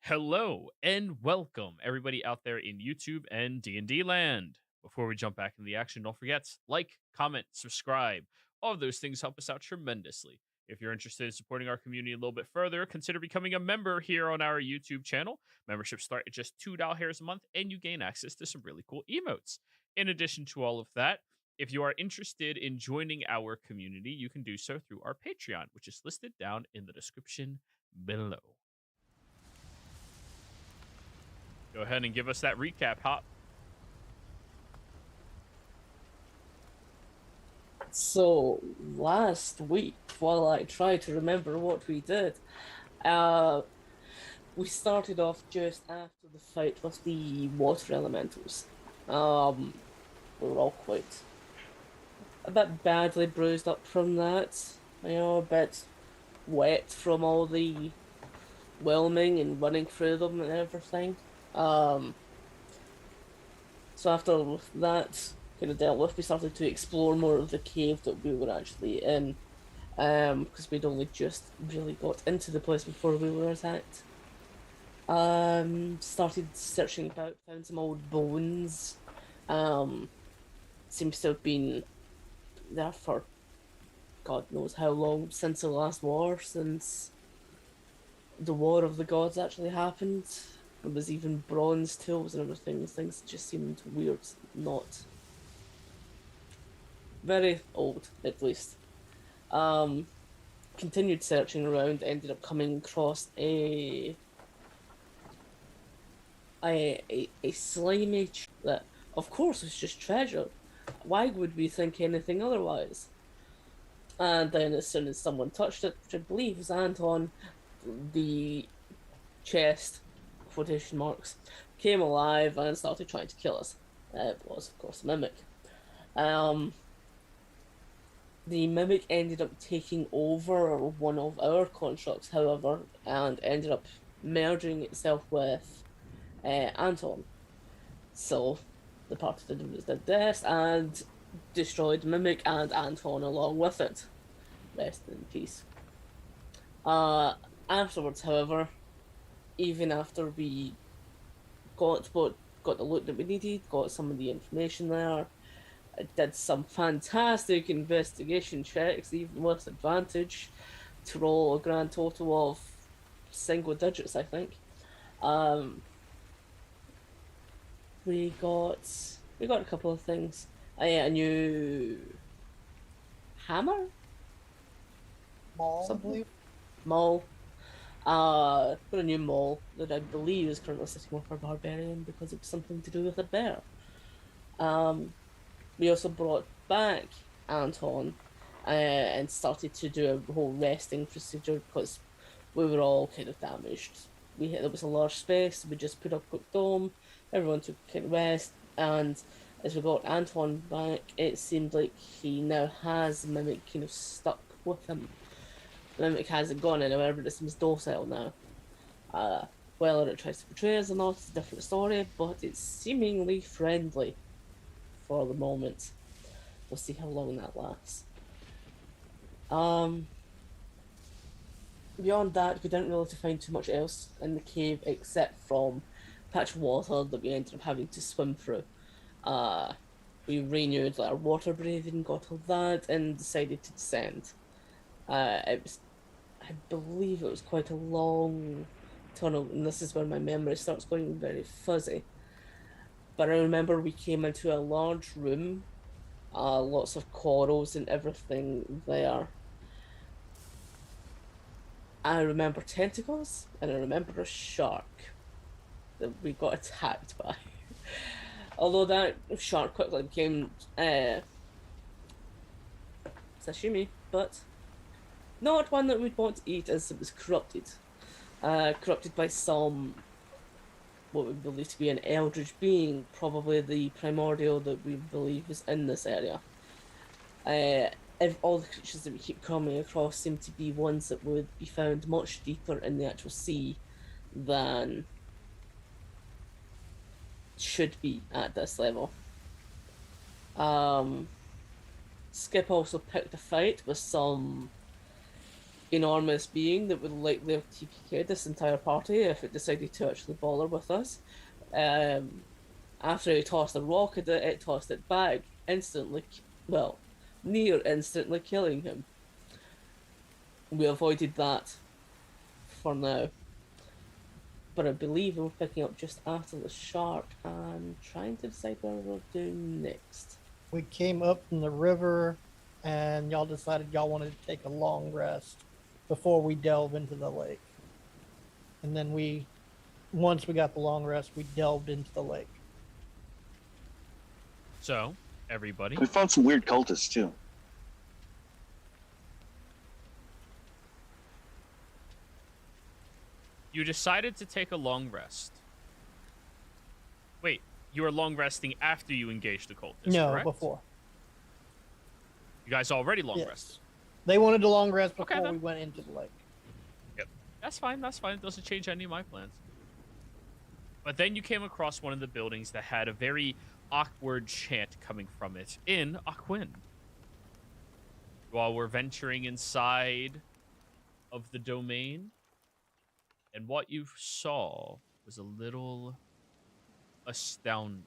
Hello and welcome everybody out there in YouTube and D&D land. Before we jump back into the action, don't forget like, comment, subscribe. All of those things help us out tremendously. If you're interested in supporting our community a little bit further, consider becoming a member here on our YouTube channel. Memberships start at just $2 a month and you gain access to some really cool emotes. In addition to all of that, if you are interested in joining our community, you can do so through our Patreon, which is listed down in the description below. Go ahead and give us that recap, Hop. So last week, while I tried to remember what we did, uh, we started off just after the fight with the water elementals. We were all quite a bit badly bruised up from that, a bit wet from all the whelming and running through them and everything. Um, so after that kind of dealt with, we started to explore more of the cave that we were actually in. Because we'd only just really got into the place before we were attacked. Started searching about, found some old bones. Um, Seems to have been there for God knows how long since the last war, since the War of the Gods actually happened. There was even bronze tools and everything. Things just seemed weird, not very old at least. Um, Continued searching around, ended up coming across a slimy that, of course, was just treasure. Why would we think anything otherwise? And then, as soon as someone touched it, which I believe was Anton, the chest, quotation marks, came alive and started trying to kill us. It was, of course, a mimic. Um, the mimic ended up taking over one of our constructs, however, and ended up merging itself with Anton. So the party did this and destroyed Mimic and Anton along with it. Rest in peace. Uh, Afterwards, however, even after we got the loot that we needed, got some of the information there, I did some fantastic investigation checks, even with advantage, to roll a grand total of single digits, I think. Um, we got a couple of things. A new hammer, Mall, I something, believe. maul. Got a new maul that I believe is currently sitting with our barbarian because it was something to do with a bear. Um, we also brought back Anton, and started to do a whole resting procedure because we were all kind of damaged. There was a large space. We just put up a quick dome. Everyone took a kind of rest, and as we got Anton back, it seemed like he now has Mimic kind of stuck with him. Mimic hasn't gone anywhere, but it seems docile now. Uh, Whether it tries to betray us or not is a different story, but it's seemingly friendly for the moment. We'll see how long that lasts. Um, Beyond that, we didn't really find too much else in the cave except from a patch of water that we ended up having to swim through. Uh, we renewed our water breathing, got all that, and decided to descend. It was, I believe, it was quite a long tunnel, and this is where my memory starts going very fuzzy. But I remember we came into a large room, lots of corals and everything there. I remember tentacles, and I remember a shark that we got attacked by. Although that shark quickly became sashimi, but not one that we'd want to eat as it was corrupted. Corrupted by some, what we believe to be an eldritch being, probably the primordial that we believe was in this area. If all the creatures that we keep coming across seem to be ones that would be found much deeper in the actual sea than should be at this level. Um, Skip also picked a fight with some enormous being that would likely have TPK'd this entire party if it decided to actually bother with us. After he tossed a rock at it, it tossed it back, instantly, well, near instantly killing him. We avoided that for now. But I believe we're picking up just after the shark and trying to decide where we're doing next. We came up from the river, and y'all decided y'all wanted to take a long rest before we delve into the lake. And then once we got the long rest, we delved into the lake. So, everybody, We found some weird cultists too. you decided to take a long rest. Wait, you were long resting after you engaged the cultists, No, correct? before. You guys already long Yes. rested. They wanted a long rest Okay, before then. we went into the lake. That's fine, that's fine. It doesn't change any of my plans. But then you came across one of the buildings that had a very awkward chant coming from it in Aquin. While we're venturing inside of the domain, and what you saw was a little astounding.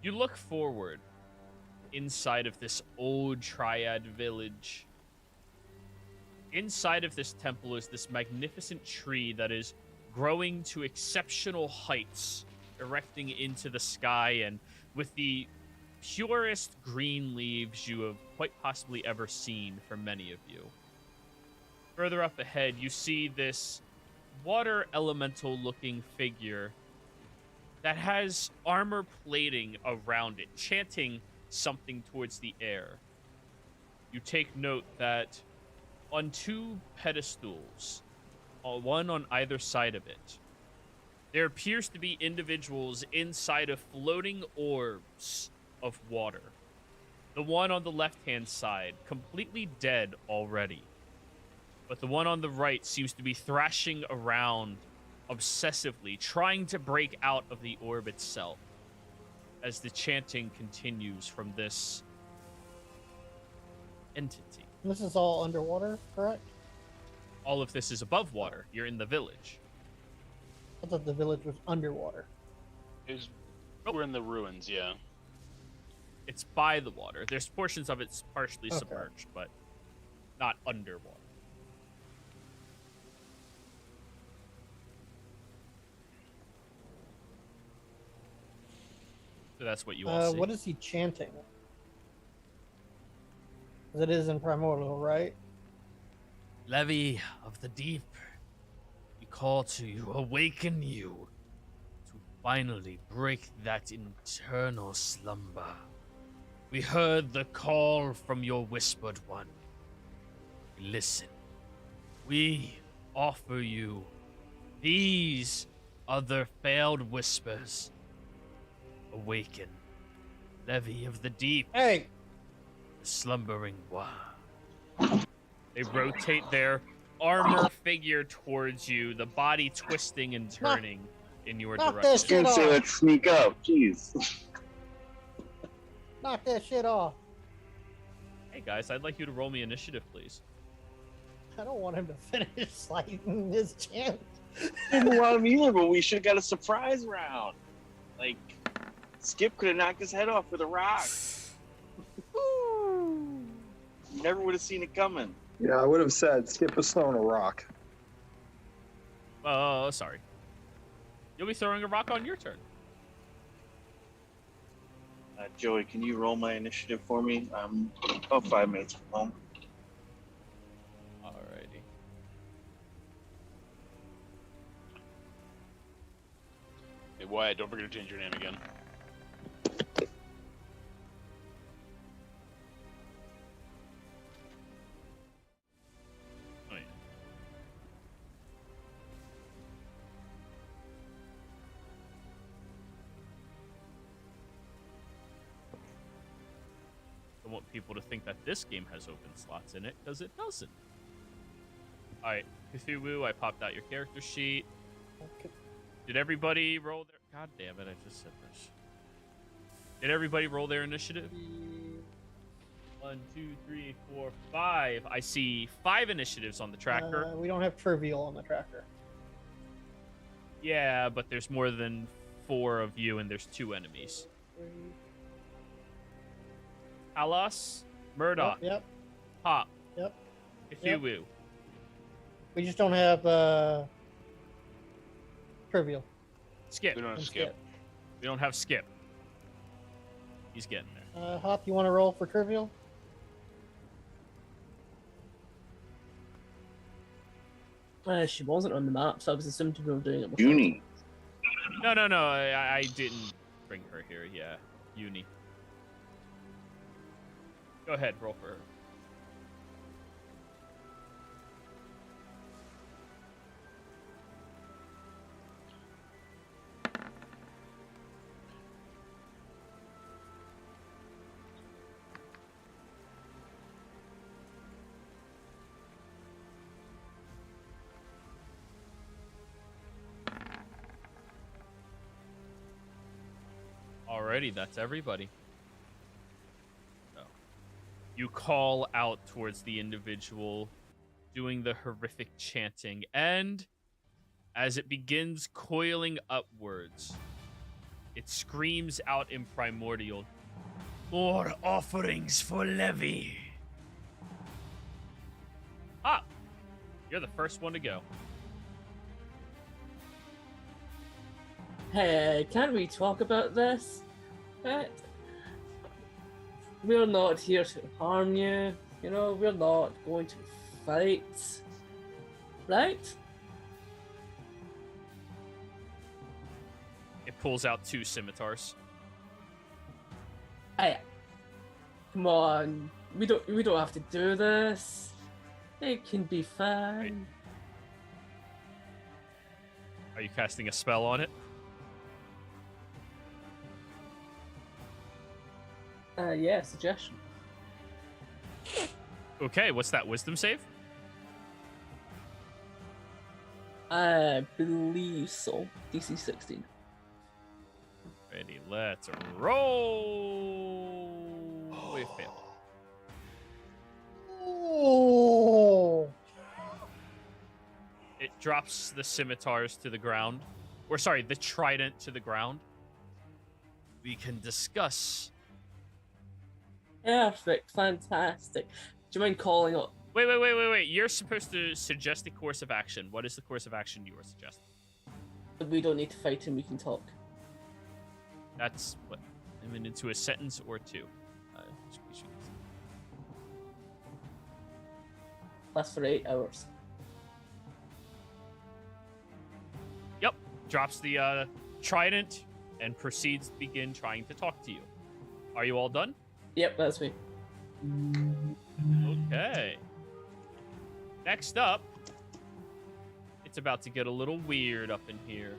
You look forward inside of this old Triad village. Inside of this temple is this magnificent tree that is growing to exceptional heights, erecting into the sky, and with the purest green leaves you have quite possibly ever seen for many of you. Further up ahead, you see this water elemental looking figure that has armor plating around it, chanting something towards the air. You take note that on two pedestals, one on either side of it, there appears to be individuals inside of floating orbs of water. The one on the left-hand side, completely dead already. But the one on the right seems to be thrashing around obsessively, trying to break out of the orb itself as the chanting continues from this entity. This is all underwater, correct? All of this is above water. You're in the village. I thought the village was underwater. We're in the ruins, yeah. It's by the water. There's portions of it's partially Okay. submerged, but not underwater. So that's what you all see. What is he chanting? 'Cause it is in primordial, right? Levy of the deep, we call to you, awaken you, to finally break that eternal slumber. We heard the call from your whispered one. Listen, we offer you these other failed whispers. Awaken, Levy of the deep, Hey! the slumbering one. They rotate their armor figure towards you, the body twisting and turning in your Knock direction. this shit Didn't say off! let's sneak up. Jeez. Knock that shit off! Hey guys, I'd like you to roll me initiative, please. I don't want him to finish sliding his chant. Didn't want him either, but we should have got a surprise round. Like, Skip could have knocked his head off with a rock. You never would have seen it coming. Yeah, I would have said Skip was throwing a rock. Oh, sorry. You'll be throwing a rock on your turn. Joey, can you roll my initiative for me? I'm about 5 minutes from home. Alrighty. Hey, Wyatt, don't forget to change your name again. Oh, yeah. I want people to think that this game has open slots in it, because it doesn't. Alright, Cthulhu, I popped out your character sheet. Okay. Did everybody roll their... God damn it, I just said this. Did everybody roll their initiative? 1, 2, 3, 4, 5. I see 5 initiatives on the tracker. We don't have trivial on the tracker. Yeah, but there's more than 4 of you, and there's 2 enemies. Alas, Murdoch, Yep. Hop, Yep. Cthulhu. We just don't have trivial. Skip. We don't have And skip. We don't have Skip. He's getting there. Hop, you want to roll for trivial? She wasn't on the map, so I was assumed we were doing it before. Uni. No, I didn't bring her here. Yeah, Uni. Go ahead, roll for her. Alrighty, that's everybody. So, you call out towards the individual doing the horrific chanting, and as it begins coiling upwards, it screams out in primordial, "More offerings for Levi." Ah, you're the first one to go. Hey, can't we talk about this? Right? We're not here to harm you. You know, we're not going to fight. Right? It pulls out 2 scimitars. Hey, come on. We don't have to do this. It can be fine. Are you casting a spell on it? Yeah, suggestion. Okay, what's that, wisdom save? I believe so. DC 16. Ready, let's roll. We failed. Oh! It drops the scimitars to the ground. Or sorry, the trident to the ground. We can discuss. Perfect. Fantastic. Do you mind calling up? Wait. You're supposed to suggest a course of action. What is the course of action you are suggesting? We don't need to fight him. We can talk. That's what? I mean, into a sentence or 2. Lasts for 8 hours. Yep. Drops the trident and proceeds to begin trying to talk to you. Are you all done? Yep, that's me. Okay. Next up, it's about to get a little weird up in here.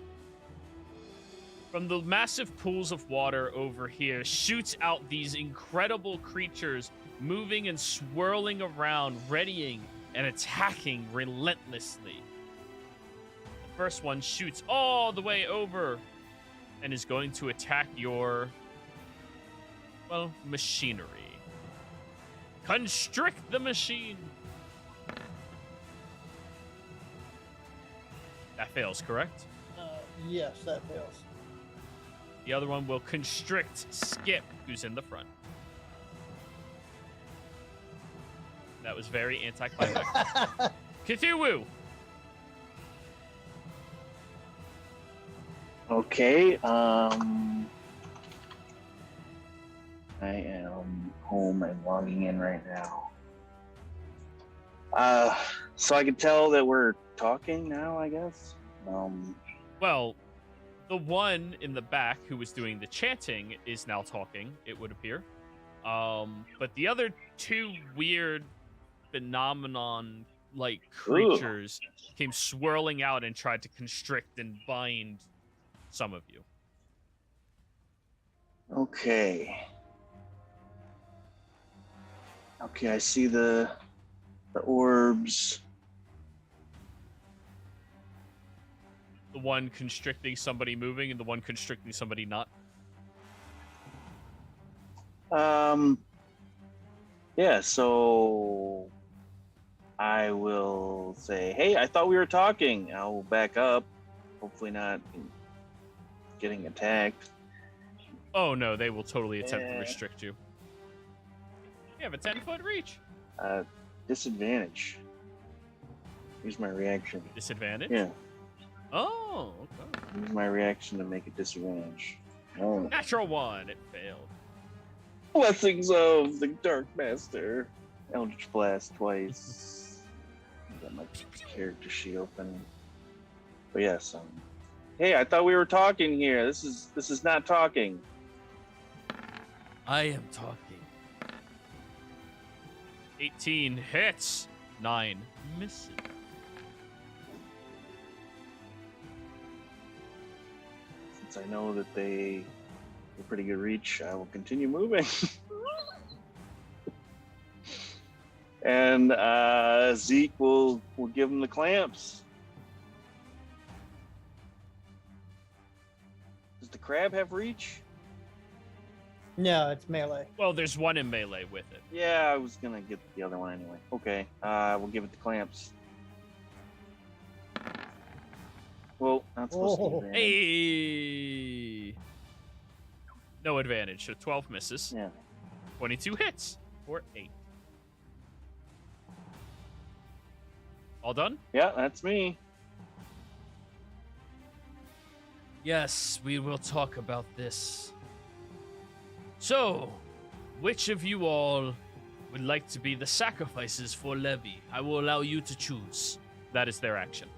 From the massive pools of water over here shoots out these incredible creatures moving and swirling around, readying and attacking relentlessly. The first one shoots all the way over and is going to attack your, well, machinery. Constrict the machine. That fails, correct? Yes, that fails. The other one will constrict Skip, who's in the front. That was very anticlimactic. Cthulhu! Okay, I am home and logging in right now. So I can tell that we're talking now, I guess. Well, the one in the back who was doing the chanting is now talking, it would appear. But the other 2 weird phenomenon-like creatures came swirling out and tried to constrict and bind some of you. Okay. Okay, I see the orbs. The The one constricting somebody moving and the one constricting somebody not. Yeah, so I will say, hey, I thought we were talking. I'll back up. Hopefully not getting attacked. Oh no, they will totally attempt to Yeah. restrict you. You have a 10-foot reach. Disadvantage. Use my reaction. Disadvantage? Yeah, Oh, okay. use my reaction to make a disadvantage. Oh. Natural 1. It failed. Blessings of the Dark Master. Eldritch Blast twice. Got my character sheet open. But yes, hey, I thought we were talking here. This is not talking. I am talking. 18 hits. 9 misses. Since I know that they have a pretty good reach, I will continue moving. And Zeke will give him the clamps. Does the crab have reach? No, it's melee. Well, there's one in melee with it. Yeah, I was gonna get the other one anyway. Okay, we'll give it the clamps. Well, not supposed to Oh. be advantage. Hey! No advantage, so 12 misses. Yeah. 22 hits for 8. All done? Yeah, that's me. Yes, we will talk about this. So, which of you all would like to be the sacrifices for Levi? I will allow you to choose. That is their action.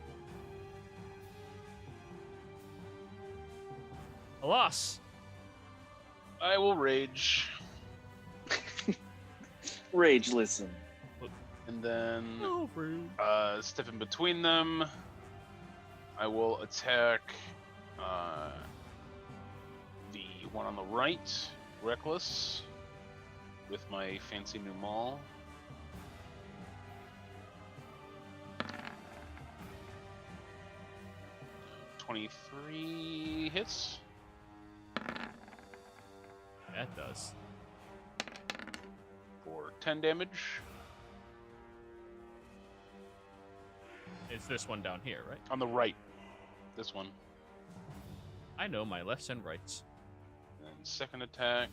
Alas. I will rage, Rage, listen. and then Oh, step in between them. I will attack the one on the right, Reckless, with my fancy new maul. $23 hits. that does. For 10 damage. It's this one down here, right? On the right. This one. I know my lefts and rights. And second attack.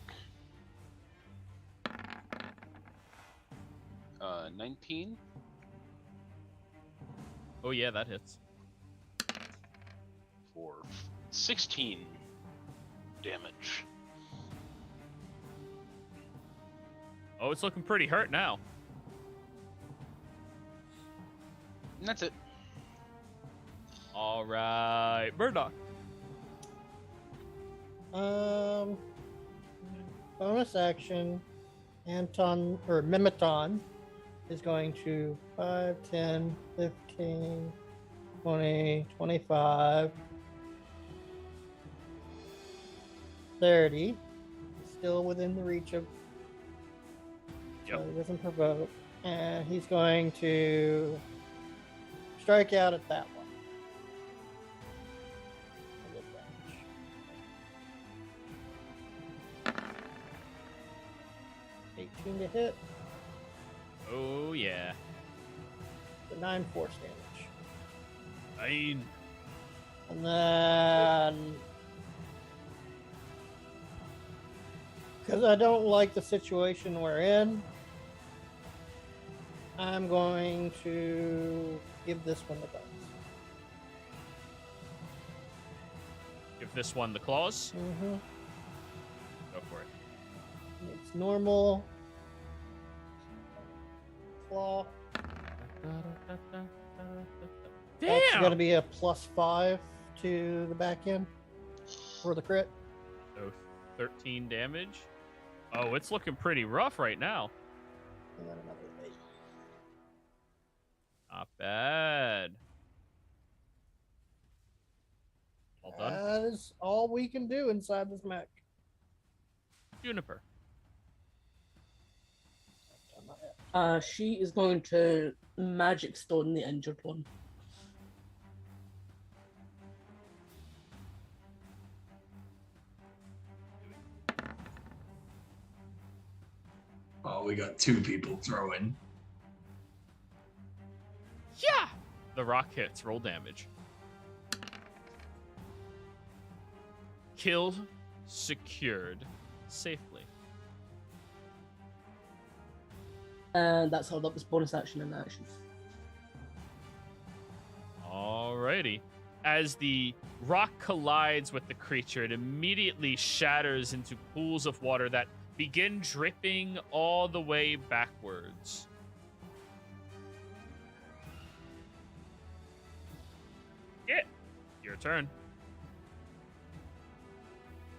19. Oh yeah, that hits. For 16 damage. Oh, it's looking pretty hurt now. And that's it. All right, Murdoch. Bonus action. Mimiton is going to 5, 10, 15, 20, 25, 30. Still within the reach of. Yep. So he doesn't provoke. And he's going to strike out at that one. With advantage. 18 to hit. Oh yeah. The 9 force damage. Fine. And then, because I don't like the situation we're in, I'm going to give this one the guns. Give this one the claws. Mm-hmm. Go for it. It's normal. Claw. That's going to be a +5 to the back end for the crit. So 13 damage. Oh, it's looking pretty rough right now. And then another 8. Not bad. All done. That is all we can do inside this mech. Juniper. She is going to magic stone the injured one. we got 2 people throwing. Yeah! The rock hits. Roll damage. Killed, secured, safely. And that's held up as bonus action and action. Alrighty. As the rock collides with the creature, it immediately shatters into pools of water that begin dripping all the way backwards. Yeah, your turn.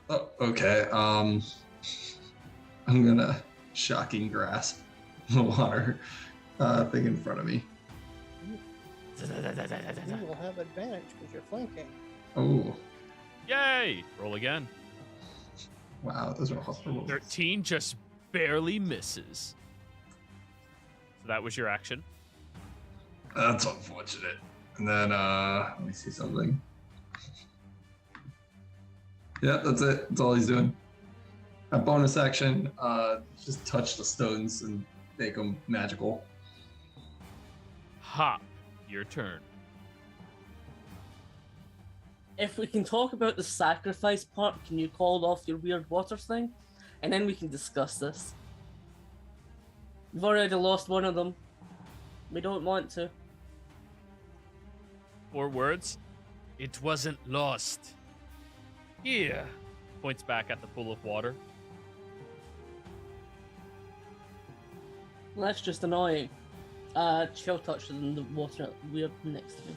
Oh, okay. I'm gonna shocking grasp the water thing in front of me. You will have advantage because you're flanking. Oh, Yay! Roll again. wow, those are horrible. 13 just barely misses. So that was your action. That's unfortunate. And then let me see something. Yeah, that's it. That's all he's doing. A bonus action, just touch the stones and make them magical. Hop, your turn. If we can talk about the sacrifice part, can you call off your weird water thing? And then we can discuss this. We've already lost one of them. We don't want to. 4 words. It wasn't lost. Here. Points back at the pool of water. Well, that's just annoying. Chill touched in the water weird next to me.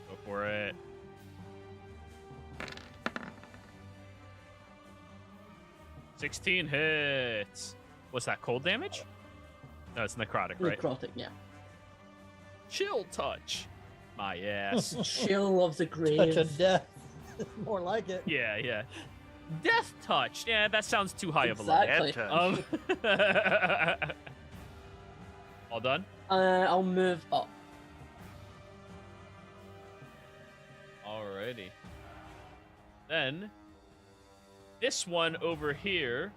Go for it. $16 hits. What's that, cold damage? No, it's necrotic, right? Necrotic, yeah. Chill touch. My ass. Chill of the grave. Touch of death. More like it. Yeah. Death touch. Yeah, that sounds too high of a level. Exactly. All done? I'll move up. Alrighty. Then, this one over here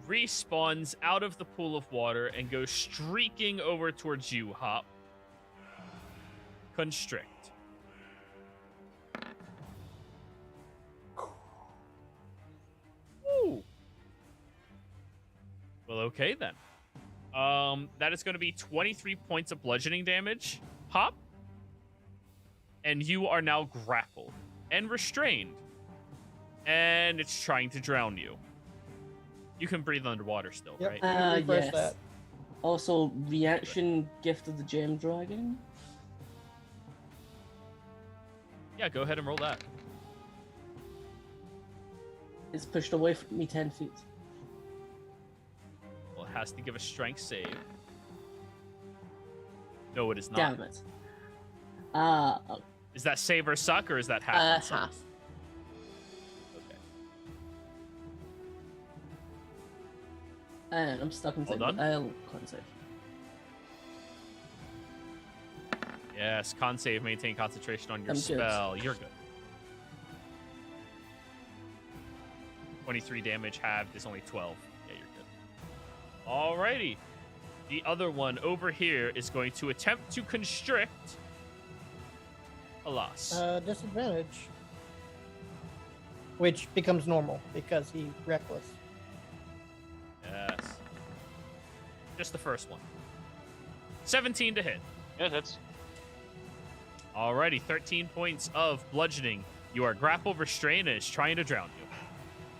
respawns out of the pool of water and goes streaking over towards you, Hop. Constrict. Ooh. Well, okay then. That is going to be 23 points of bludgeoning damage, Hop. And you are now grappled and restrained. And it's trying to drown you. You can breathe underwater still, Yep. right? Reverse Yes. that. Also, reaction gift of the gem dragon. Yeah, go ahead and roll that. It's pushed away from me 10 feet. Well, it has to give a strength save. No, it is not. Damn it. Is that save or suck, or is that half? and suck? Half. Okay. And I'm stuck in All thing. done? Con save. Yes, con save, maintain concentration on your I'm good. spell. You're good. 23 damage halved is only 12. Yeah, you're good. Alrighty. The other one over here is going to attempt to constrict. Alas. Disadvantage. Which becomes normal because he's reckless. Yes. Just the first one. 17 to hit. Yeah, that's Alrighty, 13 points of bludgeoning. You are grapple restrained and is trying to drown you.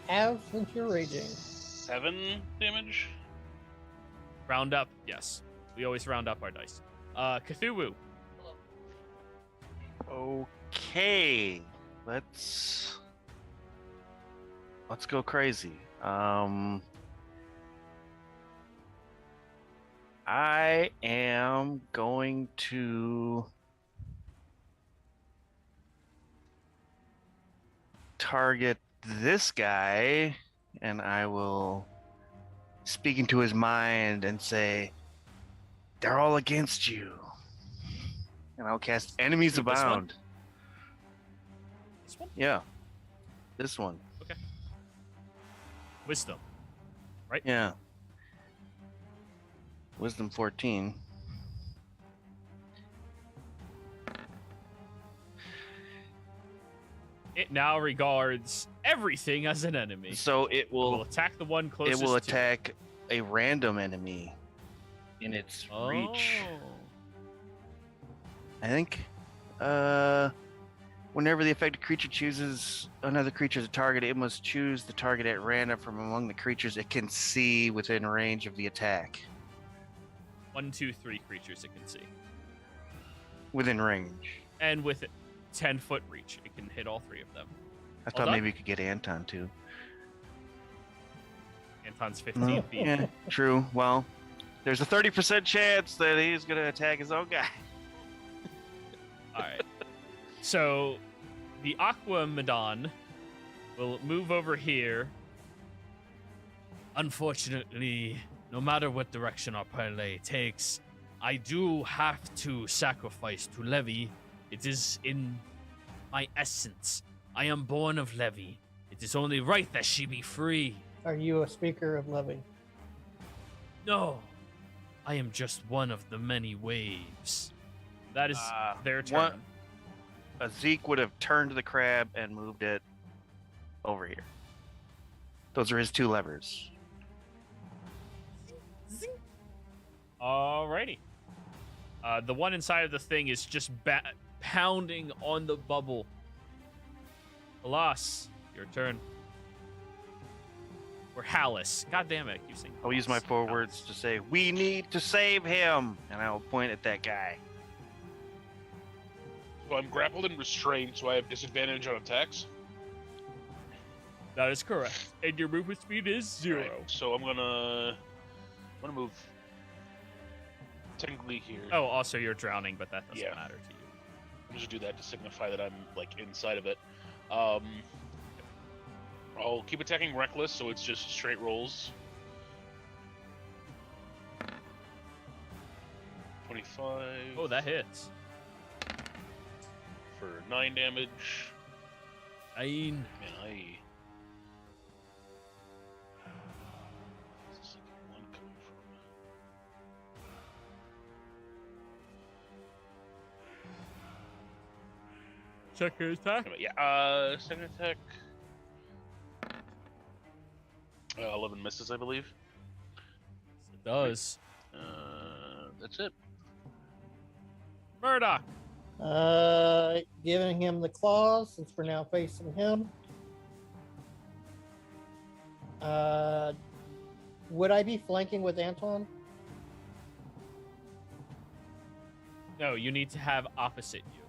Have since you're raging. 7 damage. Round up, yes. We always round up our dice. Cthulhu. Okay, let's go crazy. I am going to target this guy, and I will speak into his mind and say, "They're all against you." And I'll cast Enemies This one? Abound. This one? Yeah. This one. Wisdom. Yeah. Wisdom 14. It now regards everything as an enemy. So it It will will attack the one closest it will to it. attack a random enemy in its reach. Oh. I think. Whenever the affected creature chooses another creature as a target, it must choose the target at random from among the creatures it can see within range of the attack. 1, 2, 3 creatures it can see. Within range. And with 10-foot reach, it can hit all 3 of them. I All thought done? maybe you could get Anton too. Anton's 15 No, feet. yeah, true. Well, there's a 30% chance that he's gonna attack his own guy. All right. So, the Aqua Madon will move over here. Unfortunately, no matter what direction our parlay takes, I do have to sacrifice to Levi. It is in my essence. I am born of Levi. It is only right that she be free. Are you a speaker of Levy? No, I am just one of the many waves. That is their turn. One- Zeke would have turned the crab and moved it over here. Those are his 2 levers. Alrighty. The one inside of the thing is just pounding on the bubble. Alas, your turn. Or Hallis. God damn it, I keep saying I'll use my Hallis. 4 words to say, "We need to save him," and I will point at that guy. So I'm grappled and restrained, so I have disadvantage on attacks. That is correct. And your movement speed is 0. Right, so I'm gonna move technically here. Oh, also you're drowning, but that doesn't Yeah. matter to you. I'll just do that to signify that I'm like inside of it. I'll keep attacking reckless, so it's just straight rolls. 25. Oh, that hits. For 9 damage. 9. Man, I. Where's the second one coming from? Check your attack. Yeah, second attack. 11 misses, I believe. It does. That's it. Murdoch. Giving him the claws since we're now facing him. Would I be flanking with Anton? No, you need to have opposite you.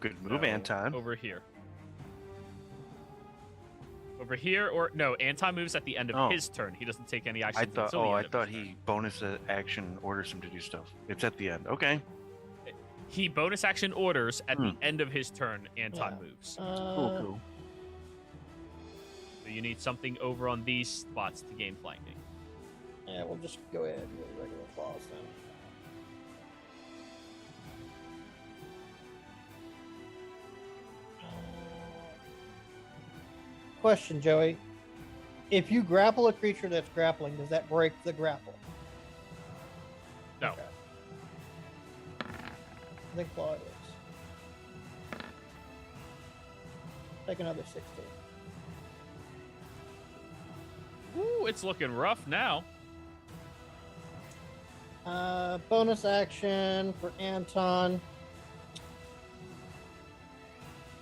Good move, No, Anton. Over here. Over here, or no? Anton moves at the end of Oh. his turn. He doesn't take any action. I thought. until the Oh, I end of thought his turn. he bonus action orders him to do stuff. It's at the end. Okay. He bonus action orders at the end of his turn. Anton Yeah. moves. Cool. So you need something over on these spots to gain flanking. Yeah, we'll just go ahead with regular claws then. Question, Joey. If you grapple a creature that's grappling, does that break the grapple? No. Okay. I think claw it is. Take another 16. Ooh, it's looking rough now. Bonus action for Anton.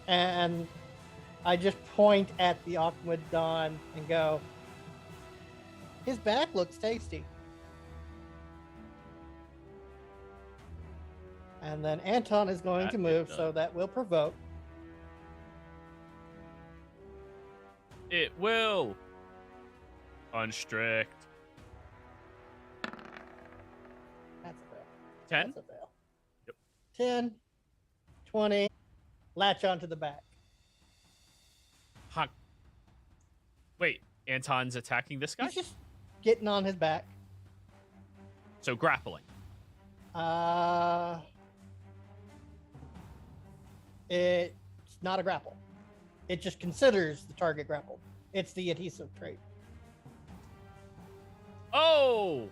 And I just point at the Aquamadon and go, his back looks tasty. And then Anton is going That to it move, does. so that will provoke. It will. Unstrict. That's a fail. 10? That's a fail. Yep. 10, 20, latch onto the back. Huh. Wait, Anton's attacking this guy? He's just getting on his back. So grappling. It's not a grapple. It just considers the target grappled. It's the adhesive trait. Oh!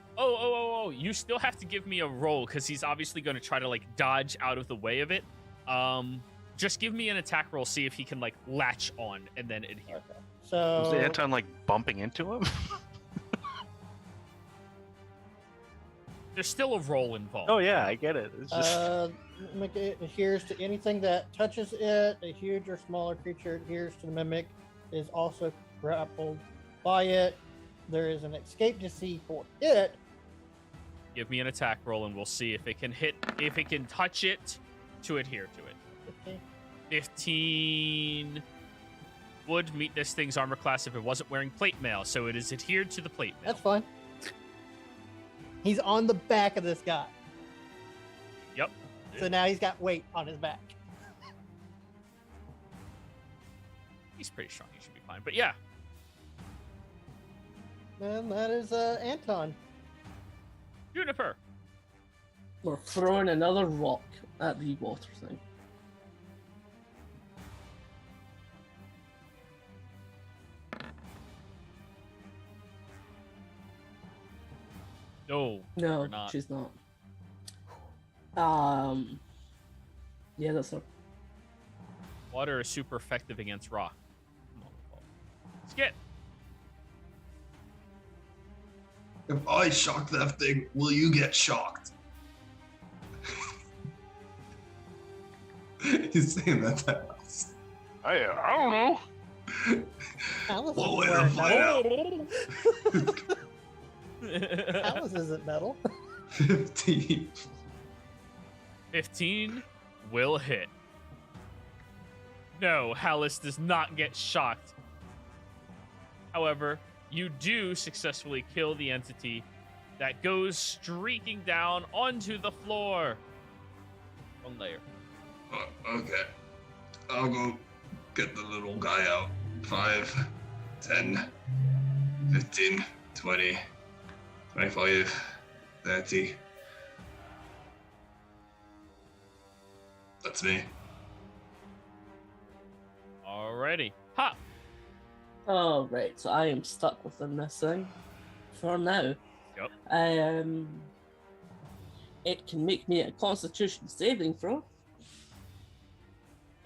You still have to give me a roll because he's obviously going to try to like dodge out of the way of it. Just give me an attack roll, see if he can like latch on and then adhere. Okay. Was So Anton like bumping into him? There's still a roll involved. Oh yeah, I get it. It's just it adheres to anything that touches it. A huge or smaller creature adheres to the mimic, is also grappled by it. There is an escape DC for it. Give me an attack roll and we'll see if it can hit, if it can touch it to adhere to it. Okay. 15 would meet this thing's armor class if it wasn't wearing plate mail, so it is adhered to the plate mail. That's fine. He's on the back of this guy. Yep. So now he's got weight on his back. He's pretty strong. He should be fine. But yeah, And that is Anton. Juniper. We're throwing another rock at the water thing. No, No, we're not. she's not. Yeah, that's her. Water is super effective against rock. Come on, Skit. If I shock that thing, will you get shocked? He's saying that to us. I don't know. Alice Well, isn't way to wearing find metal. out. Alice isn't metal. 15. 15 will hit. No, Hallis does not get shocked. However, you do successfully kill the entity that goes streaking down onto the floor. One layer. Okay. I'll go get the little guy out. 5, 10, 15, 20, 25, 30. That's me. Alrighty. Ha! Oh, right, so I am stuck within this thing for now. Yep. It can make me a Constitution saving throw.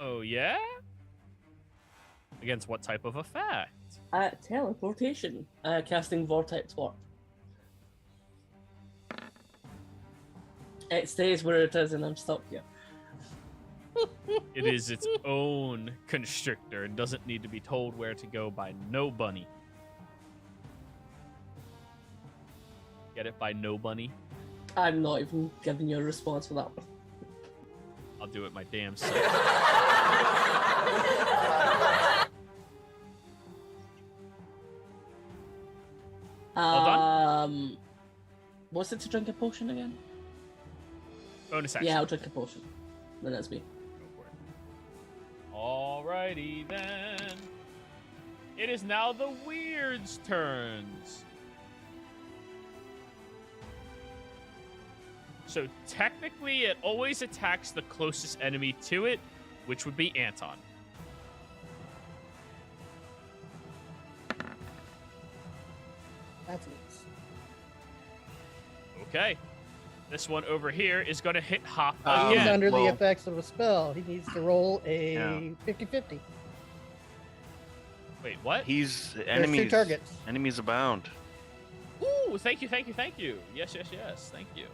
Oh, yeah? Against what type of effect? Teleportation. Casting Vortex Warp. It stays where it is and I'm stuck here. It is its own constrictor and doesn't need to be told where to go by no bunny. Get it? By no bunny? I'm not even giving you a response for that one. I'll do it my damn self. done? What's it to drink a potion again? Bonus action. Yeah, I'll drink a potion. Then that's me. Go for it. Alrighty then. It is now the Weird's turns. So technically, it always attacks the closest enemy to it, which would be Anton. That's nice. Okay. This one over here is going to hit Hop He's again. under the well- effects of a spell. He needs to roll a Yeah. 50-50. Wait, what? He's There's enemies. 2 targets. Enemies abound. Ooh, thank you. Yes, thank you.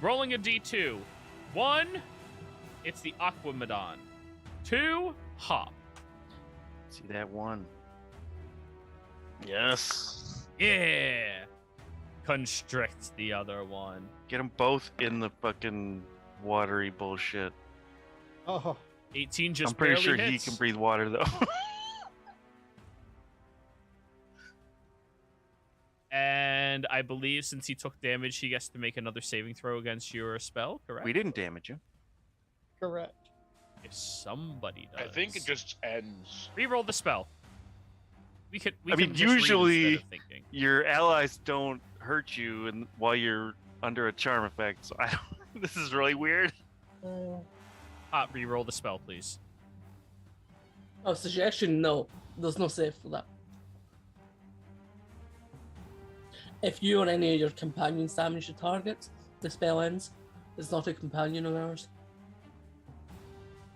Rolling a D2. 1, it's the Aquamedon. 2, Hop. See that one? Yes. Yeah. Constrict the other one. Get them both in the fucking watery bullshit. Oh, 18 just I'm pretty barely sure hits. he can breathe water though. And I believe since he took damage, he gets to make another saving throw against your spell, correct? We didn't damage you. correct. If somebody does. I think it just ends. Reroll the spell. We could. I mean, can just read usually- instead of thinking. Your allies don't hurt you and while you're under a charm effect. So I don't, this is really weird. Reroll the spell, please. Oh, suggestion? No. There's no save for that. If you or any of your companions damage the target, the spell ends. It's not a companion of ours.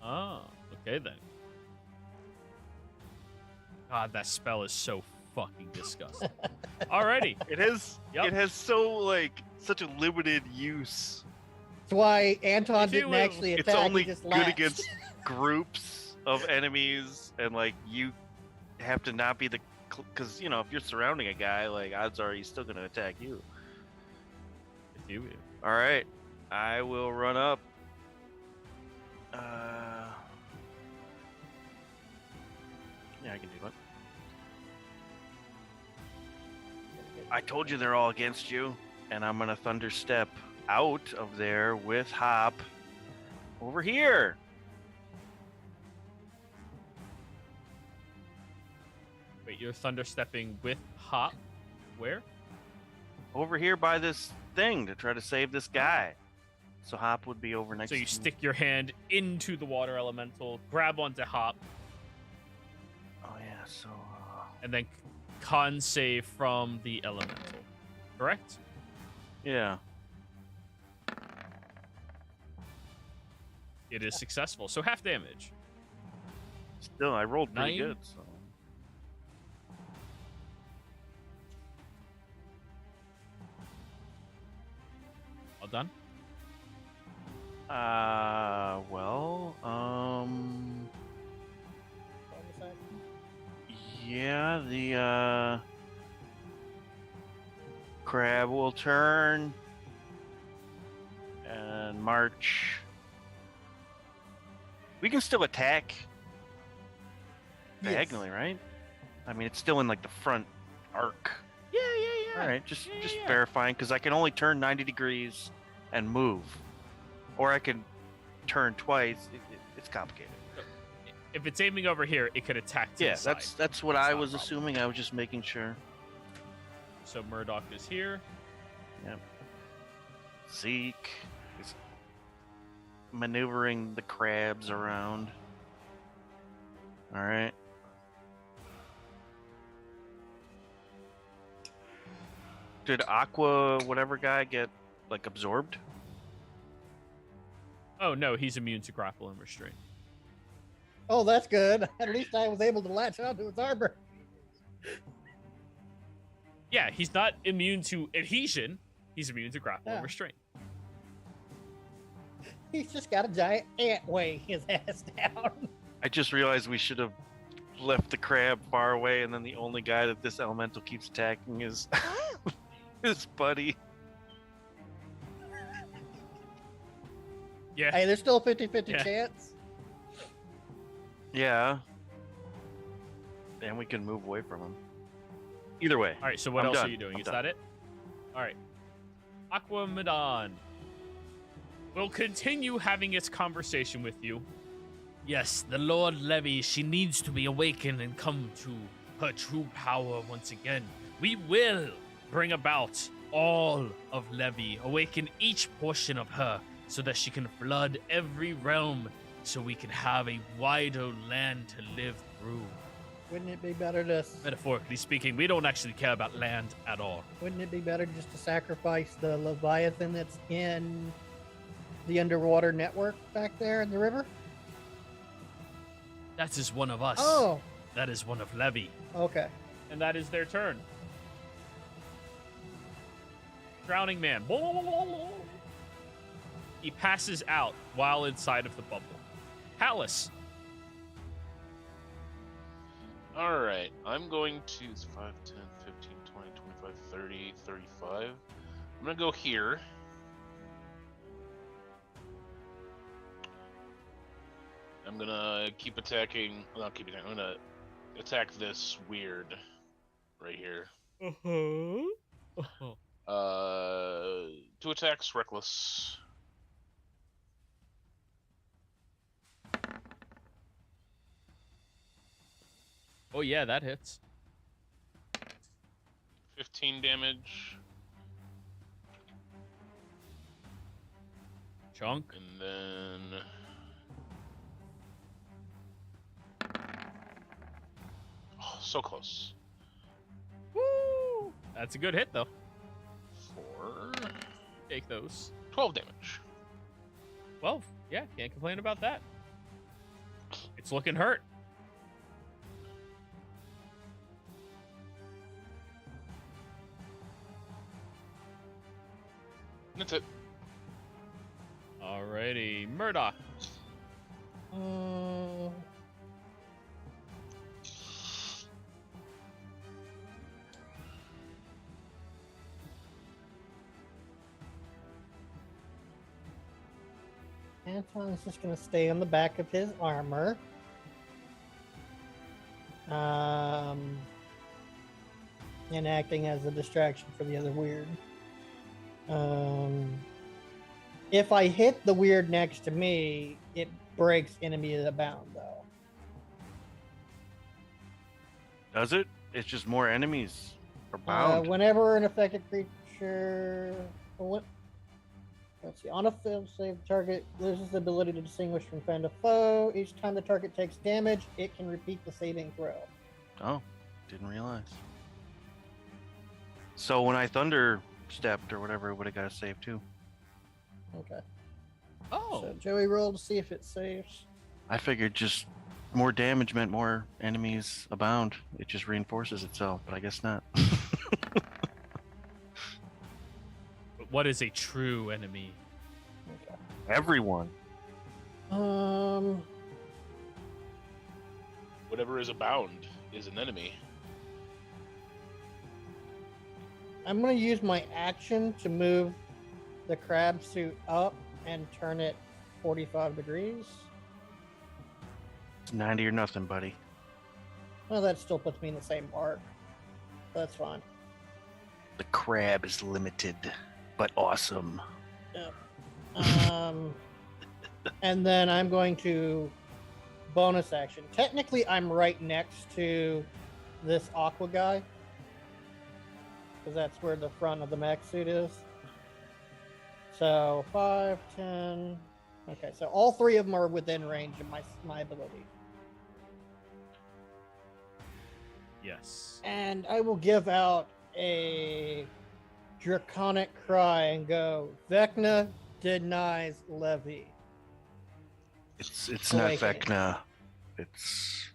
Oh, okay then. God, that spell is so fucking disgusting. Alrighty. It has Yep. it has so like such a limited use. That's why Anton If you didn't will, actually attack. It's only he just good laughed. against groups of enemies, and like you have to not be the because you know if you're surrounding a guy, like odds are he's still gonna attack you. If you will. All right, I will run up. Yeah, I can do it. I told you they're all against you, and I'm gonna thunder step out of there with Hop over here. Wait, you're thunderstepping with Hop? Where? Over here by this thing to try to save this guy. So Hop would be over next So you to stick your hand into the water elemental, grab onto Hop, Oh yeah, so and then con save from the elemental. Correct? yeah. It is successful. So half damage. Still I rolled pretty 9. good, so All done? well, yeah, the crab will turn and march. We can still attack Yes. diagonally, right? I mean, it's still in like the front arc. Yeah, yeah, All right, just yeah. verifying because I can only turn 90 degrees and move, or I can turn twice. It's complicated. If it's aiming over here, it could attack to Yeah, the side. that's what That's I not a was problem. assuming. I was just making sure. So Murdoch is here. Zeke is maneuvering the crabs around. All right. Did Aqua whatever guy get like absorbed? Oh no, he's immune to grapple and restraint. Oh, that's good. At least I was able to latch onto his armor. Yeah, he's not immune to adhesion. He's immune to grapple and Yeah. restraint. He's just got a giant ant weighing his ass down. I just realized we should have left the crab far away, and then the only guy that this elemental keeps attacking is his buddy. Yeah. Hey, there's still a 50-50 Yeah. chance. Yeah. And we can move away from him. Either way. All right. So what I'm else done. are you doing? I'm Is done. that it? All right. Aquamadon will continue having its conversation with you. Yes, the Lord Levy, she needs to be awakened and come to her true power once again. We will bring about all of Levy, awaken each portion of her so that she can flood every realm so we can have a wider land to live through. Wouldn't it be better to? Metaphorically speaking, we don't actually care about land at all. Wouldn't it be better just to sacrifice the Leviathan that's in the underwater network back there in the river? That is one of us. Oh, That is one of Levy. okay. And that is their turn. Drowning Man. He passes out while inside of the bubble. Palace. All right, I'm going to 5, 10, 15, 20, 25, 30, 35. I'm going to go here. I'm going to keep attacking. Well, not keep attacking. I'm going to attack this weird right here. Two attacks, reckless. Oh, yeah, that hits. 15 damage. Chunk. And then... Oh, so close. Woo! That's a good hit, though. for Take those. 12 damage. 12. Yeah, can't complain about that. It's looking hurt. That's it. Alrighty, Murdoch. Anton's just going to stay on the back of his armor. And acting as a distraction for the other weird. If I hit the weird next to me, it breaks enemy of the bound, though. Does it? It's just more enemies are bound. Whenever an affected creature... Let's see. On a failed save, the target loses the ability to distinguish from friend to foe. Each time the target takes damage, it can repeat the saving throw. Oh, didn't realize. So when I thunder stepped or whatever, it would have got a save too. Okay. Oh. So Joey rolled to see if it saves. I figured just more damage meant more enemies abound. It just reinforces itself, but I guess not. But what is a true enemy? Okay. Everyone. Whatever is abound is an enemy. I'm going to use my action to move the crab suit up and turn it 45 degrees. It's 90 or nothing, buddy. Well, that still puts me in the same arc. That's fine. The crab is limited, but awesome. And then I'm going to bonus action. Technically, I'm right next to this aqua guy, because that's where the front of the mech suit is. So 5, 10. Okay, so all three of them are within range of my ability. Yes. And I will give out a draconic cry and go, Vecna denies Levy. It's not Awakening. Vecna. It's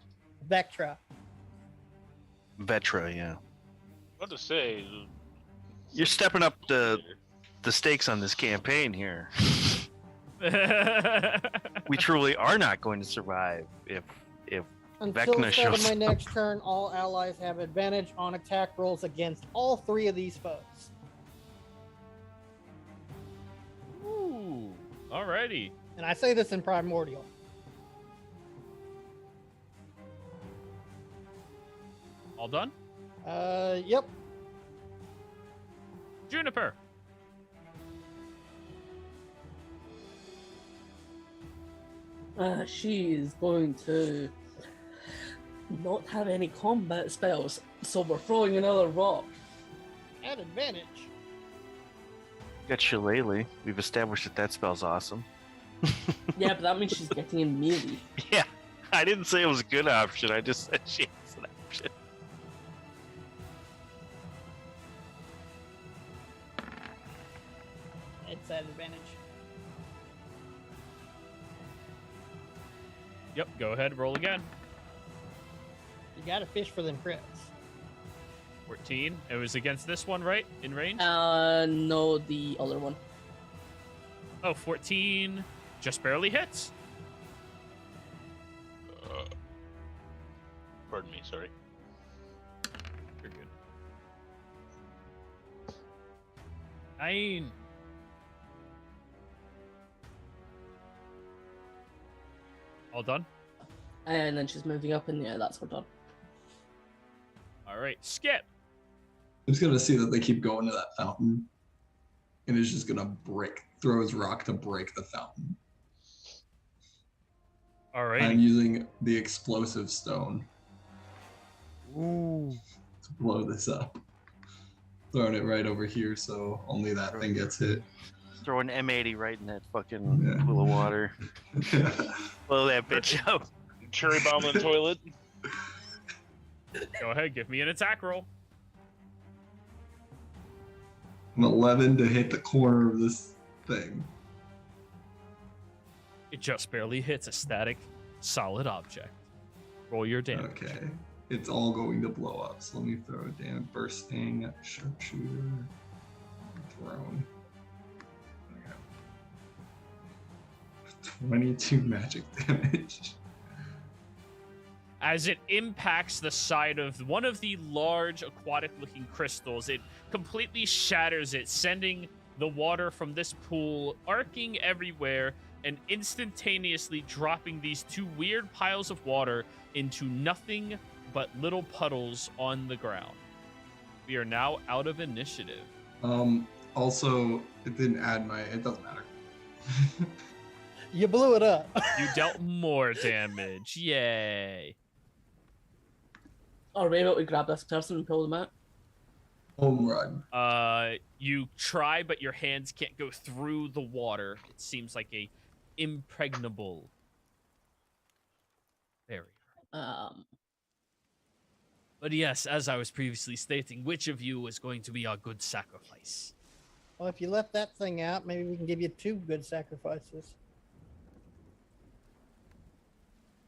Vectra. Vetra, yeah. What to say? You're stepping up the stakes on this campaign here. We truly are not going to survive if Until Vecna the start of shows my next turn, all allies have advantage on attack rolls against all three of these foes. Ooh. Alrighty. And I say this in Primordial. All done? Yep. Juniper. She is going to not have any combat spells, so we're throwing another rock. At advantage. got Shillelagh. We've established that spell's awesome. Yeah, but that means she's getting in melee. Yeah, I didn't say it was a good option. I just said she has an option. It's at advantage. Yep, go ahead, roll again. You gotta fish for them crits. 14. It was against this one, right? In range? No, the other one. Oh, 14. Just barely hits. Pardon me, sorry. You're good. 9. All done? And then she's moving up, and yeah, that's her done. All right, Skip. I'm just gonna see that they keep going to that fountain, and it's just gonna throw his rock to break the fountain. All right. I'm using the explosive stone Ooh. to blow this up. Throwing it right over here, so only that thing gets hit. Throw an M80 right in that fucking Yeah. pool of water. Blow that bitch up. Cherry bomb in the toilet. Go ahead, give me an attack roll. An 11 to hit the corner of this thing. It just barely hits a static, solid object. Roll your damage. Okay. It's all going to blow up. So let me throw it down. Bursting, sharpshooter, thrown. 22 magic damage. As it impacts the side of one of the large aquatic-looking crystals, it completely shatters it, sending the water from this pool arcing everywhere and instantaneously dropping these two weird piles of water into nothing but little puddles on the ground. We are now out of initiative. Also, it didn't add my... It doesn't matter. You blew it up. You dealt more damage. Yay. Are we able to grab this person and pull them out? Home run. You try, but your hands can't go through the water. It seems like a impregnable barrier. But yes, as I was previously stating, which of you is going to be our good sacrifice? Well, if you left that thing out, maybe we can give you 2 good sacrifices.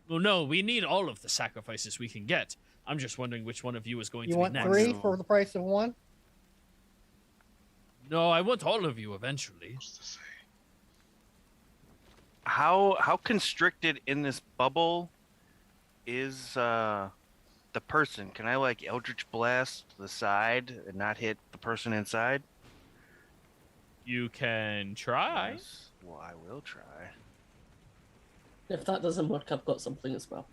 Well, no, we need all of the sacrifices we can get. I'm just wondering which one of you is going You to be want next. 3 for the price of 1? No, I want all of you eventually. How constricted in this bubble is the person? Can I like Eldritch Blast the side and not hit the person inside? You can try. Yes. Well, I will try. If that doesn't work, I've got something as well.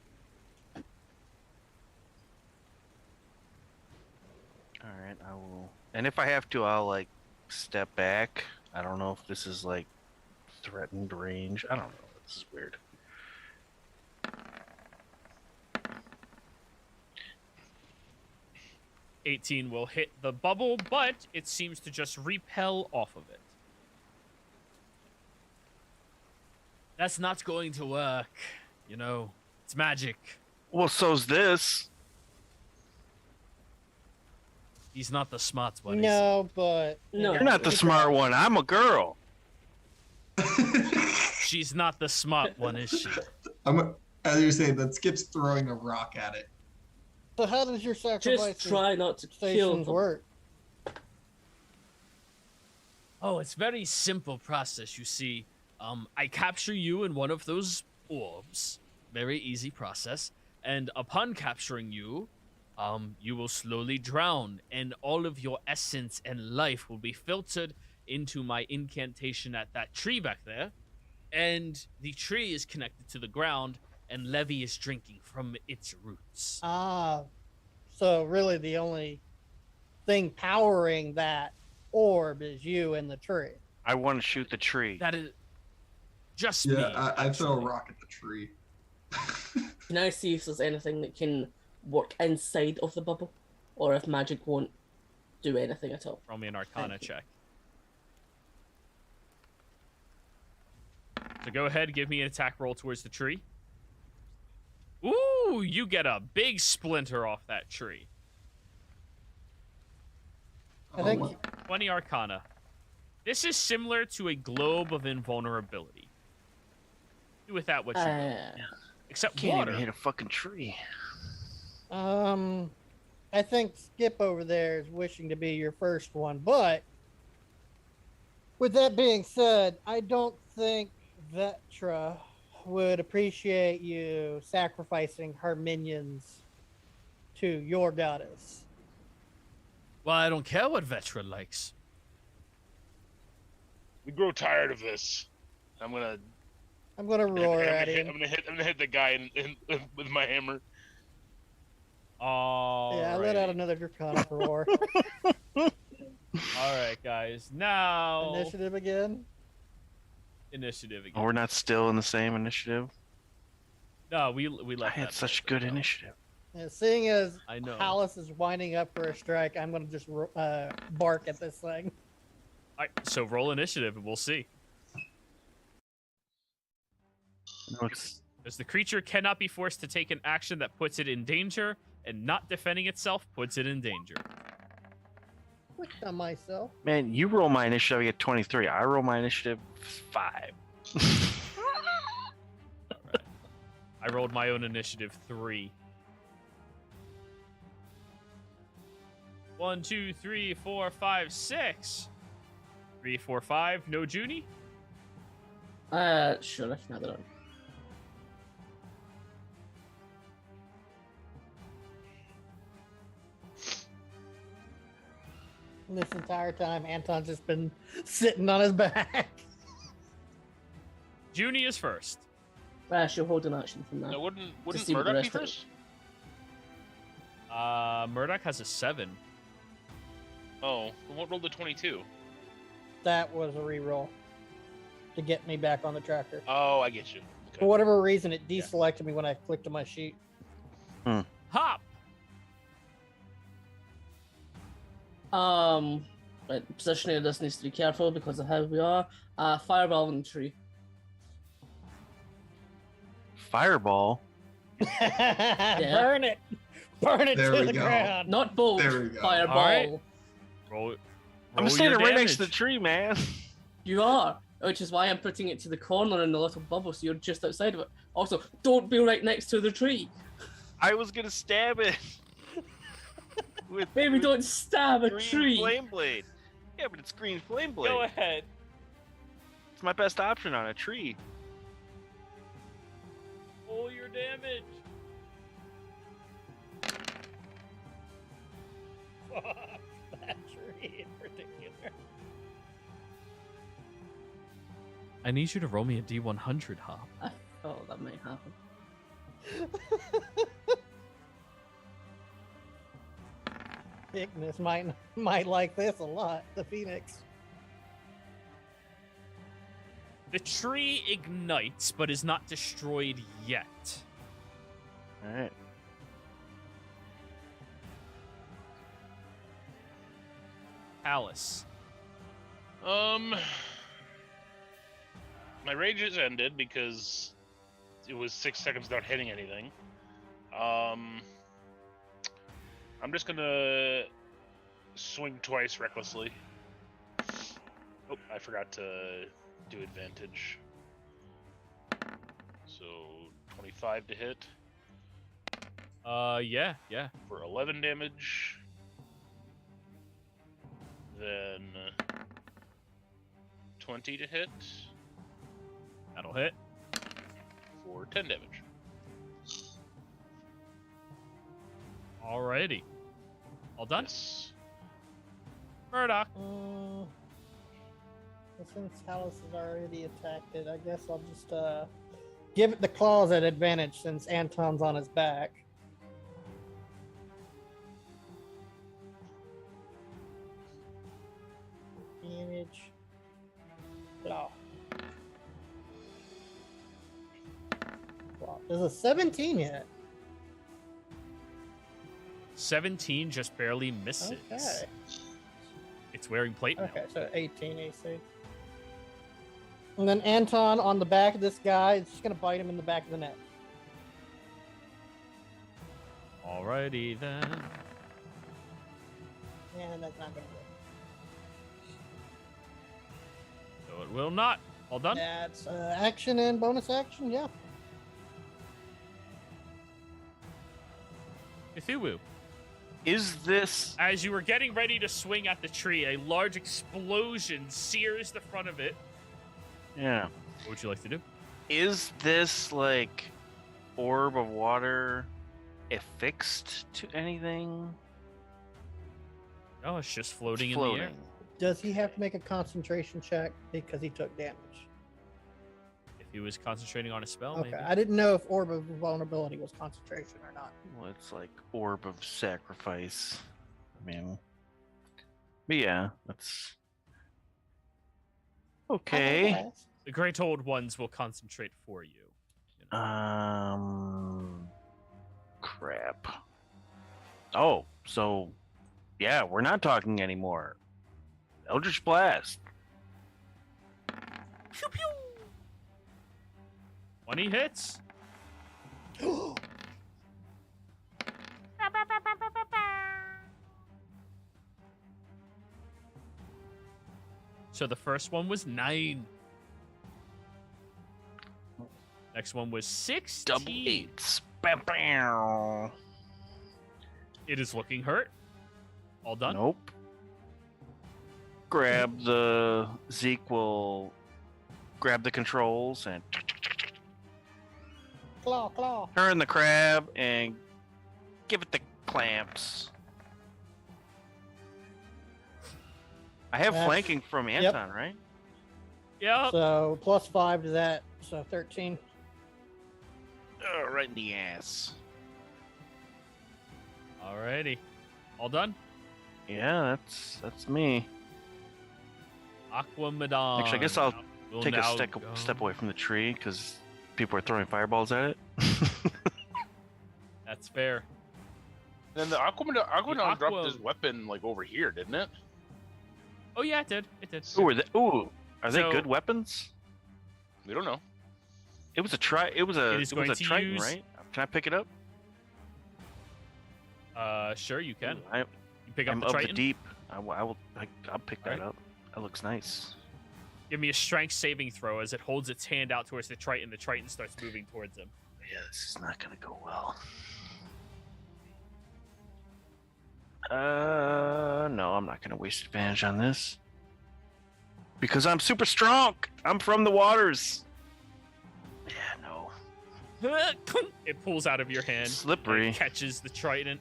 All right, I will. And if I have to, I'll like step back. I don't know if this is like threatened range. I don't know. This is weird. $18 will hit the bubble, but it seems to just repel off of it. That's not going to work. You know, it's magic. Well, so's this. He's not the smart one. No, but... No. You're not the smart one. I'm a girl. She's not the smart one, is she? As you're saying, that Skip's throwing a rock at it. So how does your sacrifice Just try not to kill stations them. work? Oh, it's very simple process, you see. I capture you in one of those orbs. Very easy process. And upon capturing you, you will slowly drown, and all of your essence and life will be filtered into my incantation at that tree back there. And the tree is connected to the ground, and Levy is drinking from its roots. Ah, so really the only thing powering that orb is you and the tree. I want to shoot the tree. That is just me. Yeah, I throw a actually. rock at the tree. Can I see if there's anything that can work inside of the bubble? Or if magic won't do anything at all? Roll me an Arcana Thank you. check. So go ahead, give me an attack roll towards the tree. Ooh, you get a big splinter off that tree. I think 20 Arcana. This is similar to a globe of invulnerability. Do with that what you will. Except Can't water. even hit a fucking tree. I think Skip over there is wishing to be your first one, but with that being said, I don't think Vetra would appreciate you sacrificing her minions to your goddess. Well, I don't care what Vetra likes. We grow tired of this. I'm gonna roar at him. I'm gonna hit the guy with my hammer. Yeah, I let out another draconic roar. All right, guys. Now Initiative again. Initiative again. Oh, we're not still in the same initiative. No, we I left. had that such bit, good though. initiative. And seeing as I know. Palace is winding up for a strike, I'm going to just bark at this thing. All right, so roll initiative and we'll see. No, it's Because the creature cannot be forced to take an action that puts it in danger, and not defending itself puts it in danger. clicked on myself. Man, you roll my initiative, I get 23. I roll my initiative 5. I rolled my own initiative 3. 1, 2, 3, 4, 5, 6. 3, 4, 5. No Junie? Sure, I can add it on. This entire time, Anton's just been sitting on his back. Junie is first. She'll hold an action from that. Now, wouldn't see what the Murdoch be rest of it- first? Murdoch has a 7. Oh, then what rolled the 22? That was a reroll to get me back on the tracker. Oh, I get you. For whatever reason, it deselected me when I clicked on my sheet. Hop! Right, positioning of this needs to be careful because of how we are. Fireball in the tree. Fireball. Burn it! Burn it There to we the go. ground! Not bolt. There we go. Fireball. Alright. Roll I'm your standing right next to the damage. tree, man. You are, which is why I'm putting it to the corner in the little bubble, so you're just outside of it. Also, don't be right next to the tree. I was gonna stab it. With Baby, don't stab a green tree. flame blade. Yeah, but it's green flame blade. Go ahead. It's my best option on a tree. Roll your damage. That tree in particular. I need you to roll me a D100, Hop. I thought that might happen. Ignis might like this a lot. The Phoenix. The tree ignites, but is not destroyed yet. All right. Alice. My rage has ended because it was 6 seconds without hitting anything. I'm just gonna swing twice recklessly. Oh, I forgot to do advantage. So 25 to hit Yeah. for 11 damage. Then 20 to hit That'll hit. for 10 damage. Alrighty. All done? Yes. Murdoch. Well, since Alice has already attacked it, I guess I'll just give it the claws at advantage since Anton's on his back. Damage. Claw. Claw. There's a 17 yet. 17 just barely misses. Okay. It's wearing plate mail. Okay, so 18 AC. And then Anton on the back of this guy is just gonna bite him in the back of the neck. Alrighty then. And that's not gonna work. So it will not. All done? That's action and bonus action, yeah. Cthulhu. Is this As you were getting ready to swing at the tree, a large explosion sears the front of it. yeah? What would you like to do? Is this like orb of water affixed to anything? Oh, it's just floating, It's in the air. Does he have to make a concentration check because he took damage? If he was concentrating on a spell, Okay, maybe. I didn't know if Orb of Vulnerability was concentration or not. Well, it's like orb of sacrifice. I mean, but yeah, that's okay. The Great Old Ones will concentrate for you. Crap. Oh, so yeah, we're not talking anymore. Eldritch Blast. Pew pew! 20 hits. So the first one was 9. Next one was 16. Double 8s. Bam, bam. It is looking hurt. All done? Nope. Grab the Zeke will grab the controls and Claw. turn the crab and give it the clamps. I have That's- flanking from Anton, right? Yep. So +5 to that, so 13. Oh, right in the ass. Alrighty. All done? Yeah, that's me. Aqua Madon. Actually, I guess I'll will take a now step go- away from the tree because people are throwing fireballs at it. That's fair. Then the Aquaman Aqua- dropped his weapon like over here, didn't it? Oh yeah, it did. It did. Are they So- good weapons? We don't know. It was a try. It was a It is it going was a to Triton, use- right? Can I pick it up? Sure you can. I, You pick up I'm the of Triton. the deep. I'll pick that Alright. up. That looks nice. Give me a strength saving throw as it holds its hand out towards the Triton. The Triton starts moving towards him. Yeah, this is not gonna go well. No, I'm not gonna waste advantage on this because I'm super strong. I'm from the waters. Yeah, no. It pulls out of your hand. Slippery. And catches the Triton,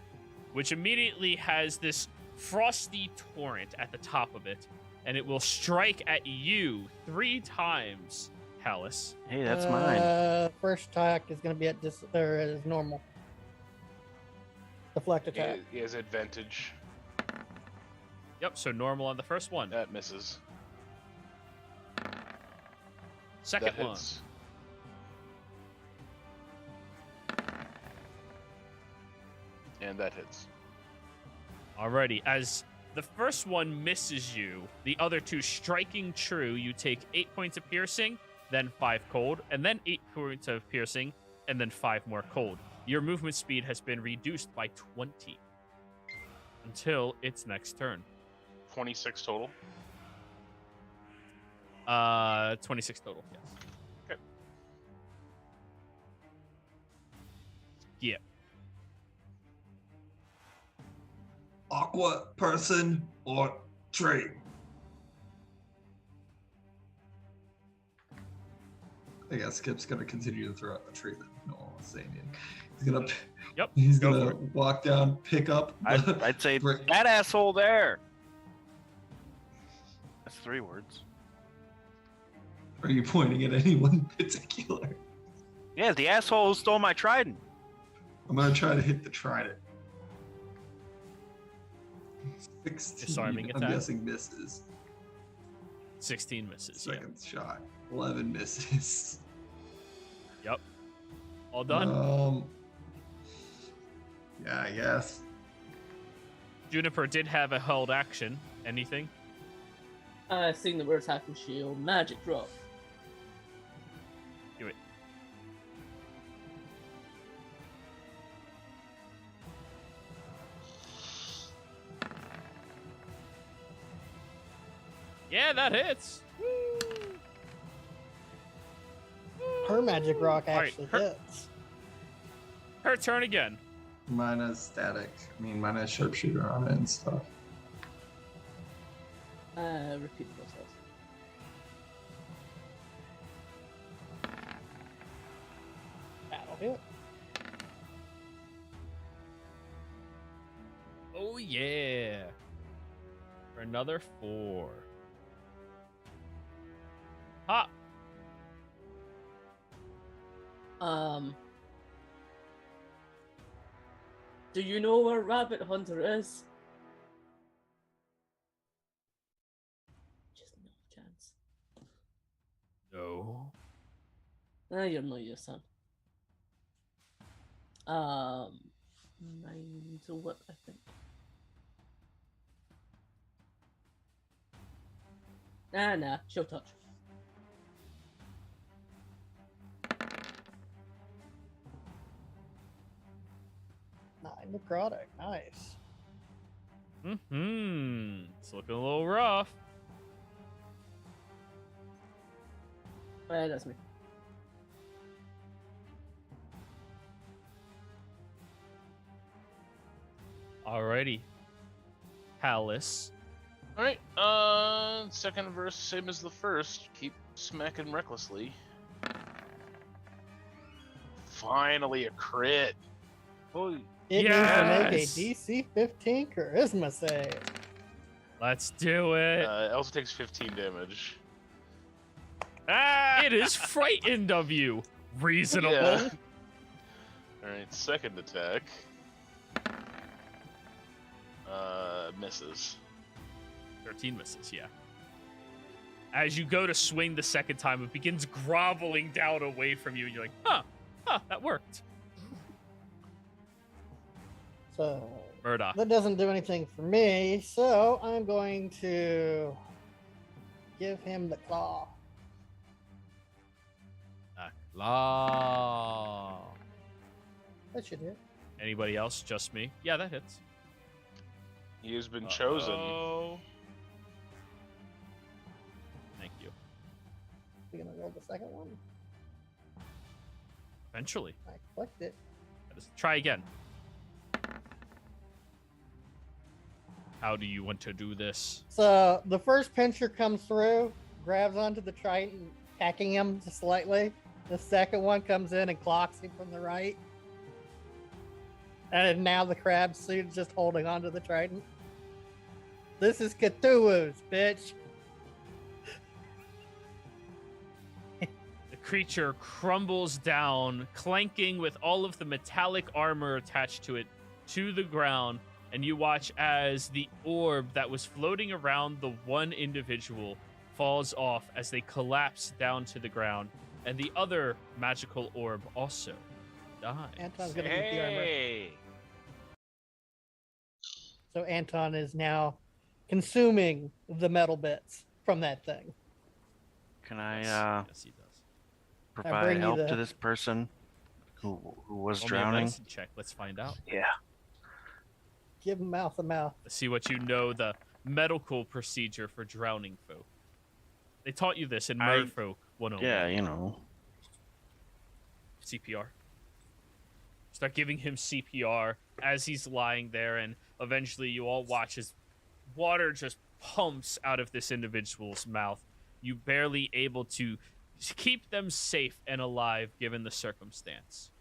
which immediately has this frosty torrent at the top of it, and it will strike at you 3 times, Hallis. Hey, that's mine. First attack is going to be at as normal. Deflect attack. He has advantage. Yep, so normal on the first one. That misses. Second That one. hits. And that hits. Alrighty, as the first one misses you, the other 2 striking true, you take 8 points of piercing, then 5 cold, and then 8 points of piercing, and then 5 more cold. Your movement speed has been reduced by 20 until its next turn. 26 total. 26 total, yes. Okay. Yeah. Aqua person or tree? I guess Skip's gonna continue to throw out the tree. No one was saying anything. He's gonna. Yep, He's go gonna for walk down, pick up. I'd say brick. that asshole there. That's 3 words. Are you pointing at anyone in particular? Yeah, the asshole who stole my trident. I'm gonna try to hit the trident. 16. Disarming I'm attack? guessing misses. 16 misses. Yeah. Second shot. 11 misses. Yep. All done. Yeah, I guess. Juniper did have a held action. Anything? Seeing that we're attacking shield, magic drop. Do it. Yeah, that hits. Her magic rock Alright, actually her- hits. Her turn again. Mine has static. I mean, mine has sharpshooter on it and stuff. Repeat the process. That'll hit. Oh yeah. For another 4. Hop. Do you know where Rabbit Hunter is? Just no chance. No. You're no use, son. 9 to whip, I think. Nah, she'll touch. Nine necrotic. Nice. It's looking a little rough. That's me. Alrighty. Palace. All right. Second verse, same as the first. Keep smacking recklessly. Finally, a crit. Holy. It needs to make a Yes! DC 15 charisma save. Let's do it. It also takes 15 damage. It is frightened of you. Reasonable. Yeah. All right. Second attack. Misses. 13 misses, yeah. As you go to swing the second time, it begins groveling down away from you, and you're like, huh, that worked. So Murdoch. that doesn't do anything for me. So I'm going to give him the claw. Law. That should hit. Anybody else? Just me? Yeah, that hits. He has been chosen. Oh. Thank you. We're gonna roll the second one. Eventually. I clicked it. Try again. How do you want to do this? So the first pincher comes through, grabs onto the trident, hacking him just slightly. The second one comes in and clocks him from the right. And now the crab suit is just holding onto the trident. This is Cthulhu's, bitch. The creature crumbles down, clanking with all of the metallic armor attached to it to the ground, and you watch as the orb that was floating around the one individual falls off as they collapse down to the ground, and the other magical orb also dies. Anton's gonna get the armor. Hey. So Anton is now consuming the metal bits from that thing. Can I Yes, he does. bring provide you help the- to this person who was Roll me a drowning? medicine check. Let's find out. Yeah. Give him mouth to mouth. Let's see what you know the medical procedure for drowning folk. They taught you this in Merfolk 101. Yeah, you know. CPR. Start giving him CPR as he's lying there, and eventually you all watch as water just pumps out of this individual's mouth. You barely able to keep them safe and alive given the circumstance.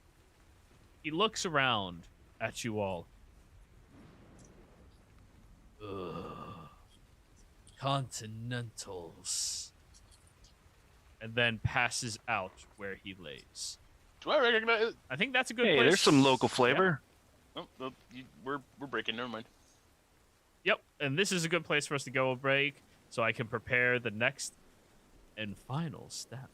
He looks around at you all. Ugh. Continentals. And then passes out where he lays. Do I recognize? I think that's a good Hey, place. there's some local flavor. Oh, no, we're breaking. Never mind. Yep, and this is a good place for us to go a break so I can prepare the next and final step.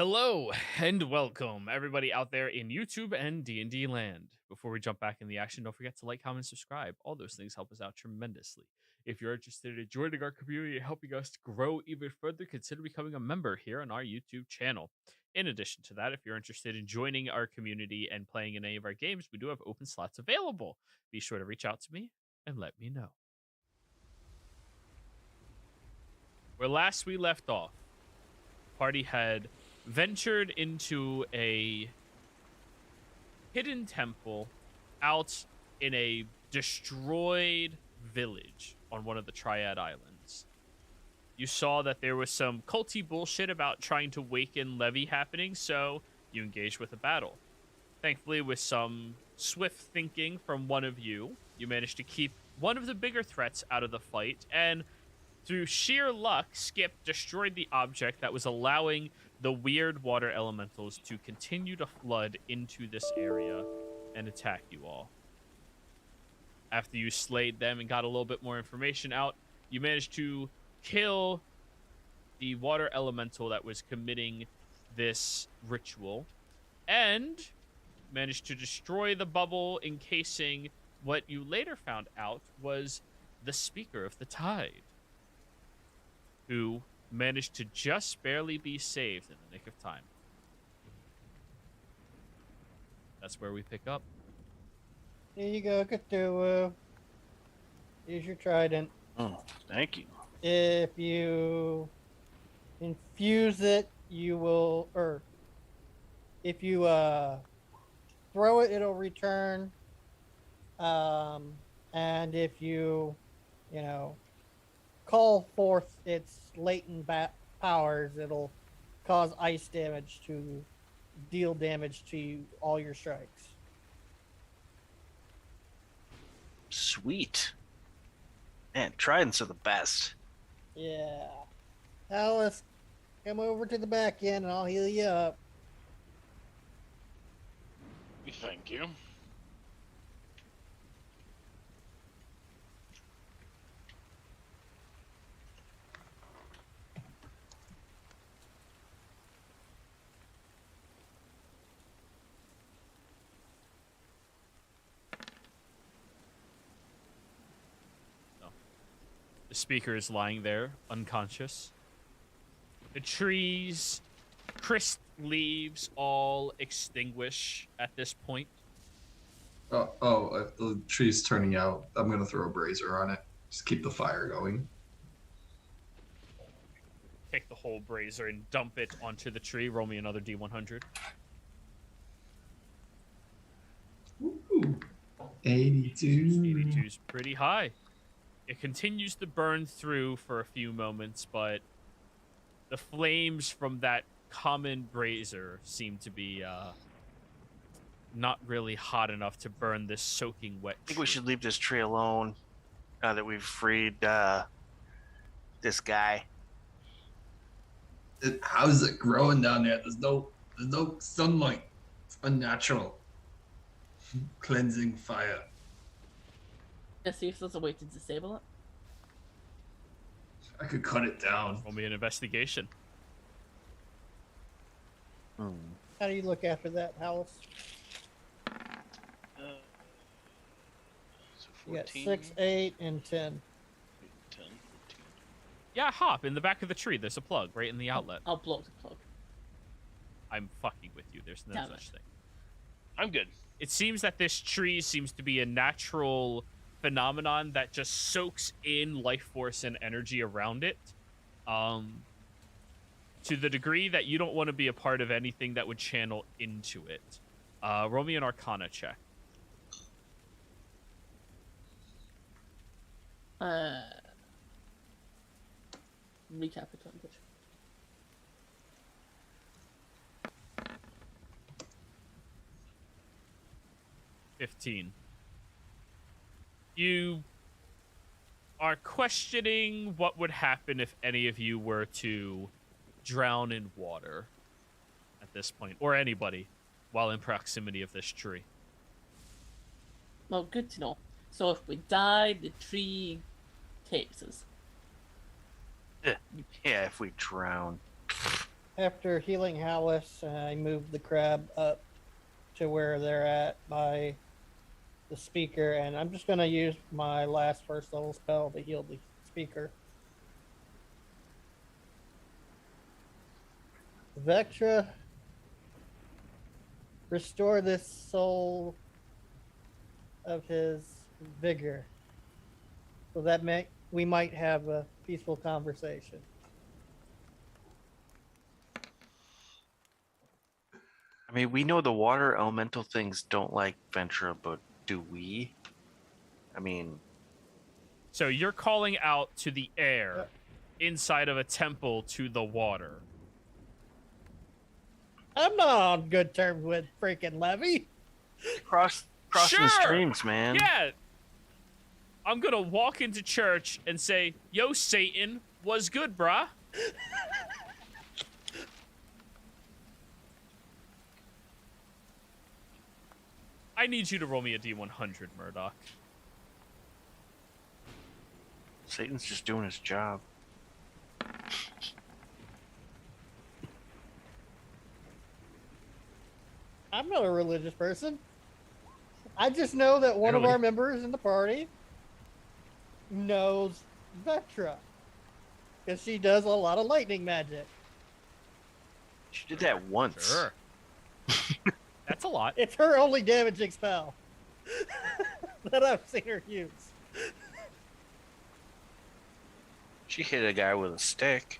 Hello and welcome, everybody out there in YouTube and D&D land. Before we jump back in the action, don't forget to like, comment, subscribe. All those things help us out tremendously. If you're interested in joining our community and helping us grow even further, consider becoming a member here on our YouTube channel. In addition to that, if you're interested in joining our community and playing in any of our games, we do have open slots available. Be sure to reach out to me and let me know. Where last we left off, party had ventured into a hidden temple out in a destroyed village on one of the Triad Islands. You saw that there was some culty bullshit about trying to waken Levy happening, so you engaged with a battle. Thankfully, with some swift thinking from one of you, you managed to keep one of the bigger threats out of the fight, and through sheer luck, Skip destroyed the object that was allowing the weird water elementals to continue to flood into this area and attack you all. After you slayed them and got a little bit more information out, you managed to kill the water elemental that was committing this ritual and managed to destroy the bubble encasing what you later found out was the Speaker of the Tide, who managed to just barely be saved in the nick of time. That's where we pick up. Here you go, Cthulhu. Here's your trident. Oh, thank you. If you infuse it, you will, or if you throw it, it'll return. And if you call forth its latent powers, it'll cause ice damage to deal damage to all your strikes. Sweet. Man, tridents are the best. Yeah. Alice, come over to the back end and I'll heal you up. Thank you. The Speaker is lying there, unconscious. The trees, crisp leaves, all extinguish at this point. If the tree's turning out, I'm gonna throw a brazier on it. Just keep the fire going. Take the whole brazier and dump it onto the tree. Roll me another D100. Ooh, 82. 82 is pretty high. It continues to burn through for a few moments, but the flames from that common brazier seem to be not really hot enough to burn this soaking wet I think we tree. should leave this tree alone now that we've freed this guy. How is it growing down there? There's no sunlight. It's unnatural. Cleansing fire. Let's see if there's a way to disable it. I could cut it down. Roll me an investigation. Hmm. How do you look after that, Alice? So You got 14, 6, 8, and 10. 10, 14. Yeah, hop in the back of the tree. There's a plug right in the outlet. I'll block the plug. I'm fucking with you. There's no Damn such it. thing. I'm good. It seems that this tree seems to be a natural phenomenon that just soaks in life force and energy around it, to the degree that you don't want to be a part of anything that would channel into it. Roll me an Arcana check. Recap advantage. You are questioning what would happen if any of you were to drown in water at this point, or anybody, while in proximity of this tree. Well, good to know. So if we die, the tree takes us. Yeah, if we drown. After healing Hallis, I moved the crab up to where they're at by the speaker, and I'm just going to use my last first level spell to heal the speaker. Vectra, restore this soul of his vigor, so that we might have a peaceful conversation. I mean, we know the water elemental things don't like Ventura, but do we? I mean, So you're calling out to the air inside of a temple to the water. I'm not on good terms with freaking Levy. crossing Sure. streams, man. Yeah. I'm gonna walk into church and say, "Yo, Satan, was good, brah." I need you to roll me a D100, Murdoch. Satan's just doing his job. I'm not a religious person. I just know that one of Really? our members in the party knows Vectra. Because she does a lot of lightning magic. She did that once. Sure. That's a lot. It's her only damaging spell that I've seen her use. She hit a guy with a stick.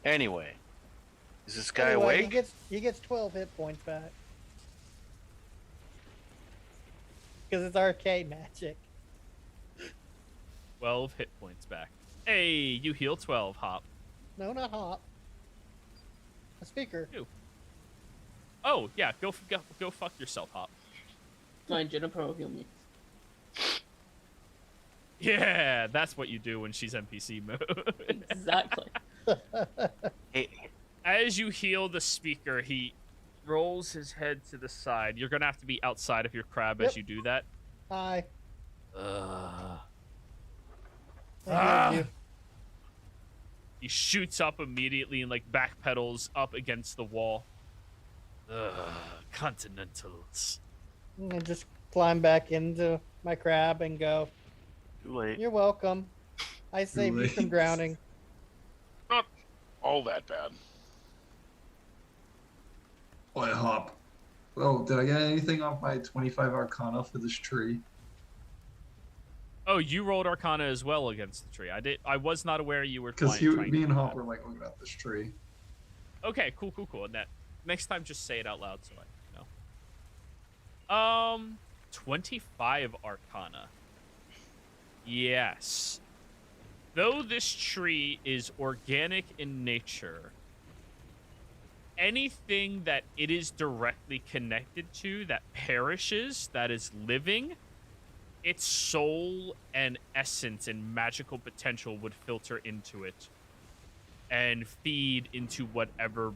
Anyway, is this guy Anyway, awake? He gets 12 hit points back. Because it's arcane magic. 12 hit points back. Hey, you heal 12, Hop. No, not Hop. A speaker. Oh, yeah, go fuck yourself, Hop. Fine, Jennifer will heal me. Yeah, that's what you do when she's NPC mode. Exactly. Hey, As you heal the speaker, he rolls his head to the side. You're gonna have to be outside of your crab as Yep. you do that. Hi. Ugh. I heard you. He shoots up immediately and like backpedals up against the wall. Ugh, Continentals. I just climb back into my crab and go, too late. "You're welcome. I saved you from late. drowning." Not all that bad. Boy, Hop. Oh, did I get anything off my 25 Arcana for this tree? Oh, you rolled Arcana as well against the tree. I was not aware you were Because trying me to and do Hop that. were like looking at this tree. Okay, cool. And that next time, just say it out loud so I know. 25 Arcana. Yes. Though this tree is organic in nature, anything that it is directly connected to that perishes, that is living, its soul and essence and magical potential would filter into it and feed into whatever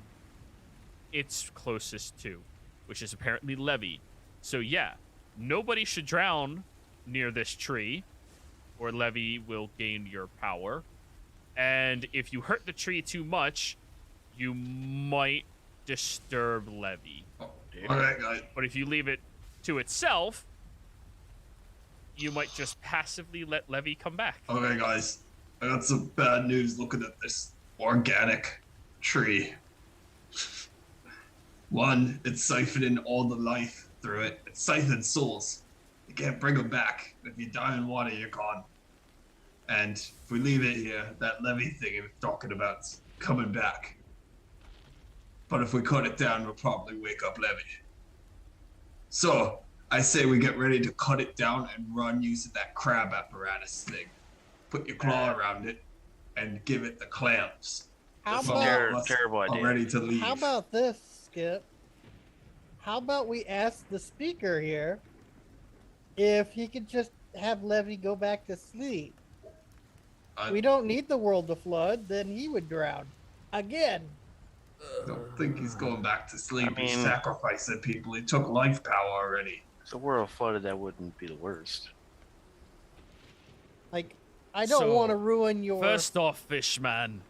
it's closest to, which is apparently Levy. So yeah, nobody should drown near this tree, or Levy will gain your power. And if you hurt the tree too much, you might disturb Levy. Oh, alright, guys. But if you leave it to itself, you might just passively let Levy come back. Okay, guys. I got some bad news looking at this organic tree. One, it's siphoning all the life through it. It's siphoning souls. You can't bring them back. If you die in water, you're gone. And if we leave it here, that levy thing he was talking about's coming back. But if we cut it down, we'll probably wake up Levy. So, I say we get ready to cut it down and run using that crab apparatus thing. Put your claw around it and give it the clamps. How So about, us terrible are idea. ready to leave. how about this, Skip? How about we ask the speaker here if he could just have Levy go back to sleep? We don't need the world to flood, then he would drown. Again. I don't think he's going back to sleep. I He's mean- sacrificing people. He took life power already. If the world flooded, that wouldn't be the worst. Like, I don't want to So, ruin your. First off, Fishman,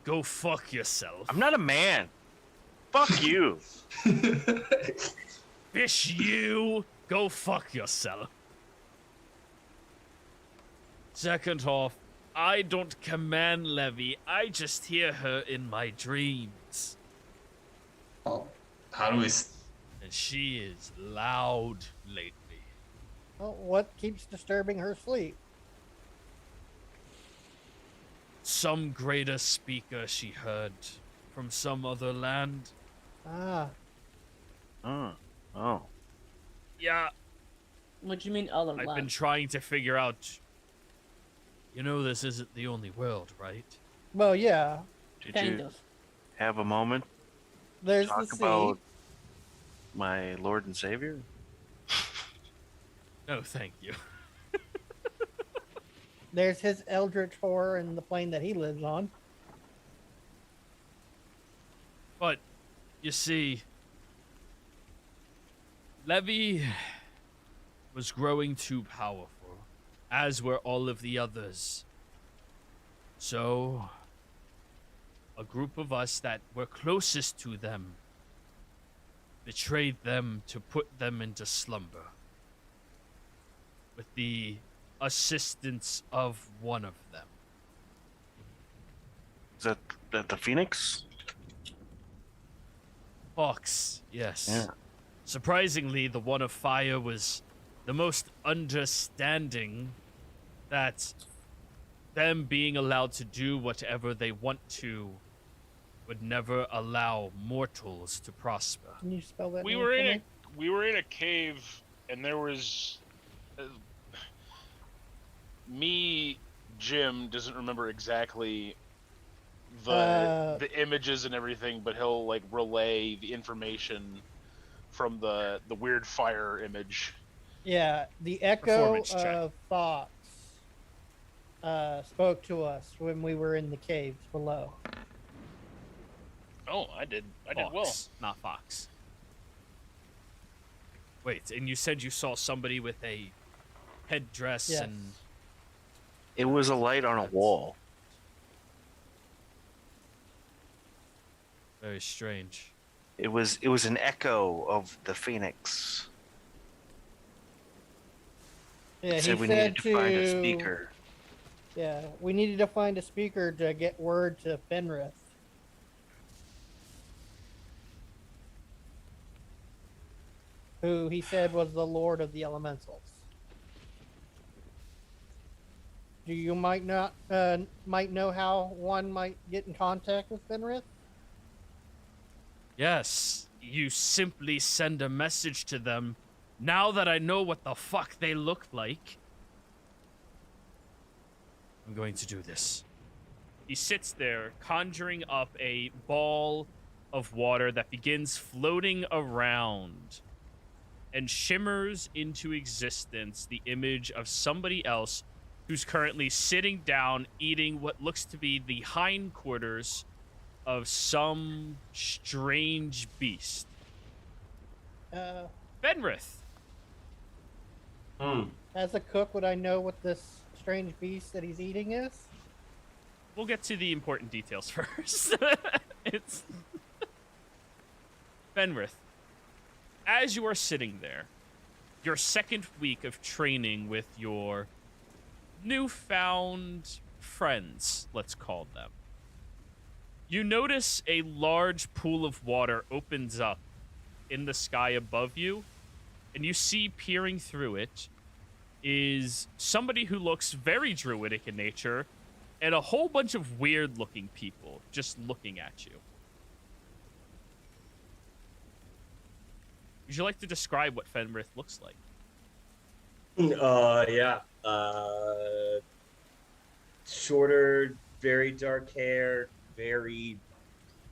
go fuck yourself. I'm not a man. Fuck you. Fish you, go fuck yourself. Second off, I don't command Levy. I just hear her in my dreams. Oh, how do we? And she is loud lately. Well, what keeps disturbing her sleep? Some greater speaker she heard from some other land. Ah, Oh. Yeah, What do you mean other I've land? been trying to figure out. You know, this isn't the only world, right? well, yeah. Did Kind you of. have a moment There's to the talk sea. about my Lord and Savior? No, thank you. There's his eldritch horror in the plane that he lives on. But, you see, Levy was growing too powerful, as were all of the others. So, a group of us that were closest to them betrayed them to put them into slumber. With the assistance of one of them. Is that the Phoenix? Fox, yes. Yeah. Surprisingly, the one of fire was the most understanding that them being allowed to do whatever they want to would never allow mortals to prosper. Can you spell that? We name were for in me? a cave, and there was me. Jim doesn't remember exactly the images and everything, but he'll like relay the information from the weird fire image. Yeah, the echo Performance check. of Fox spoke to us when we were in the caves below. Oh, I did well. Fox, not Fox. Wait, and you said you saw somebody with a headdress Yes. and It was a light on a wall. very strange. It was an echo of the Phoenix. Yeah, It said he we said needed to find a speaker. Yeah, we needed to find a speaker to get word to Fenrith. Who he said was the Lord of the Elementals. Do you might know how one might get in contact with Fenrith? Yes, you simply send a message to them. Now that I know what the fuck they look like, I'm going to do this. He sits there, conjuring up a ball of water that begins floating around and shimmers into existence the image of somebody else who's currently sitting down eating what looks to be the hindquarters of some strange beast. Fenrith. As a cook, would I know what this strange beast that he's eating is? We'll get to the important details first. It's Fenrith. As you are sitting there, your second week of training with your newfound friends, let's call them. You notice a large pool of water opens up in the sky above you, and you see peering through it is somebody who looks very druidic in nature and a whole bunch of weird-looking people just looking at you. Would you like to describe what Fenrith looks like? Yeah. Shorter, very dark hair, very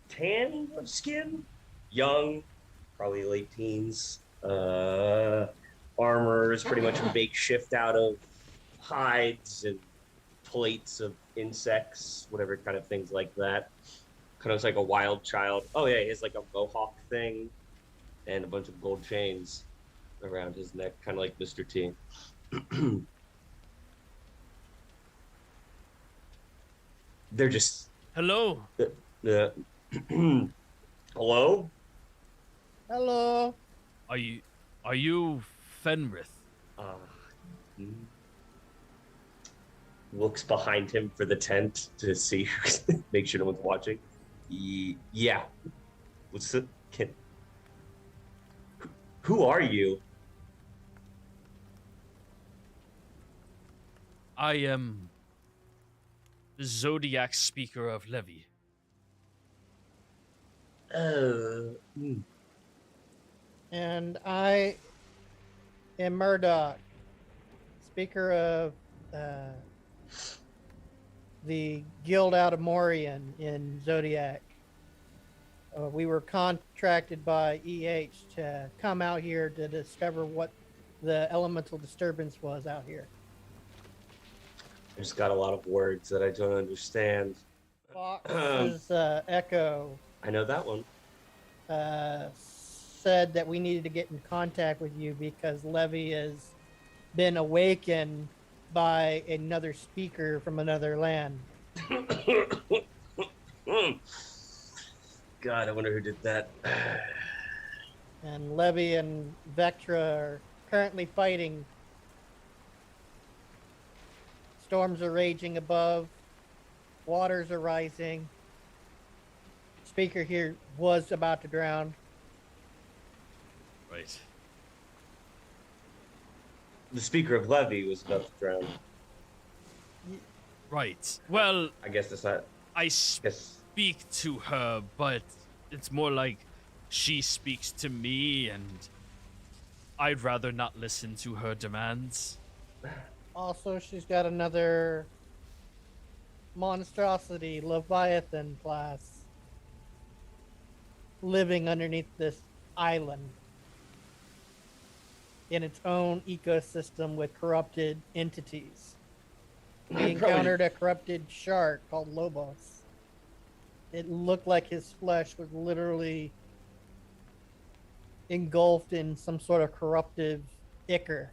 tan of skin, young, probably late teens. Armor is pretty much makeshift out of hides and plates of insects, whatever kind of things like that. Kind of like a wild child. Oh yeah, he has like a mohawk thing and a bunch of gold chains around his neck, kind of like Mr. T. They're just Hello. uh, hello. Hello. Are you Fenrith? Hmm. Looks behind him for the tent to see, make sure no one's watching. Yeah. What's the, who are you? I am the Zodiac speaker of Levy. Hmm. And I am Murdoch, speaker of the Guild out of Morian in Zodiac. We were contracted by EH to come out here to discover what the elemental disturbance was out here. There's got a lot of words that I don't understand. Fox's Echo I know that one. said that we needed to get in contact with you because Levy has been awakened by another speaker from another land. God, I wonder who did that. And Levy and Vectra are currently fighting. Storms are raging above. Waters are rising. Speaker here was about to drown. Right. The speaker of Levy was about to drown. Right. Well, I guess that's not. I Guess. speak to her, but it's more like she speaks to me, and I'd rather not listen to her demands. Also, she's got another monstrosity, Leviathan class, living underneath this island in its own ecosystem with corrupted entities. We encountered a corrupted shark called Lobos. It looked like his flesh was literally engulfed in some sort of corruptive ichor.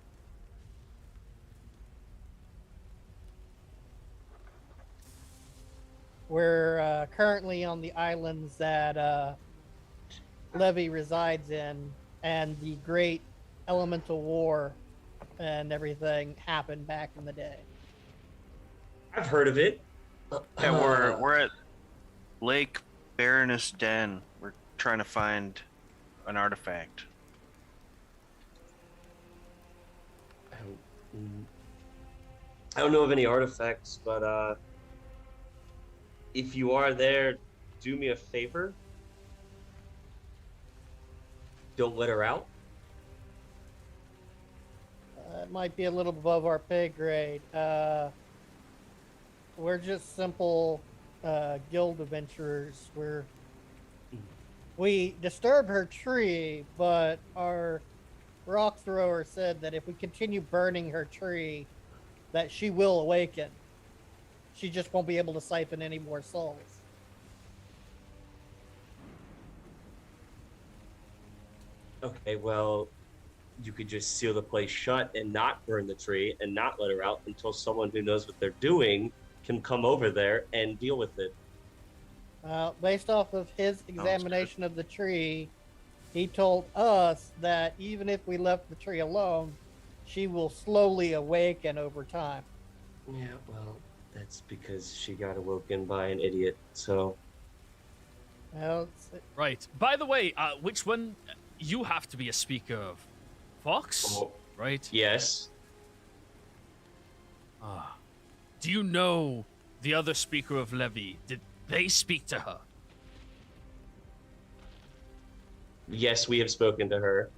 We're currently on the islands that Levy resides in, and the great elemental war and everything happened back in the day. I've heard of it. Yeah, we're at Lake Baroness Den. We're trying to find an artifact. I don't know of any artifacts, but if you are there, do me a favor. Don't let her out. It might be a little above our pay grade. We're just simple guild adventurers. We disturbed her tree, but our rock thrower said that if we continue burning her tree, that she will awaken. She just won't be able to siphon any more souls. Okay, well, you could just seal the place shut and not burn the tree and not let her out until someone who knows what they're doing can come over there and deal with it. Based off of his examination of the tree, he told us that even if we left the tree alone, she will slowly awaken over time. Yeah, well, that's because she got awoken by an idiot, so... Well, Right. By the way, which one? You have to be a speaker of Fox, Oh, right? yes. Do you know the other speaker of Levy? Did they speak to her? Yes, we have spoken to her.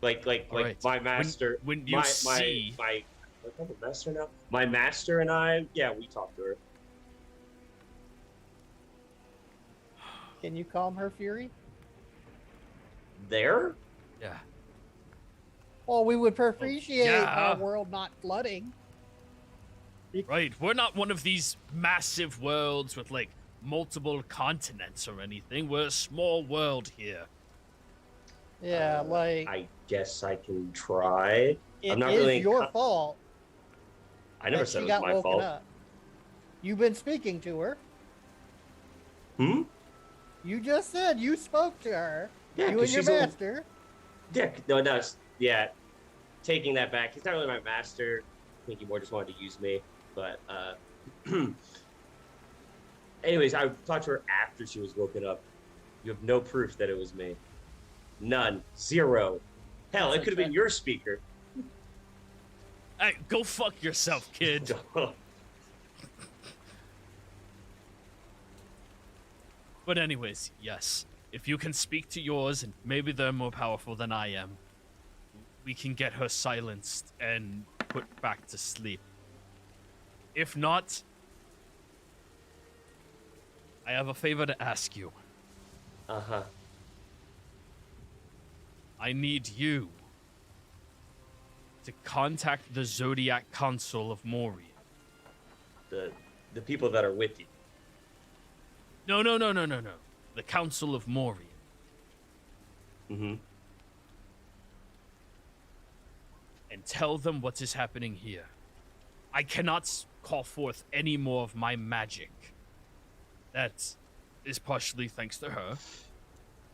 Like Alright. my master. When you see... my master now. My master and I, yeah, we talked to her. can you calm her fury? There? Yeah. Well, we would appreciate yeah. our world not flooding. Right. We're not one of these massive worlds with, like, multiple continents or anything. We're a small world here. Yeah, like I guess I can try. it not is really your fault. I never and said she it was got my woken fault. up. You've been speaking to her. Hmm? You just said you spoke to her. Yeah, You 'cause and your she's a- master. Yeah, yeah. Taking that back, he's not really my master. I think he more just wanted to use me. But anyways, I talked to her after she was woken up. You have no proof that it was me. None. Zero. Hell, it could have been your speaker. Hey, go fuck yourself, kid. But anyways, yes. If you can speak to yours, and maybe they're more powerful than I am, we can get her silenced and put back to sleep. If not, I have a favor to ask you. Uh-huh. I need you to contact the Zodiac Council of Moria. The people that are with you. No. The Council of Moria. Mm-hmm. And tell them what is happening here. I cannot call forth any more of my magic. That is partially thanks to her.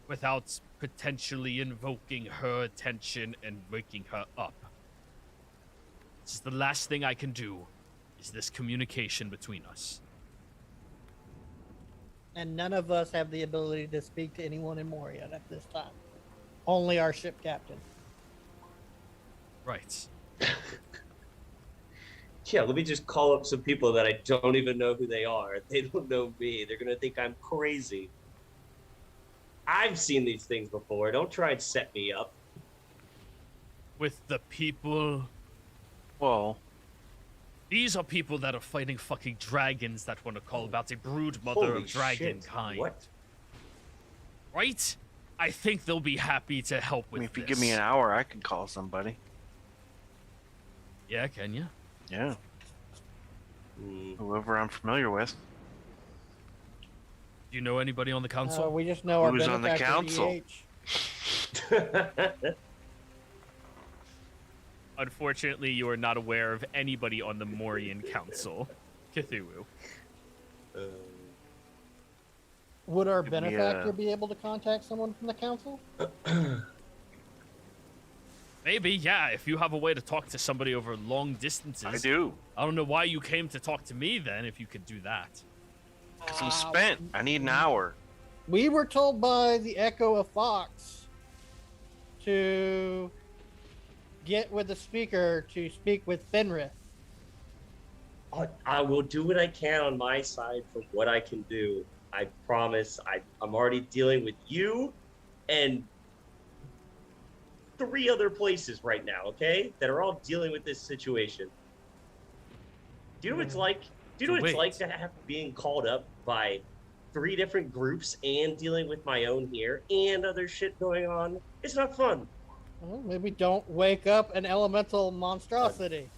Without potentially invoking her attention and waking her up. This is the last thing I can do, is this communication between us. And none of us have the ability to speak to anyone in Moria at this time. Only our ship captain. Right. Yeah, let me just call up some people that I don't even know who they are. They don't know me. They're going to think I'm crazy. I've seen these things before. Don't try and set me up. With the people... Well, These are people that are fighting fucking dragons that want to call about a brood mother Holy of dragon shit. kind. What? Right? I think they'll be happy to help I with mean, if you this. give me an hour, I could call somebody. Yeah, can you? Yeah, Mm. whoever I'm familiar with. Do you know anybody on the council? We just know our Who's on the benefactor, council? DH. Unfortunately, you are not aware of anybody on the Morian Council. Cthulhu. Would our Could be, benefactor be able to contact someone from the council? Maybe, yeah, if you have a way to talk to somebody over long distances. I do. I don't know why you came to talk to me then, if you could do that. Because I'm spent. I need an hour. We were told by the Echo of Fox to get with the speaker to speak with Fenrith. I will do what I can on my side for what I can do. I promise. I'm already dealing with you and 3 other places right now, okay? That are all dealing with this situation. Do you know what it's like? Do you know what it's like to have being called up by 3 different groups and dealing with my own here and other shit going on? It's not fun. Well, maybe don't wake up an elemental monstrosity.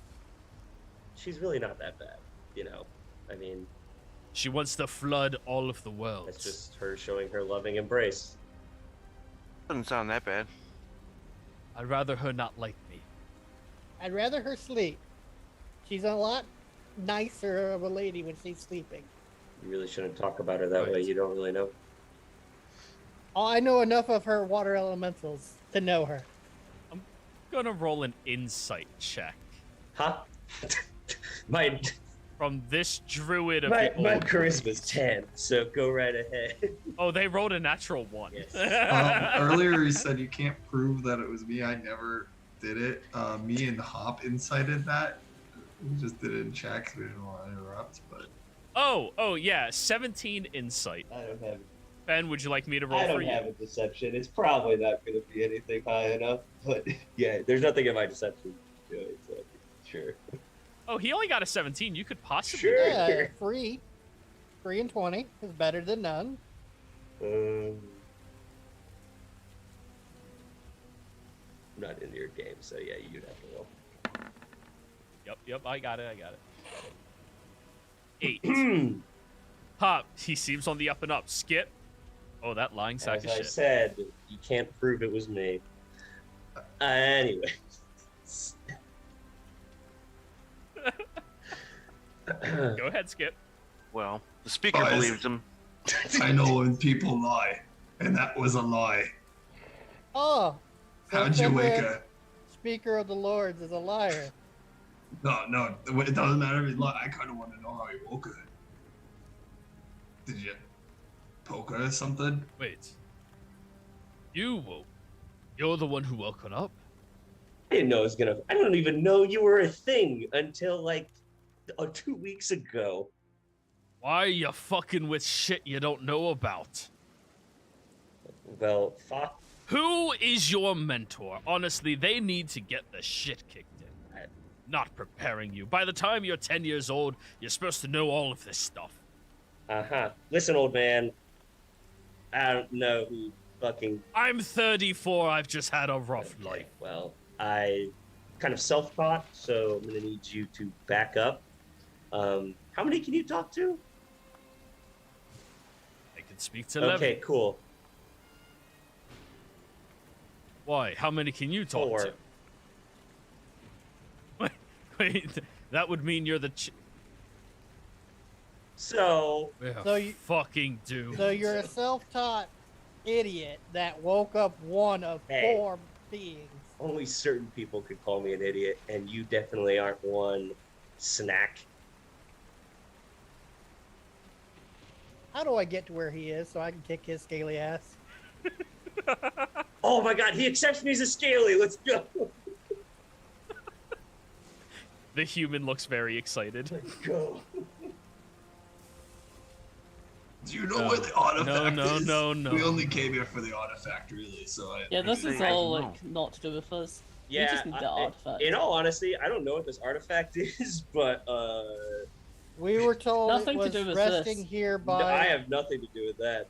She's really not that bad, you know? I mean, She wants to flood all of the world. it's just her showing her loving embrace. Doesn't sound that bad. I'd rather her not like me. I'd rather her sleep. She's a lot nicer of a lady when she's sleeping. You really shouldn't talk about her that way. You don't really know. Oh, I know enough of her water elementals to know her. I'm gonna roll an insight check. Huh? my From this druid of my the old charisma's 10, so go right ahead. Oh, they rolled a natural 1. Yes. Earlier he said you can't prove that it was me. I never did it. Me and Hop incited that. We just did it in chat 'cause we didn't want to interrupt. But Oh, yeah, 17 insight. I don't have. Ben, would you like me to roll I for don't you? have a deception. It's probably not going to be anything high enough, but yeah, there's nothing in my deception. So, sure. Oh, he only got a 17. You could possibly. Sure. Yeah, 3 and 20 is better than none. I'm not in your game, so yeah, you'd have to roll. Yep, I got it. 8. Hop, he seems on the up and up. Skip. Oh, that lying sack As of I shit. said, you can't prove it was me. Anyway. Go ahead, Skip. Well, the speaker Guys. believes him. I know when people lie, and that was a lie. Oh, so How'd you wake Finland, her? Speaker of the Lords, is a liar. No, it doesn't matter if he lied. I kind of want to know how he woke her. Did you poke her or something? Wait. You woke. You're the one who woke her up? I didn't know it was gonna. I don't even know you were a thing until like 2 weeks ago. Why are you fucking with shit you don't know about? Well, fuck. Who is your mentor? Honestly, they need to get the shit kicked in. Not preparing you. By the time you're 10 years old, you're supposed to know all of this stuff. Uh-huh. Listen, old man. I don't know who fucking... I'm 34. I've just had a rough life. Well, I kind of self-taught, so I'm gonna need you to back up. How many can you talk to? I can speak to Lev. Okay, cool. Why? How many can you talk 4. to? Wait, that would mean you're the So... We're So you- fucking doomed. So you're a self-taught idiot that woke up one of Hey. 4 beings. Only certain people could call me an idiot, and you definitely aren't one. Snack. How do I get to where he is so I can kick his scaly ass? Oh my god, he accepts me as a scaly. Let's go. The human looks very excited. Let's go. Do you know No. where the artifact is? No. We only came here for the artifact, really. So Yeah, this is I all don't like not to do with us. We Yeah, just need the artifact. in all honesty, I don't know what this artifact is, but We were told Nothing it to do was with resting this. here no, by... I have nothing to do with that.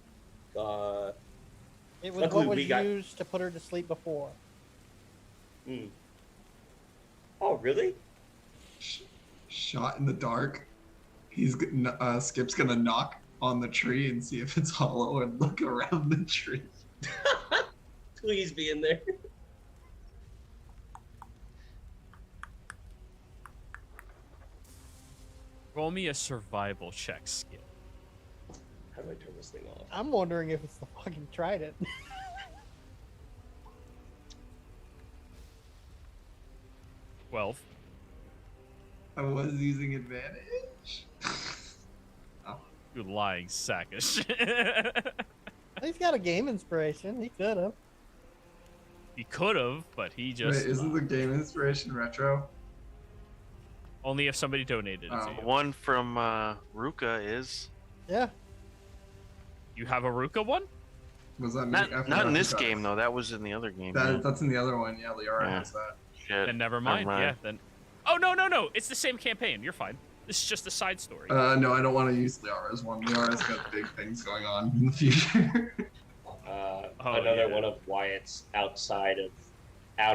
It was luckily what was we got- used to put her to sleep before. Oh, really? shot in the dark. Skip's gonna knock on the tree and see if it's hollow and look around the tree. Please be in there. Roll me a survival check, Skip. How do I turn this thing off? I'm wondering if it's the fucking trident. 12. I was using advantage. You lying sack of shit. He's got a game inspiration. He could have. He could have, but he just Wait, isn't the game inspiration retro? only if somebody donated it to Oh. you. One from Ruka is Yeah. You have a Ruka one? Was that me? not I not in forgot this to cut. game though. That was in the other game. That's in the other one. Yeah, Liara Yeah. has that. Shit. Then never mind. Yeah, then. Oh no! It's the same campaign. You're fine. This is just a side story. No, I don't want to use Liara's one. Liara's got big things going on in the future. Another yeah. one of Wyatt's out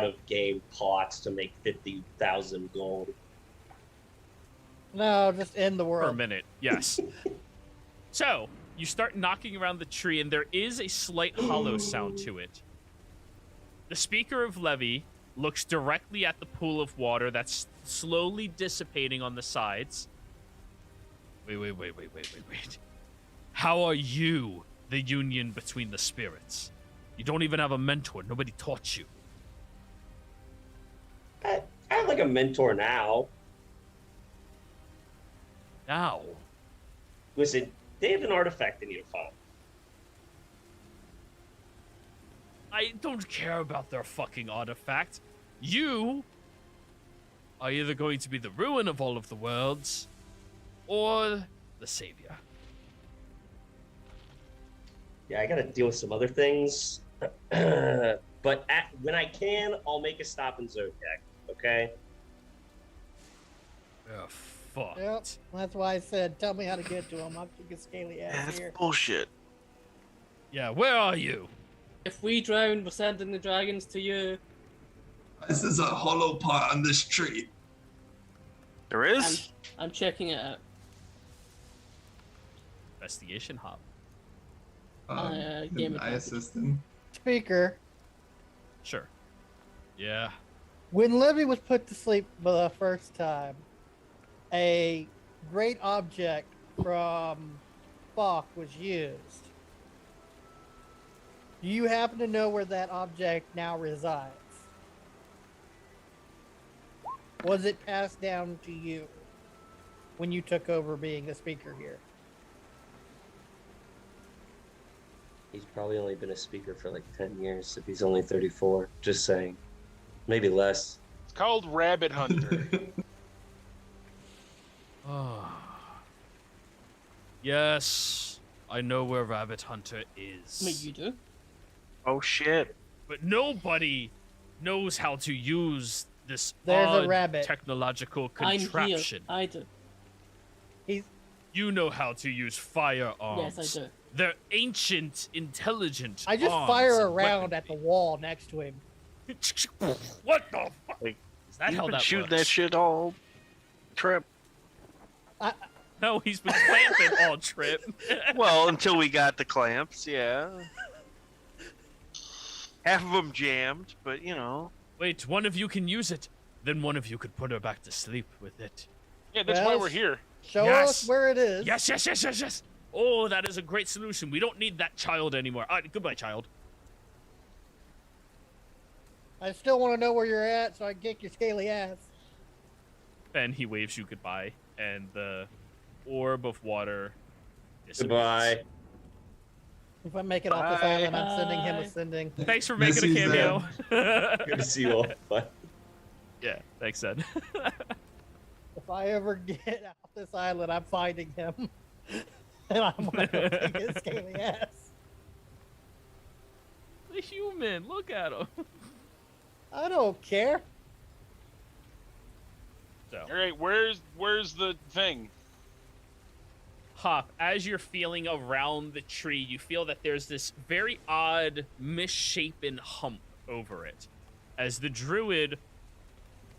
of game plots to make 50,000 gold. No, just end the For a world. minute, yes. So you start knocking around the tree, and there is a slight hollow sound to it. The speaker of Levy looks directly at the pool of water that's slowly dissipating on the sides. Wait. How are you the union between the spirits? You don't even have a mentor. Nobody taught you. I have like a mentor now. Now, Listen, they have an artifact they need to find. I don't care about their fucking artifact. You are either going to be the ruin of all of the worlds or the savior. Yeah, I gotta deal with some other things. But when I can, I'll make a stop in Zodiac, okay? We're fucked. Yep. That's why I said, tell me how to get to him. I'll kick his scaly Yeah, ass that's here. bullshit. Yeah, where are you? If we drown, we're sending the dragons to you. This is a hollow part on this tree. There is. I'm checking it out. Investigation hop. Game I advantage. assist him. Speaker, Sure. Yeah. when Livy was put to sleep for the first time, a great object from Bach was used, do you happen to know where that object now resides? Was it passed down to you when you took over being the speaker here? He's probably only been a speaker for like 10 years if he's only 34. Just saying. Maybe less. It's called Rabbit Hunter. Yes, I know where Rabbit Hunter I mean, is. you do. Oh shit. But nobody knows how to use this There's a odd rabbit. technological I'm contraption. here. I do. You know how to use firearms. Yes, I do. They're ancient, intelligent I just arms fire and around at the wall next to him. What the fuck? Like, Is that You've how been that shooting works? that shit all trip. No, he's been clamping all trip. Well, until we got the clamps, yeah. Half of them jammed, but you know. Wait, one of you can use it. Then one of you could put her back to sleep with it. Yeah, that's why Well, we're here. Show Yes. us where it is. Yes, yes, yes, yes, yes. Oh, that is a great solution. We don't need that child anymore. All right, goodbye, child. I still want to know where you're at so I can kick your scaly ass. And he waves you goodbye, and the orb of water disappears. Goodbye. If I make it off this Bye. island, I'm sending him Bye. ascending. Thanks for making a Missy's cameo. Good to see you all. Bye. Yeah, thanks, Ed. If I ever get off this island, I'm finding him. And I'm going to go take his scaly ass. The human, look at him. I don't care. So, All right, where's the thing? Hop, as you're feeling around the tree, you feel that there's this very odd, misshapen hump over it. As the druid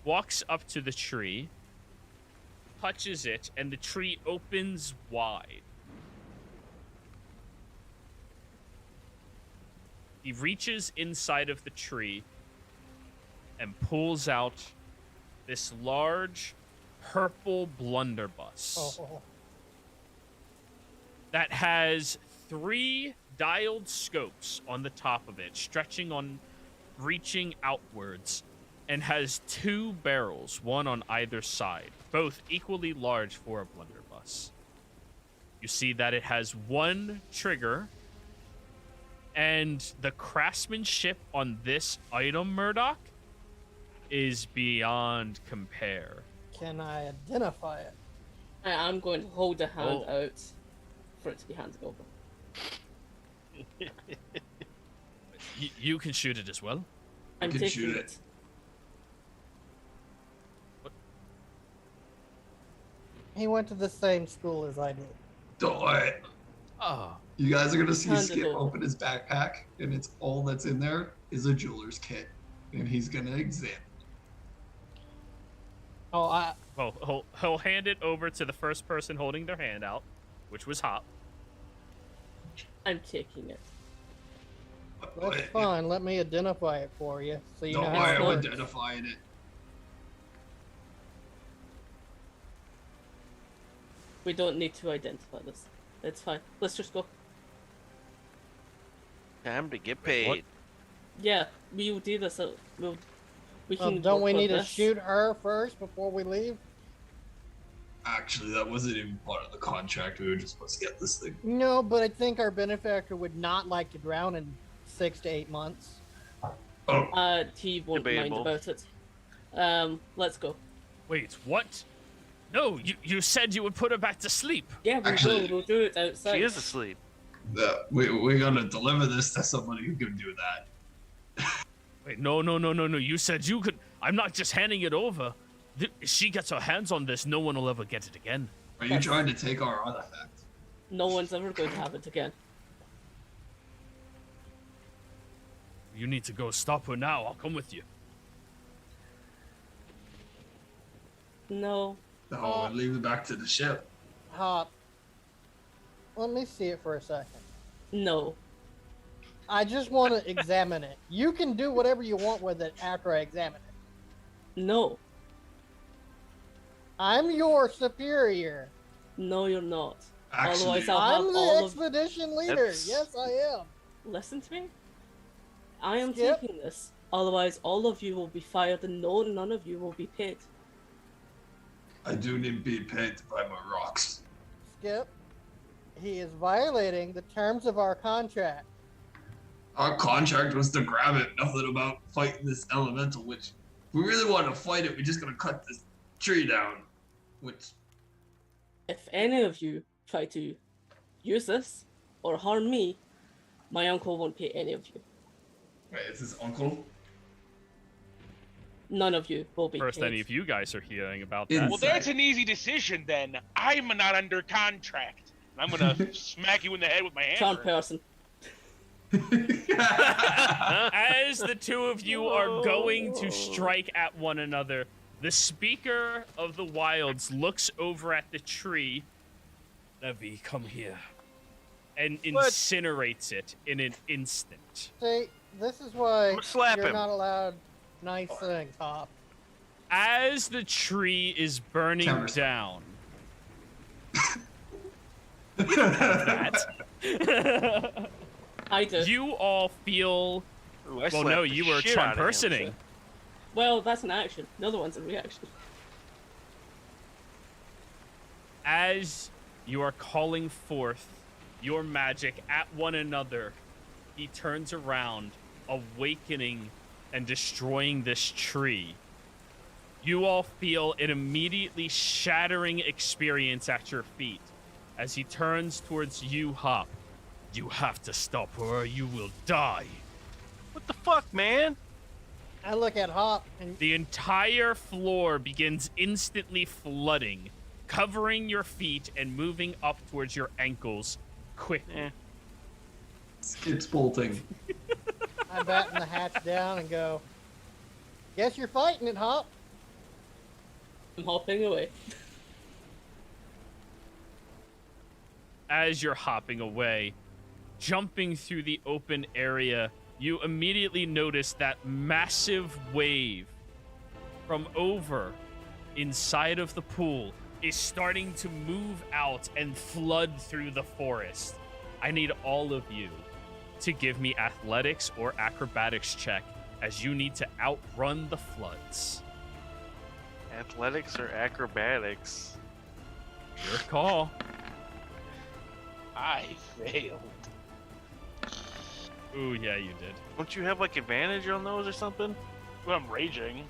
walks up to the tree, touches it, and the tree opens wide. He reaches inside of the tree and pulls out this large purple blunderbuss Oh, that has 3 dialed scopes on the top of it, reaching outwards, and has 2 barrels, one on either side, both equally large for a blunderbuss. You see that it has 1 trigger, and the craftsmanship on this item, Murdoch, is beyond compare. can I identify it? I'm going to hold a hand Oh. out for it to be handed over. You can shoot it as well. I'm can taking shoot it. it. He went to the same school as I did. Don't worry. Oh, You guys are gonna see Hand it Skip over. open his backpack, and it's all that's in there is a jeweler's kit, and he's gonna examine. Oh, well, he'll hand it over to the first person holding their hand out, which was Hop. I'm taking it. that's fine. Let me identify it for you, so you Don't know worry, how I'm it works. identifying it. We don't need to identify this. It's fine. Let's just go. Time to get paid. Yeah, we'll do this. We can. Don't work we on need to this. shoot her first before we leave? Actually, that wasn't even part of the contract. We were just supposed to get this thing. No, but I think our benefactor would not like to drown in 6 to 8 months. Oh, He won't Debatable. mind about it. Let's go. Wait, what? No, you said you would put her back to sleep. Yeah, we Actually- will. We'll do it outside. She is asleep. we're gonna deliver this to somebody who can do that. Wait, no. You said you could. I'm not just handing it over. If she gets her hands on this, no one will ever get it again. Are you trying to take our artifact? No one's ever going to have it again. You need to go stop her now. I'll come with you. No. No, we'll leave it back to the ship. Hop. Let me see it for a second. No. I just want to examine it. You can do whatever you want with it after I examine it. No. I'm your superior. No, you're not. Actually, Otherwise, I'll have I'm the all of. expedition leader. That's- Yes, I am. Listen to me. I am Skip. taking this. Otherwise, all of you will be fired, and none of you will be paid. I do need to be paid to buy my rocks. Skip. He is violating the terms of our contract. Our contract was to grab it, nothing about fighting this elemental, which, if we really want to fight it, we're just gonna cut this tree down. Which, If any of you try to use this or harm me, my uncle won't pay any of you. wait, is this uncle? None of you will be First, paid. any of you guys are hearing about In- that. Well, that's an easy decision then. I'm not under contract. I'm gonna smack you in the head with my Charm hammer. person. As the two of you are going to strike at one another, the speaker of the wilds looks over at the tree. Levi, come here. And What? incinerates it in an instant. See, this is why I'ma slap you're him. not allowed nice things, Hop. As the tree is burning Camera. down. That. I do. You all feel. Ooh, I Well, slapped no, the you were shit out of him. personing. Well, that's an action. The other one's a reaction. As you are calling forth your magic at one another, he turns around, awakening and destroying this tree. You all feel an immediately shattering experience at your feet as he turns towards you, Hop. You have to stop her or you will die. What the fuck, man? I look at Hop and The entire floor begins instantly flooding, covering your feet and moving up towards your ankles quickly. Eh. Skip's bolting. I batten the hatch down and go, guess you're fighting it, Hop. I'm hopping away. As you're hopping away, jumping through the open area, you immediately notice that massive wave from over inside of the pool is starting to move out and flood through the forest. I need all of you to give me athletics or acrobatics check as you need to outrun the floods. Athletics or acrobatics? Your call. I failed. Ooh, yeah, you did. Don't you have like advantage on those or something? Well, I'm raging.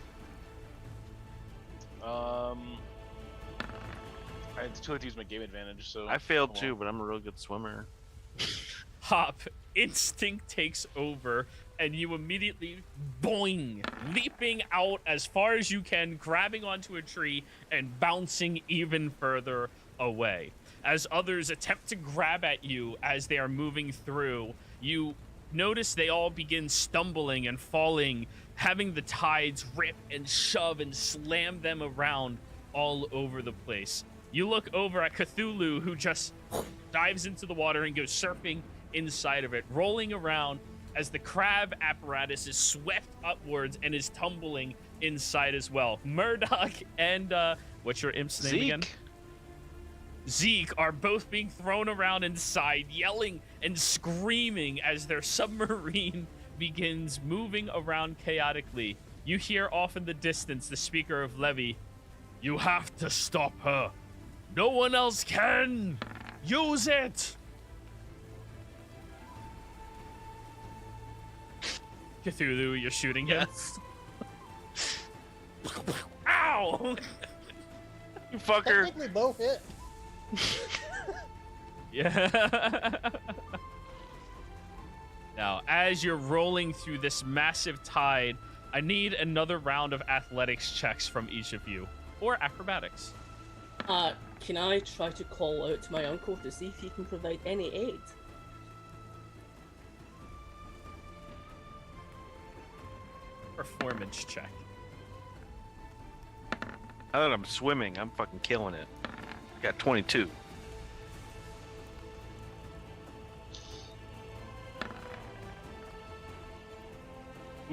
I still have to use my game advantage, so I failed hold too, on. but I'm a real good swimmer. Hop, instinct takes over, and you immediately, boing, leaping out as far as you can, grabbing onto a tree and bouncing even further away. As others attempt to grab at you as they are moving through, you notice they all begin stumbling and falling, having the tides rip and shove and slam them around all over the place. You look over at Cthulhu, who just dives into the water and goes surfing inside of it, rolling around as the crab apparatus is swept upwards and is tumbling inside as well. Murdoch and, what's your imp's name again? Zeke are both being thrown around inside, yelling and screaming as their submarine begins moving around chaotically. You hear off in the distance the speaker of Levy. You have to stop her. No one else can. Use it. Cthulhu, you're shooting him. Yes. Ow! You fucker. Technically both hit. Yeah. Now, as you're rolling through this massive tide, I need another round of athletics checks from each of you, or acrobatics. Can I try to call out to my uncle to see if he can provide any aid? Performance check. Now that I'm swimming, I'm fucking killing it. Got 22.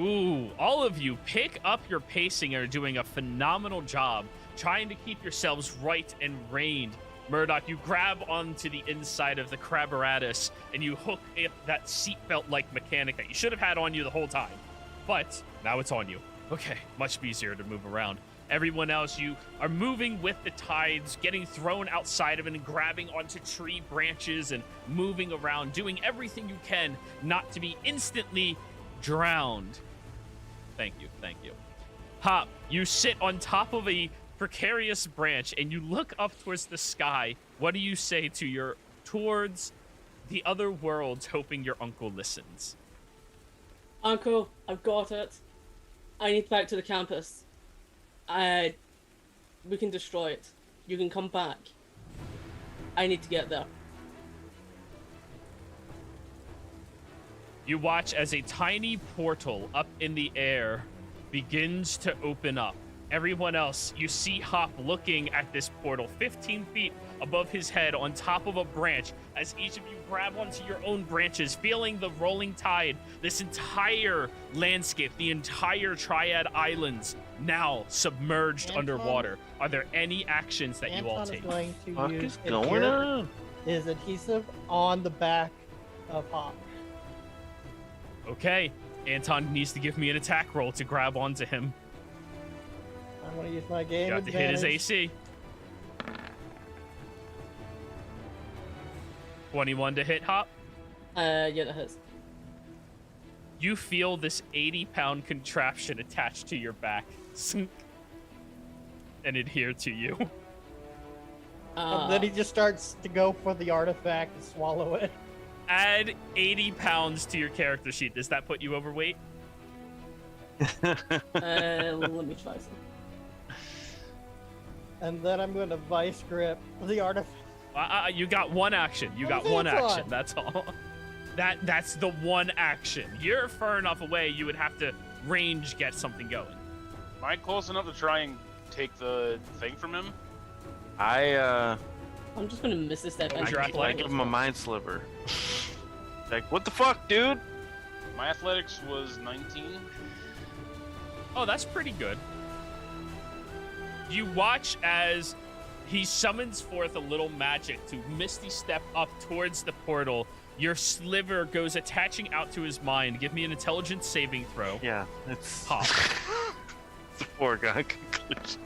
Ooh, all of you pick up your pacing and are doing a phenomenal job trying to keep yourselves right and reined. Murdoch, you grab onto the inside of the Crabaratus and you hook that seatbelt-like mechanic that you should have had on you the whole time. But now it's on you. Okay, much easier to move around. Everyone else, you are moving with the tides, getting thrown outside of it and grabbing onto tree branches and moving around, doing everything you can not to be instantly drowned. Thank you, thank you. Hop, you sit on top of a precarious branch and you look up towards the sky. What do you say towards the other worlds, hoping your uncle listens? Uncle, I've got it. I need back to the campus. We can destroy it. You can come back. I need to get there. You watch as a tiny portal up in the air begins to open up. Everyone else, you see Hop looking at this portal 15 feet above his head on top of a branch as each of you grab onto your own branches, feeling the rolling tide. This entire landscape, the entire Triad Islands now submerged underwater. Are there any actions that you all take? Going to What use is going on? Is adhesive on the back of Hop. Okay, Anton needs to give me an attack roll to grab onto him. I'm going to use my game Got to hit his advantage. AC. 21 to hit, Hop. Yeah, that hits. You feel this 80-pound contraption attached to your back and adhere to you. And then he just starts to go for the artifact and swallow it. Add 80 pounds to your character sheet. Does that put you overweight? Let me try some. And then I'm going to vice grip the artifact. You got one action. You got one action. That's all. That's the one action. You're far enough away, you would have to range get something going. Am I close enough to try and take the thing from him? I'm just gonna miss this step. What was your I athletic? give him a mind sliver. Like, what the fuck, dude? My athletics was 19. Oh, that's pretty good. You watch as he summons forth a little magic to misty step up towards the portal. Your sliver goes attaching out to his mind. Give me an intelligence saving throw. Yeah, it's Hop. it's a foregone conclusion.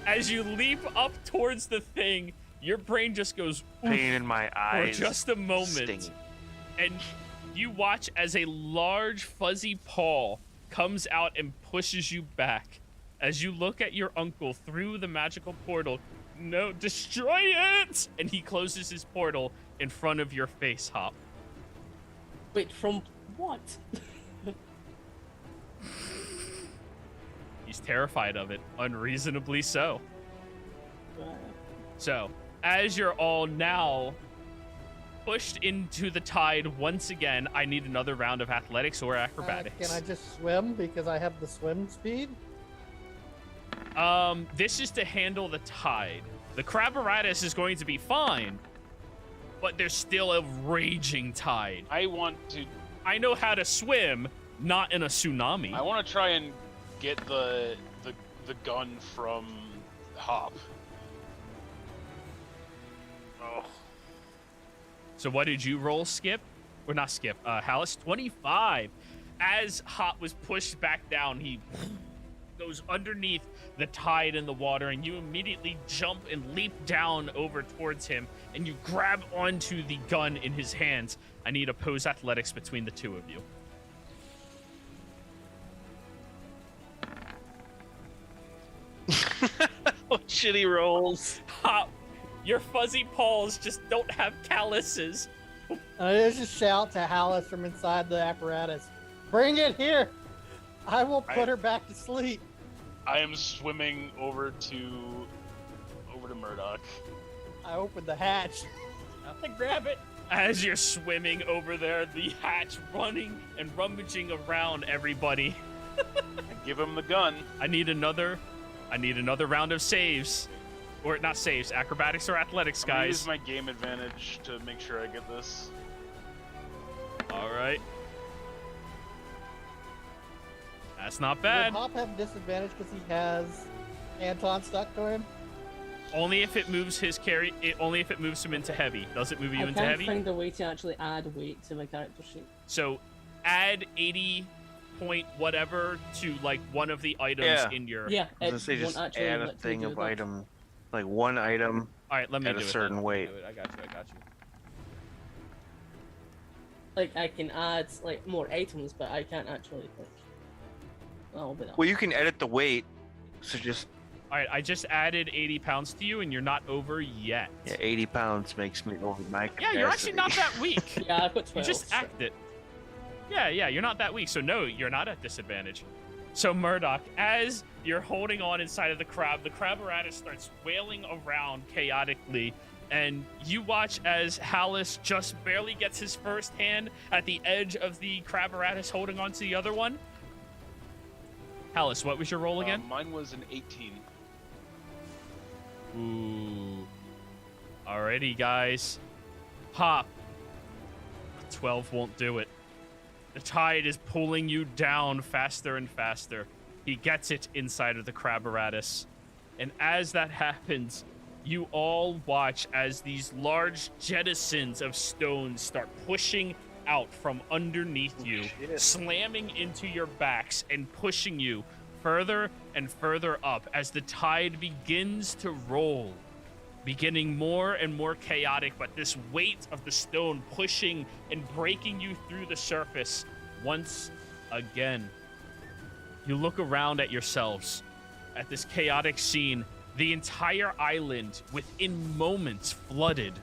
As you leap up towards the thing, your brain just goes Pain in my for eyes. just a moment. Stinging. And you watch as a large fuzzy paw comes out and pushes you back. As you look at your uncle through the magical portal, no, destroy it! And he closes his portal in front of your face, Hop. Wait, from what? He's terrified of it, unreasonably so. So, as you're all now pushed into the tide once again, I need another round of athletics or acrobatics. Can I just swim because I have the swim speed? This is to handle the tide. The Crabaratus is going to be fine, but there's still a raging tide. I know how to swim, not in a tsunami. I want to try and get the gun from Hop. Oh. So what did you roll, Skip? Or not Skip, Hallis? 25. As Hop was pushed back down, he goes underneath the tide in the water, and you immediately jump and leap down over towards him, and you grab onto the gun in his hands. I need opposed athletics between the two of you. What shitty rolls. Hop, your fuzzy paws just don't have calluses. I just shout to Hallis from inside the apparatus. Bring it here! I will put her back to sleep. I am swimming over to Murdoch. I open the hatch. I grab it. As you're swimming over there, the hatch running and rummaging around everybody. I give him the gun. I need another round of saves. Or not saves, acrobatics or athletics, I'm gonna guys. use my game advantage to make sure I get this. All right. That's not Would bad. Hop have disadvantage because he has Anton stuck to him? Only if it moves his carry. Only if it moves him into heavy. Does it move you I into can't heavy? find a way to actually add weight to my character sheet. So, add 80 point whatever to like one of the items Yeah. in your. Yeah, I was gonna say won't just actually add a let you thing do of that. item, like one item All right, let me at do a it. certain then. weight. I got you. I got you. Like I can add like more items, but I can't actually like. Oh, but Well, you can edit the weight, so just All right, I just added 80 pounds to you, and you're not over yet. 80 pounds makes me over my Yeah, you're actually not capacity. that weak. yeah, I've got You 12. just so- act it. Yeah, you're not that weak. So no, you're not at disadvantage. So Murdoch, as you're holding on inside of the crabaratus starts wailing around chaotically, and you watch as Hallis just barely gets his first hand at the edge of the crabaratus holding on to the other one. Hallis, what was your roll again? Mine was an 18. Ooh. Alrighty, guys. Hop. 12 won't do it. The tide is pulling you down faster and faster. He gets it inside of the crabaratus. And as that happens, you all watch as these large jettisons of stones start pushing out from underneath you, slamming into your backs and pushing you further and further up as the tide begins to roll, beginning more and more chaotic, but this weight of the stone pushing and breaking you through the surface once again. You look around at yourselves, at this chaotic scene, the entire island within moments flooded,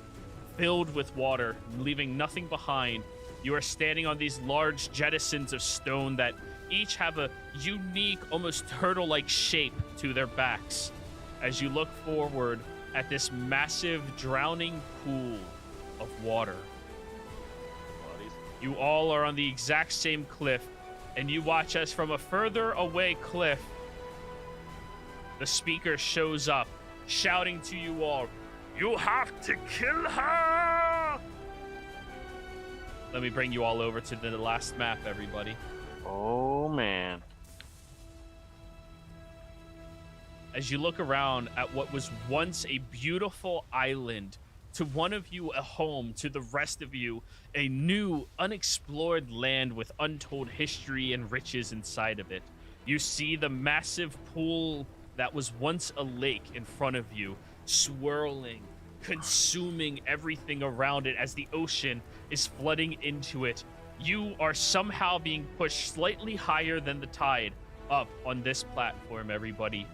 filled with water, leaving nothing behind. You are standing on these large jettisons of stone that each have a unique, almost turtle-like shape to their backs. As you look forward at this massive drowning pool of water. You all are on the exact same cliff, and you watch as from a further away cliff, the speaker shows up, shouting to you all, "You have to kill her!" Let me bring you all over to the last map, everybody. Oh man. As you look around at what was once a beautiful island, to one of you a home, to the rest of you a new, unexplored land with untold history and riches inside of it. You see the massive pool that was once a lake in front of you, swirling, consuming everything around it as the ocean is flooding into it. You are somehow being pushed slightly higher than the tide up on this platform, everybody.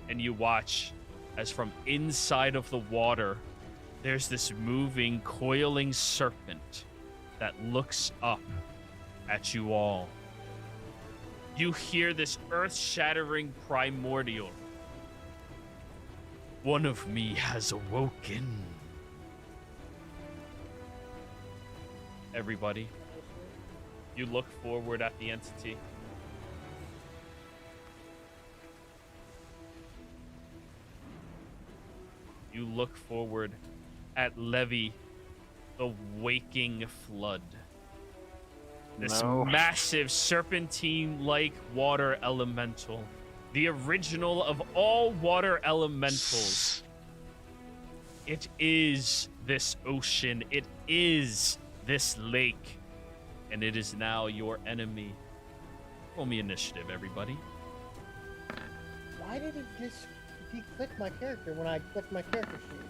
And you watch as from inside of the water, there's this moving, coiling serpent that looks up at you all. You hear this earth-shattering primordial. One of me has awoken. Everybody, you look forward at the entity. You look forward at Levy, the waking flood. This No. massive serpentine-like water elemental. The original of all water elementals. It is this ocean. It is this lake. And it is now your enemy. Roll me initiative, everybody. Why did it just declick my character when I clicked my character sheet?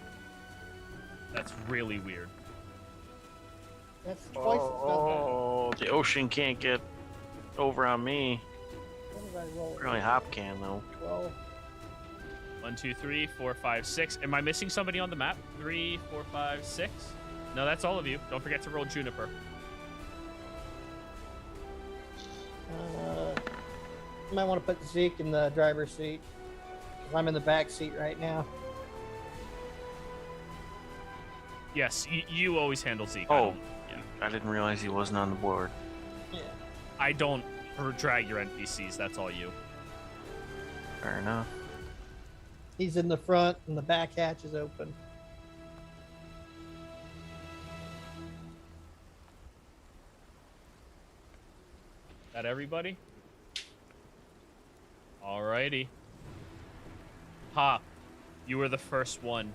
That's really weird. That's twice it's done that. Oh, the ocean can't get over on me. What did I roll? Really, Hop can though. 12. 1, 2, 3, 4, 5, 6. Am I missing somebody on the map? 3, 4, 5, 6. No, that's all of you. Don't forget to roll Juniper. You might want to put Zeke in the driver's seat. 'Cause I'm in the back seat right now. Yes, you always handle Zeke. Oh, I didn't realize he wasn't on the board. Yeah. I don't drag your NPCs. That's all you. Fair enough. He's in the front and the back hatch is open. That everybody? Alrighty. Hop, you were the first one.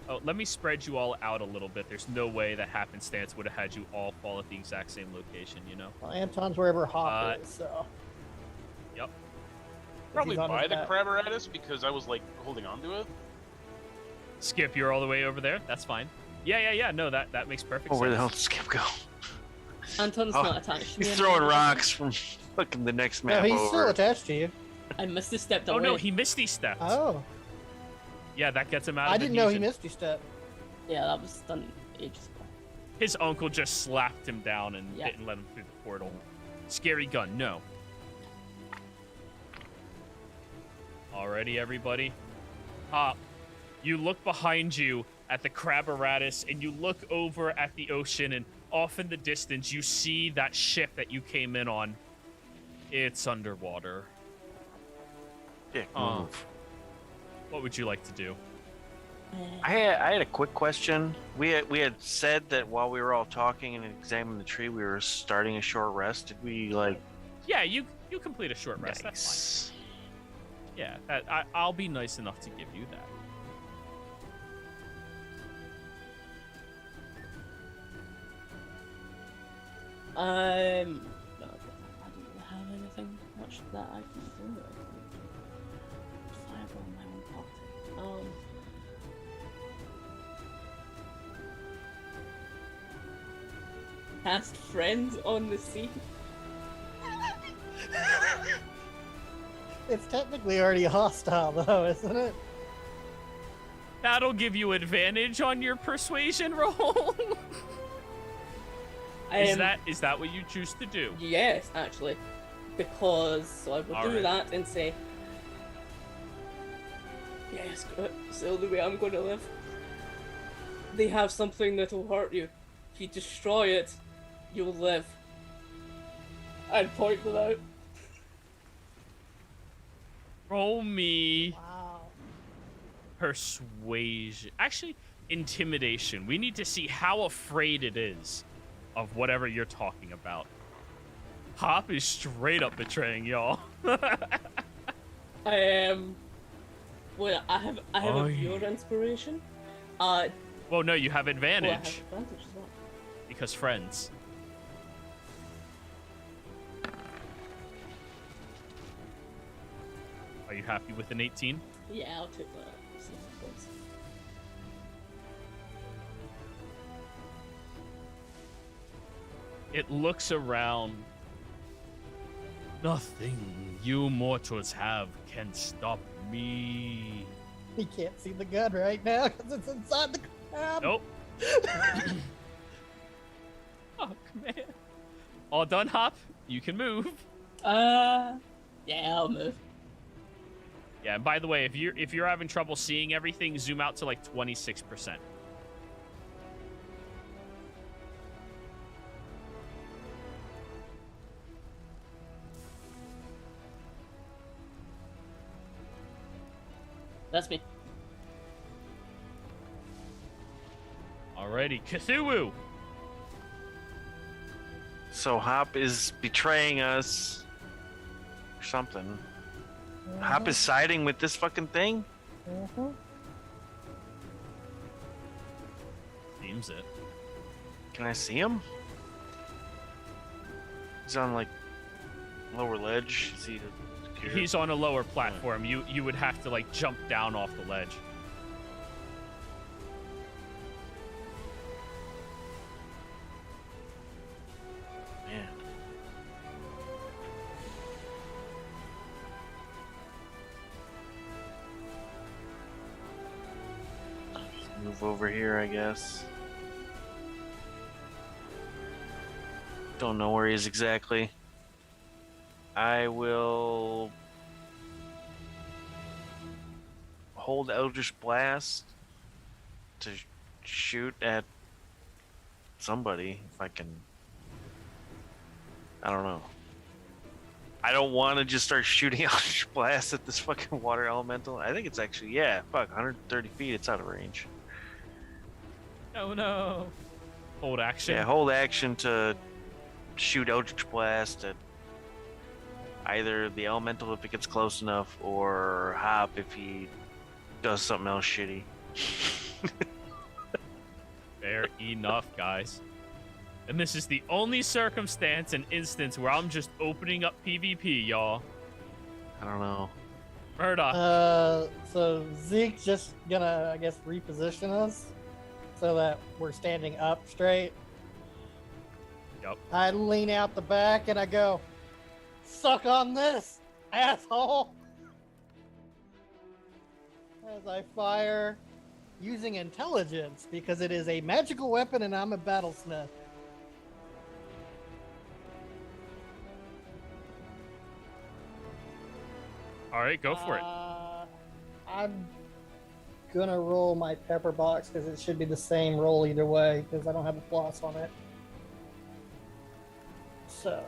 Oh, let me spread you all out a little bit. There's no way that happenstance would have had you all fall at the exact same location, you know? Well, Anton's wherever Hop is, so. Yep. Probably He's on by his the back. Craberatus because I was like holding on to it. Skip, you're all the way over there. That's fine. Yeah. No, that makes perfect Oh, sense. where the hell did Skip go? Anton's Oh, not attached to me. He's anymore. throwing rocks from fucking the next No, map he's over. still attached to you. I missed a step Oh away. no, he misty stepped. Oh. Yeah, that gets him out of I didn't know he adhesion. missed you step. Yeah, that was done ages ago. His uncle just slapped him down and Yeah. didn't let him through the portal. Scary gun, no. Alrighty, everybody. Hop, you look behind you at the Craberatus, and you look over at the ocean, and off in the distance, you see that ship that you came in on. It's underwater. Dick Oh. move. What would you like to do? I had a quick question. We had said that while we were all talking and examining the tree, we were starting a short rest. Did we like? Yeah, you complete a short rest. That's fine. Yeah, I'll be nice enough to give you that. No, I don't really have anything much that I can do. Fireball in my own pocket. Cast friends on the sea. It's technically already hostile, though, isn't it? That'll give you advantage on your persuasion roll. Is that what you choose to do? Yes, actually, because so I will All do right. that and say, yes, it's the only way I'm going to live. They have something that'll hurt you. If you destroy it, you'll live. I'd point them out. Roll me Wow. persuasion. Actually, intimidation. We need to see how afraid it is of whatever you're talking about. Hop is straight up betraying y'all. I am. Well, I have Oh, a viewer inspiration. Well, Well, no, you have I have advantage advantage as well. because friends. Are you happy with an 18? Yeah, I'll take that. See how it goes. It looks around. Nothing you mortals have can stop me. He can't see the gun right now because it's inside the crab. Nope. Fuck, man. All done, Hop. You can move. Yeah, I'll move. Yeah, and by the way, if you're having trouble seeing everything, zoom out to like 26%. That's me. Alrighty, Cthulhu. So Hop is betraying us or something. Hop is siding with this fucking thing? Mhm. Seems it. Can I see him? He's on like lower ledge. Is he secure? He's on a lower platform. You would have to like jump down off the ledge. Man. Let's move over here, I guess. Don't know where he is exactly. I will hold Eldritch Blast to shoot at somebody if I can. I don't know. I don't want to just start shooting Eldritch Blast at this fucking water elemental. I think it's actually, yeah, fuck, 130 feet, it's out of range. Oh no. Hold action. Yeah, hold action to shoot Eldritch Blast at. either the elemental if it gets close enough, or Hop if he does something else shitty. Fair enough, guys. And this is the only circumstance and instance where I'm just opening up PvP, y'all. I don't know. Murdoch. So Zeke's just gonna, I guess, reposition us so that we're standing up straight. Yep. I lean out the back and I go, "Suck on this, asshole!" As I fire using intelligence because it is a magical weapon and I'm a battlesmith. All right, go for it. I'm gonna roll my pepper box because it should be the same roll either way because I don't have a floss on it. So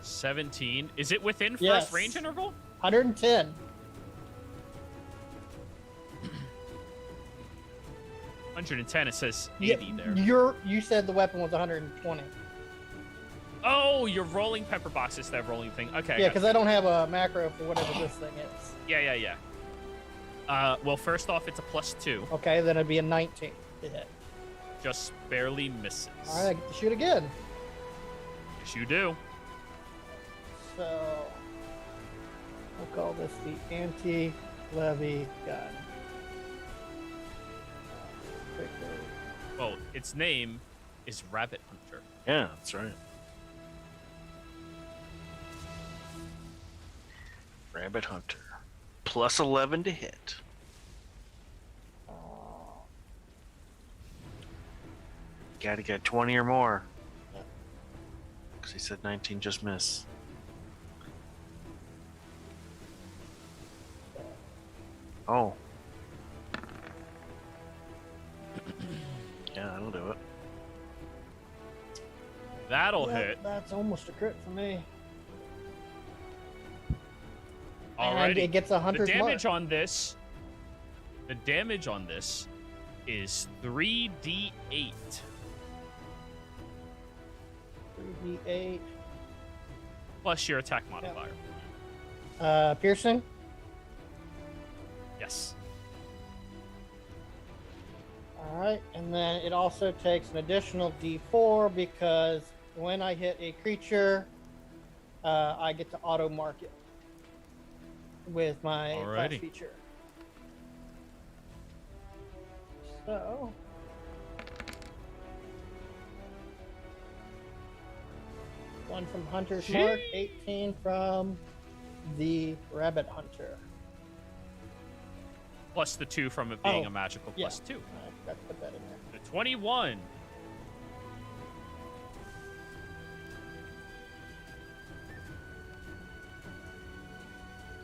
17. Is it within first Yes. range interval? 110. 110. It says 80 there. You said the weapon was 120. Oh, you're rolling pepper box instead of rolling thing. Okay. Yeah, because I don't have a macro for whatever this thing is. Yeah. Well, first off, it's a +2. Okay, then it'd be a 19 to hit. Just barely misses. All right, I get to shoot again. Yes, you do. So we'll call this the anti-levy gun. Well, its name is Rabbit Hunter. Yeah, that's right. Rabbit Hunter. +11 to hit. Gotta get 20 or more. Because he said 19 just miss. Oh. Yeah, that'll do it. That'll Yeah, hit. That's almost a crit for me. And Alrighty. it gets a The hunter's damage mark. on this. The damage on this is 3d8. 3d8. Plus your attack modifier. Piercing. Yes. All right, and then it also takes an additional d4 because when I hit a creature, I get to auto mark it with my class Alrighty. feature. So, one from Hunter's Mark, 18 from the Rabbit Hunter. Plus the 2 from it being Oh, a magical yeah. +2. I forgot to put that in there. The 21.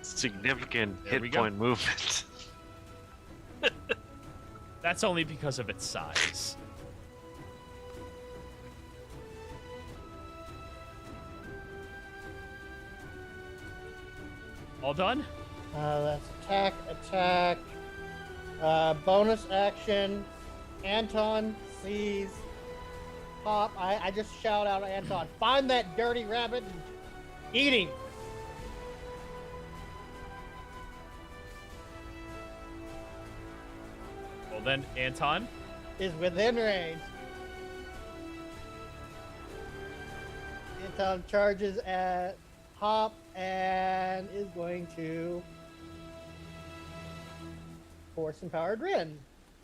Significant There we hit go. point movement. That's only because of its size. All done? That's attack. Bonus action. Anton sees Pop. I just shout out at Anton, find that dirty rabbit and eat him. Well then, Anton. Is within range. Anton charges at Hop and is going to force empowered Rin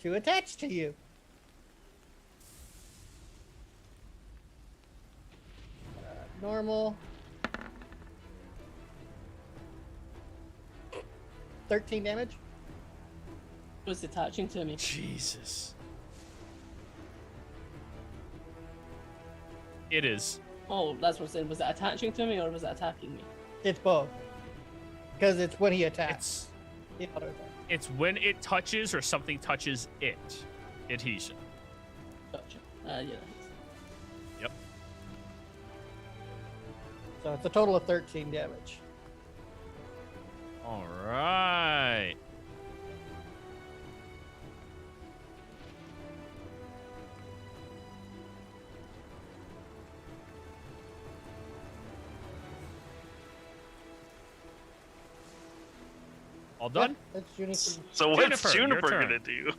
to attach to you. Normal. 13 damage. Was attaching to me. Jesus. It is. Oh, that's what I'm saying. Was it attaching to me or was it attacking me? It's both. Because it's when he attacks. It's The auto attack. it's when it touches or something touches it. Adhesion. Gotcha. Yeah. Yep. So it's a total of 13 damage. All right. All done? That's Juniper. So what's Juniper, your Juniper turn. gonna do?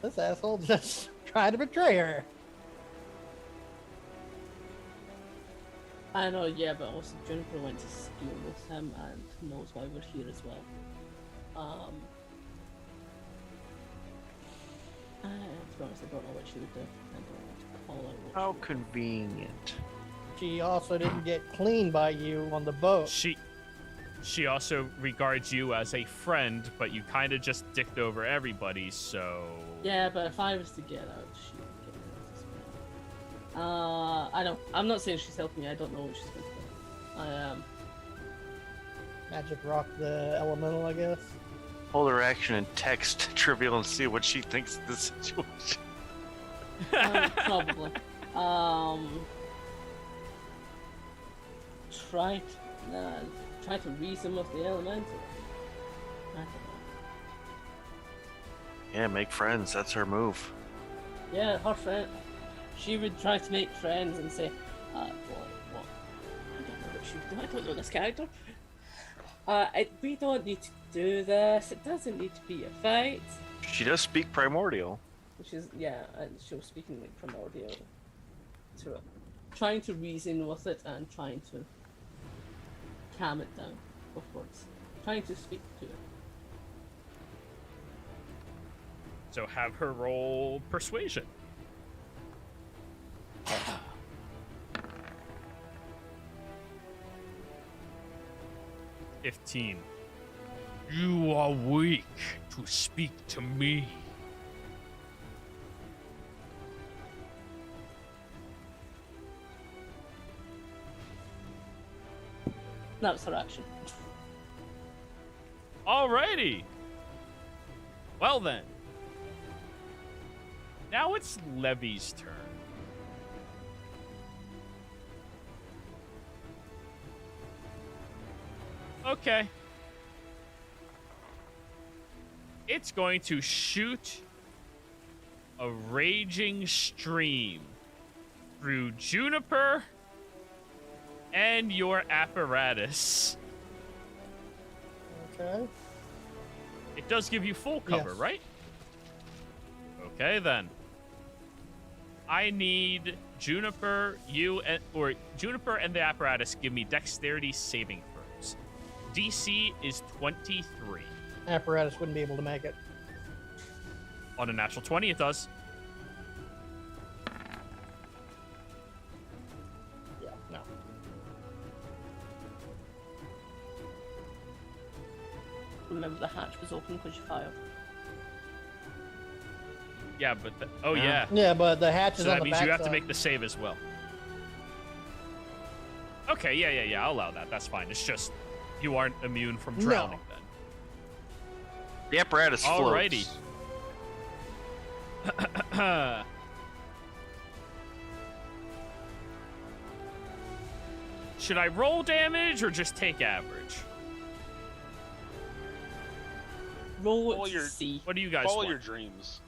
This asshole just tried to betray her. I know, yeah, but also Juniper went to school with him and knows why we're here as well. To be honest, I don't know what she would do. I don't want to call out what How she would do. convenient. She also didn't get cleaned by you on the boat. She also regards you as a friend, but you kind of just dicked over everybody, so... Yeah, but if I was to get out, she would get out as well. I don't. I'm not saying she's helping me. I don't know what she's going to do. I am. Magic rock the elemental, I guess. Hold her action and text Trivial and see what she thinks of the situation. Probably. Try to reason with the elemental. I don't know. Yeah, make friends. That's her move. Yeah, her friend. She would try to make friends and say, what? I don't know what she would do. I don't know this character. We don't need to do this. It doesn't need to be a fight. She does speak primordial. Which is, yeah, and she was speaking like primordial to it. Trying to reason with it and trying to calm it down, of course. Trying to speak to it. So have her roll persuasion. $15. You are weak to speak to me. That was her action. Alrighty. Well then. Now it's Levy's turn. Okay. It's going to shoot a raging stream through Juniper and your apparatus. Okay. It does give you full cover, Yes. right? Okay, then. I need Juniper, Juniper and the apparatus give me dexterity saving throws. DC is 23. Apparatus wouldn't be able to make it. On a natural 20, it does. Yeah, no. Remember the hatch was open because you fired. Yeah, but oh Yeah. yeah. Yeah, but the hatch is So on that the means you have to backside. make the save as well. Okay, yeah. I'll allow that. That's fine. It's just you aren't immune from No. drowning then. The apparatus floats. Alrighty. Should I roll damage or just take average? Roll Follow it to your- see. What do you guys Follow want? your dreams.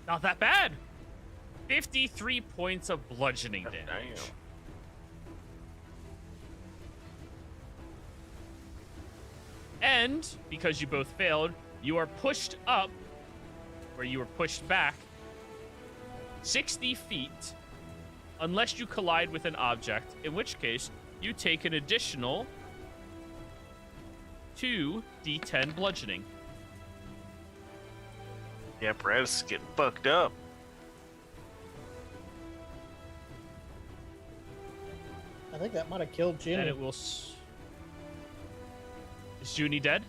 Not that bad. 53 points of bludgeoning damage. Damn. And because you both failed, you are pushed up, or you were pushed back 60 feet, unless you collide with an object, in which case you take an additional 2d10 bludgeoning. The apparatus is getting fucked up. I think that might have killed And Ginny. it will. Is Junie dead?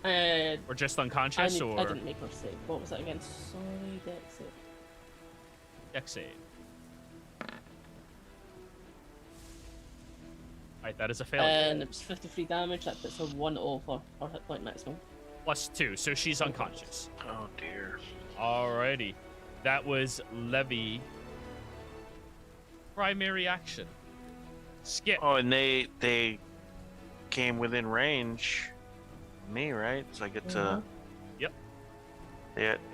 Or just unconscious? I Or didn't make her save. What was that again? Sorry, dex save. dex save? Alright, that is a failure. And it was 53 damage. That puts her 1 over her hit point maximum. +2, so she's unconscious. Oh dear. Alrighty. That was Levy. Primary action. Skip. Oh, and they came within range. Me, right? So I get to. Yep.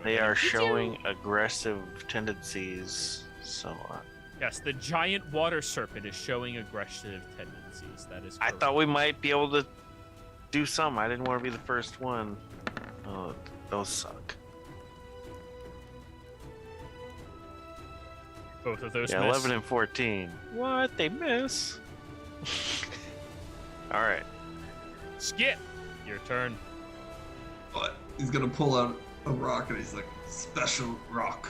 They are showing aggressive tendencies. So Yes, the giant water serpent is showing aggressive tendencies. That is I correct. thought we might be able to do some. I didn't want to be the first one. Oh, those suck. Both of those Yeah, miss. 11 and 14. What? They miss? All right. Skip, your turn. But he's gonna pull out a rock and he's like, special rock.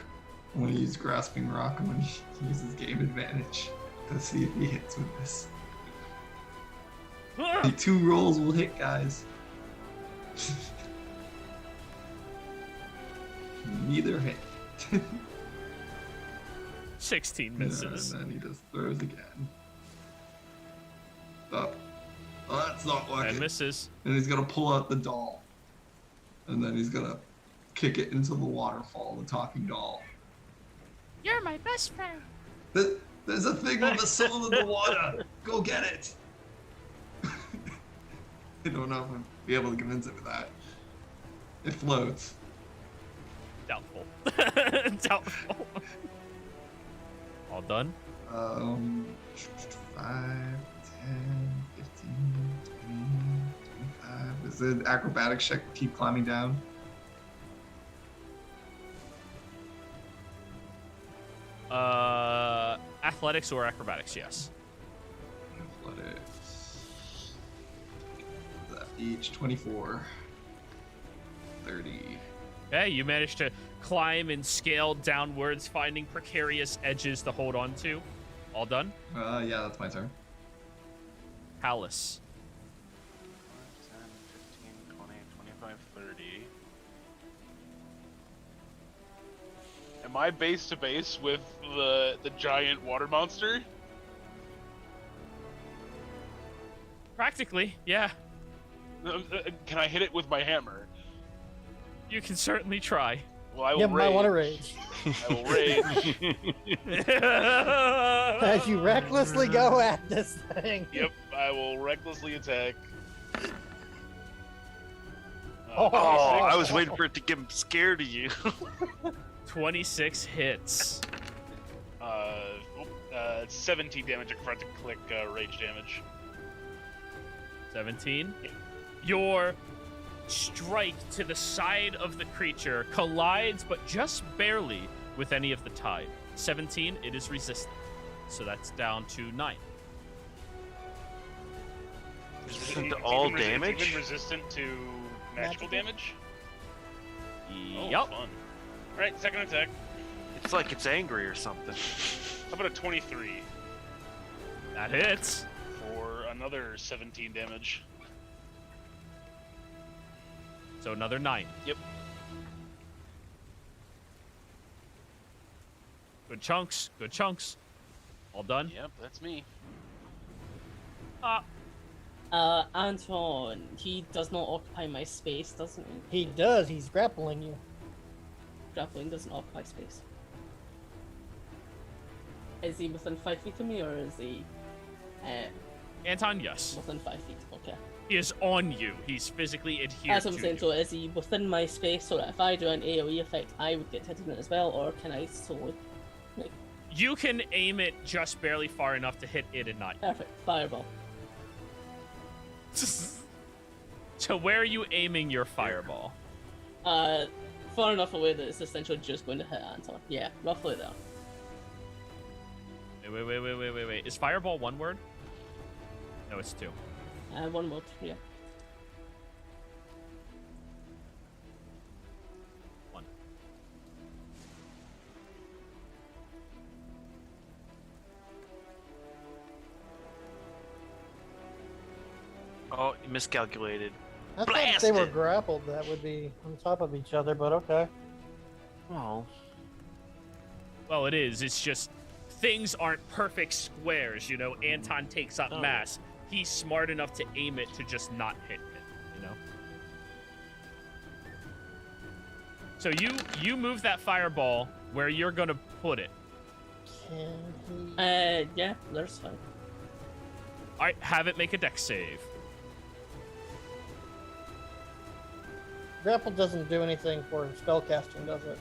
I'm gonna use grasping rock. I'm gonna use his game advantage to see if he hits with this. The 2 rolls will hit, guys. Neither hit. 16 misses. And then he just throws again. Up. Oh, that's not working. And misses. And he's gonna pull out the doll. And then he's gonna kick it into the waterfall, the talking doll. You're my best friend. There's a thing on the soul of the water. Go get it. I don't know if I'll be able to convince it with that. It floats. Doubtful. Doubtful. All done? 5, 10, 15, 20, 25. Is it acrobatics check to keep climbing down? Athletics or acrobatics, yes. Athletics. That each 24. 30. Okay, you managed to climb and scale downwards, finding precarious edges to hold on to. All done? Yeah, that's my turn. Palace. 10, 15, 20, 25, 30. Am I base to base with the giant water monster? Practically, yeah. Can I hit it with my hammer? You can certainly try. Well, I will You might want to rage. rage. I will rage. As you recklessly go at this thing. Yep, I will recklessly attack. Oh, Oh, 26. I was waiting for it to get scared of you. 26 hits. 17 damage. I forgot to click rage damage. 17. Your strike to the side of the creature collides, but just barely, with any of the tide. 17, it is resistant. So that's down to 9. Resistant to all damage? Even resistant to magical damage? Oh, Yup. fun. Alright, second attack. It's like it's angry or something. How about a 23 That hits. for another 17 damage? So another 9. Yep. Good chunks. Good chunks. All done? Yep, that's me. Anton, he does not occupy my space, doesn't he? He does. He's grappling you. Grappling doesn't occupy space. Is he within 5 feet of me, or is he Anton, yes. within 5 feet? Okay. He is on you. He's physically adhered That's what I'm to saying. you. So is he within my space, so that if I do an AoE effect, I would get hit in it as well, or can I solely? Like, You can aim it just barely far enough to hit it and not. perfect. Fireball. So where are you aiming your fireball? Far enough away that it's essentially just going to hit Anton. Yeah, roughly there. Wait. Is fireball one word? No, it's 2. One more. Yeah. 1. Oh, you miscalculated. I thought if they were Blasted. grappled, that would be on top of each other, but okay. Oh. Well, it is. It's just things aren't perfect squares, you know. Anton takes up Oh. mass. He's smart enough to aim it to just not hit it, you know. So you move that fireball where you're gonna put it. Can he... Yeah, there's fine. All right, have it make a dex save. Grapple doesn't do anything for spellcasting, does it?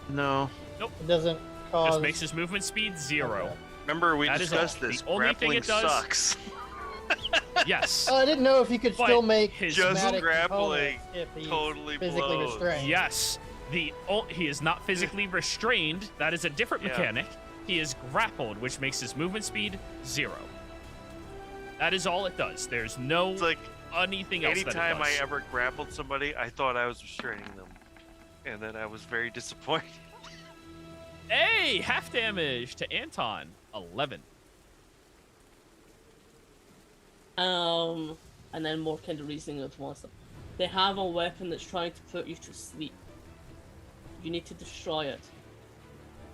No. It doesn't cause. Just makes his movement speed 0. Okay. Remember, we That is discussed all. this. The only thing Grappling it does- sucks. Yes. I didn't know if he could But still make his Just somatic grappling components if he's totally physically blows. restrained. Yes. He is not physically restrained. That is a different Yeah. mechanic. He is grappled, which makes his movement speed 0. That is all it does. There's no It's like anything else anytime that it I does. ever grappled somebody, I thought I was restraining them, and then I was very disappointed. Hey, half damage to Anton. 11. And then more kind of reasoning with monster. They have a weapon that's trying to put you to sleep. You need to destroy it,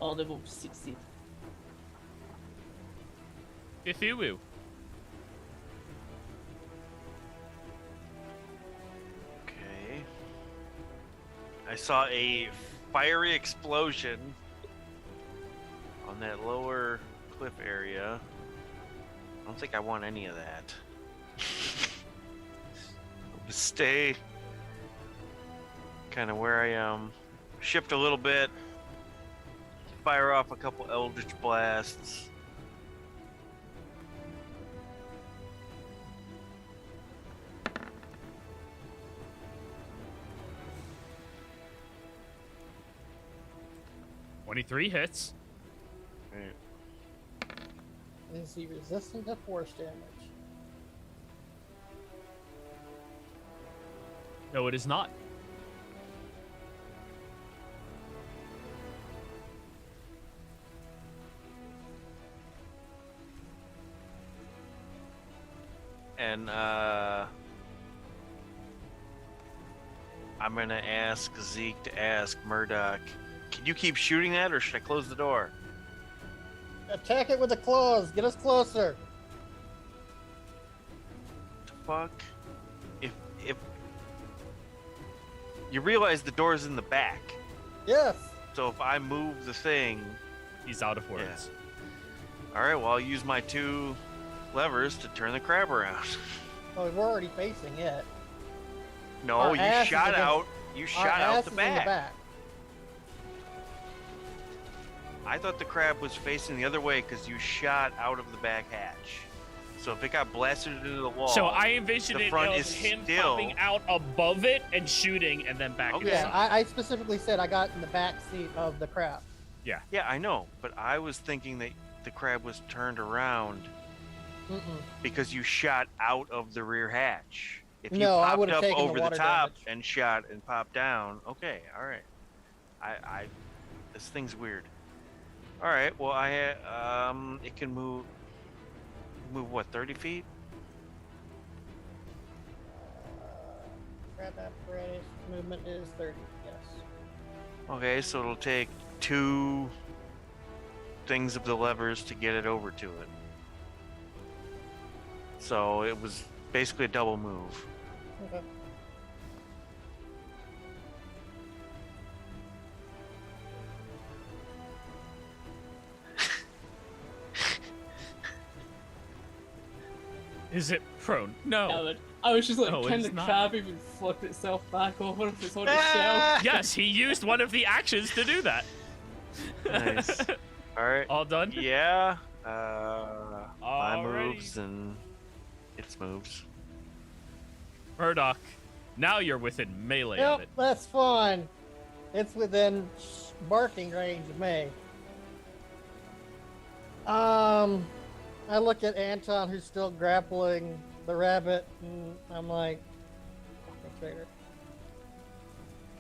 or they will succeed. Cthulhu. Okay. I saw a fiery explosion on that lower cliff area. I don't think I want any of that. Stay kind of where I am. Shift a little bit. Fire off a couple Eldritch Blasts. $23 hits. Is he resistant to force damage? No, it is not. And I'm gonna ask Zeke to ask Murdoch, can you keep shooting that, or should I close the door? Attack it with the claws. Get us closer. The fuck? If you realize the door's in the back, Yes. so if I move the thing, He's out of words. all right. Well, I'll use my 2 levers to turn the crab around. Oh, we're already facing it. No, Our you ass is shot against- out. You Our shot ass out is the in back. the back. I thought the crab was facing the other way because you shot out of the back hatch. So if it got blasted into the wall, So I envisioned the it front as is him still- popping out above it and shooting, and then back Okay. Yeah, inside. I specifically said I got in the back seat of the crab. yeah, I know, but I was thinking that the crab was turned around Mm-mm. because you shot out of the rear hatch. If you No, I popped would've up taken the over the water top damage. and shot and popped down, okay, all right. I this thing's weird. All right, well it can move what, 30 feet? Crab apparatus movement is 30. Yes. Okay, so it'll take 2 things of the levers to get it over to it. So it was basically a double move. Okay. Is it prone? No. I was just like, No, can it's the not. crab even flip itself back over if it's on its shell? Yes, he used one of the actions to do that. Nice. All right. All done? Yeah. My Alrighty. moves and its moves. Murdoch, now you're within melee of Yep, it. that's fine. It's within barking range of me. I look at Anton, who's still grappling the rabbit, and I'm like, fucking traitor.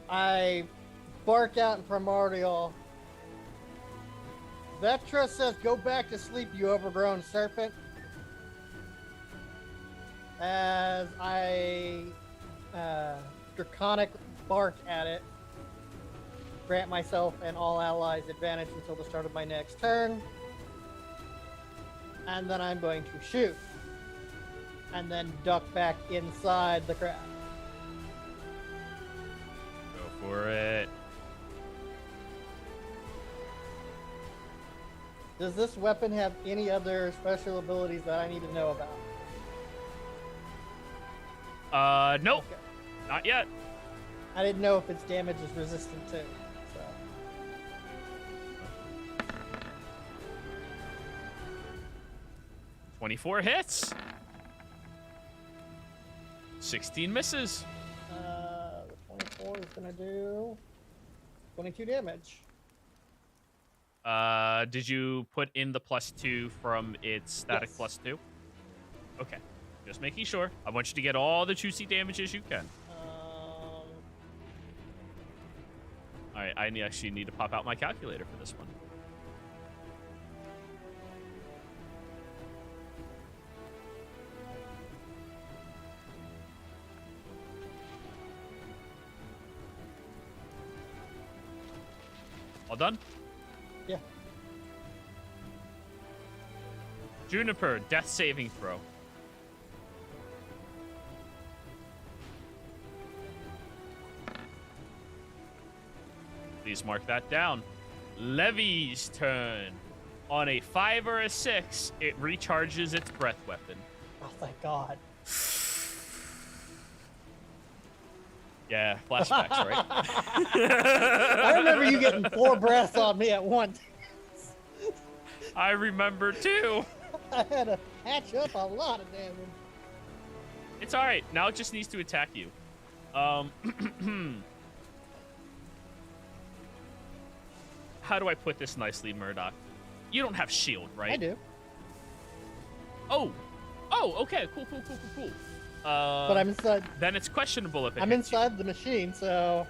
I bark out in Primordial. Vetra says, go back to sleep, you overgrown serpent. As I draconic bark at it, grant myself and all allies advantage until the start of my next turn. And then I'm going to shoot. And then duck back inside the crab. Go for it. Does this weapon have any other special abilities that I need to know about? Nope. Okay. Not yet. I didn't know if its damage is resistant too. So 24 hits. 16 misses. the 24 is gonna do 22 damage. Did you put in the +2 from its static Yes. +2? Okay. Just making sure. I want you to get all the juicy damages you can. Alright, I actually need to pop out my calculator for this one. All done? Yeah. Juniper, death saving throw. Please mark that down. Levy's turn. On a 5 or a 6, it recharges its breath weapon. Oh, thank God. Yeah, flashbacks, right? I remember you getting 4 breaths on me at once. I remember too. I had to patch up a lot of damage. It's all right. Now it just needs to attack you. How do I put this nicely, Murdoch? You don't have shield, right? I do. Oh, okay. Cool. But I'm inside. Then it's questionable if it I'm hits you. inside the machine, so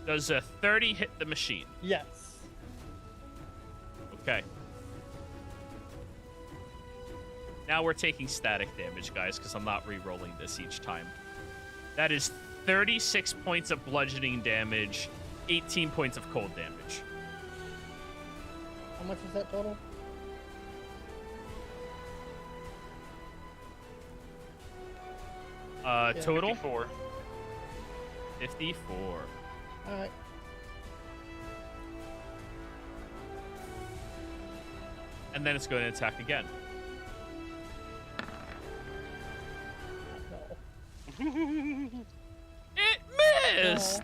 Does a 30 hit the machine? yes. Okay. Now we're taking static damage, guys, because I'm not re-rolling this each time. That is 36 points of bludgeoning damage, 18 points of cold damage. How much is that total? Total 54. 54. All right. And then it's going to attack again. No. It missed!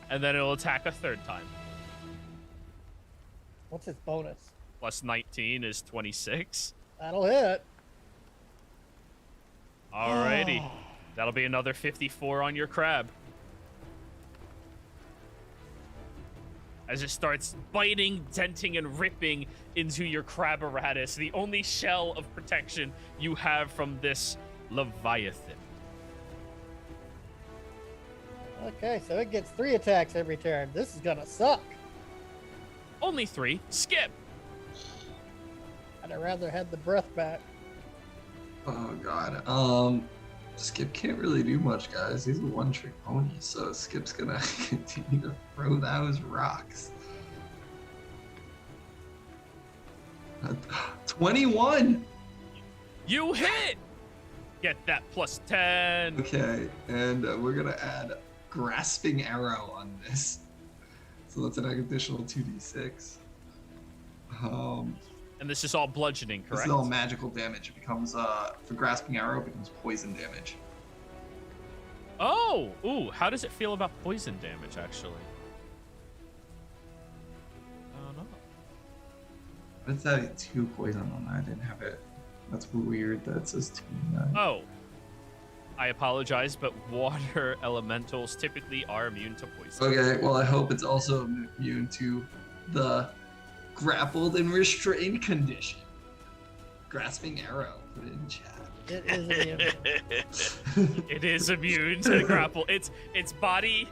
And then it'll attack a third time. What's its bonus? Plus 19 is 26. That'll hit. Alrighty. That'll be another 54 on your crab. As it starts biting, denting, and ripping into your crabaratus, the only shell of protection you have from this Leviathan. Okay, so it gets 3 attacks every turn. This is gonna suck. Only 3. Skip. I'd have rather had the breath back. Oh god. Skip can't really do much, guys. He's a one-trick pony, so Skip's gonna continue to throw those rocks. 21! You hit! Get that plus 10. Okay, and we're gonna add Grasping Arrow on this. So that's an additional 2d6. And this is all bludgeoning, This correct? is all magical damage. It becomes, for Grasping Arrow, it becomes poison damage. Oh! Ooh, how does it feel about poison damage, actually? I don't know. What's that? 2 poison on that? I didn't have it. That's weird. That says 29. Oh. I apologize, but water elementals typically are immune to poison. Okay, well, I hope it's also immune to the grappled and restrained condition. Grasping Arrow. Put it in chat. It is immune. It is immune to grapple. Its body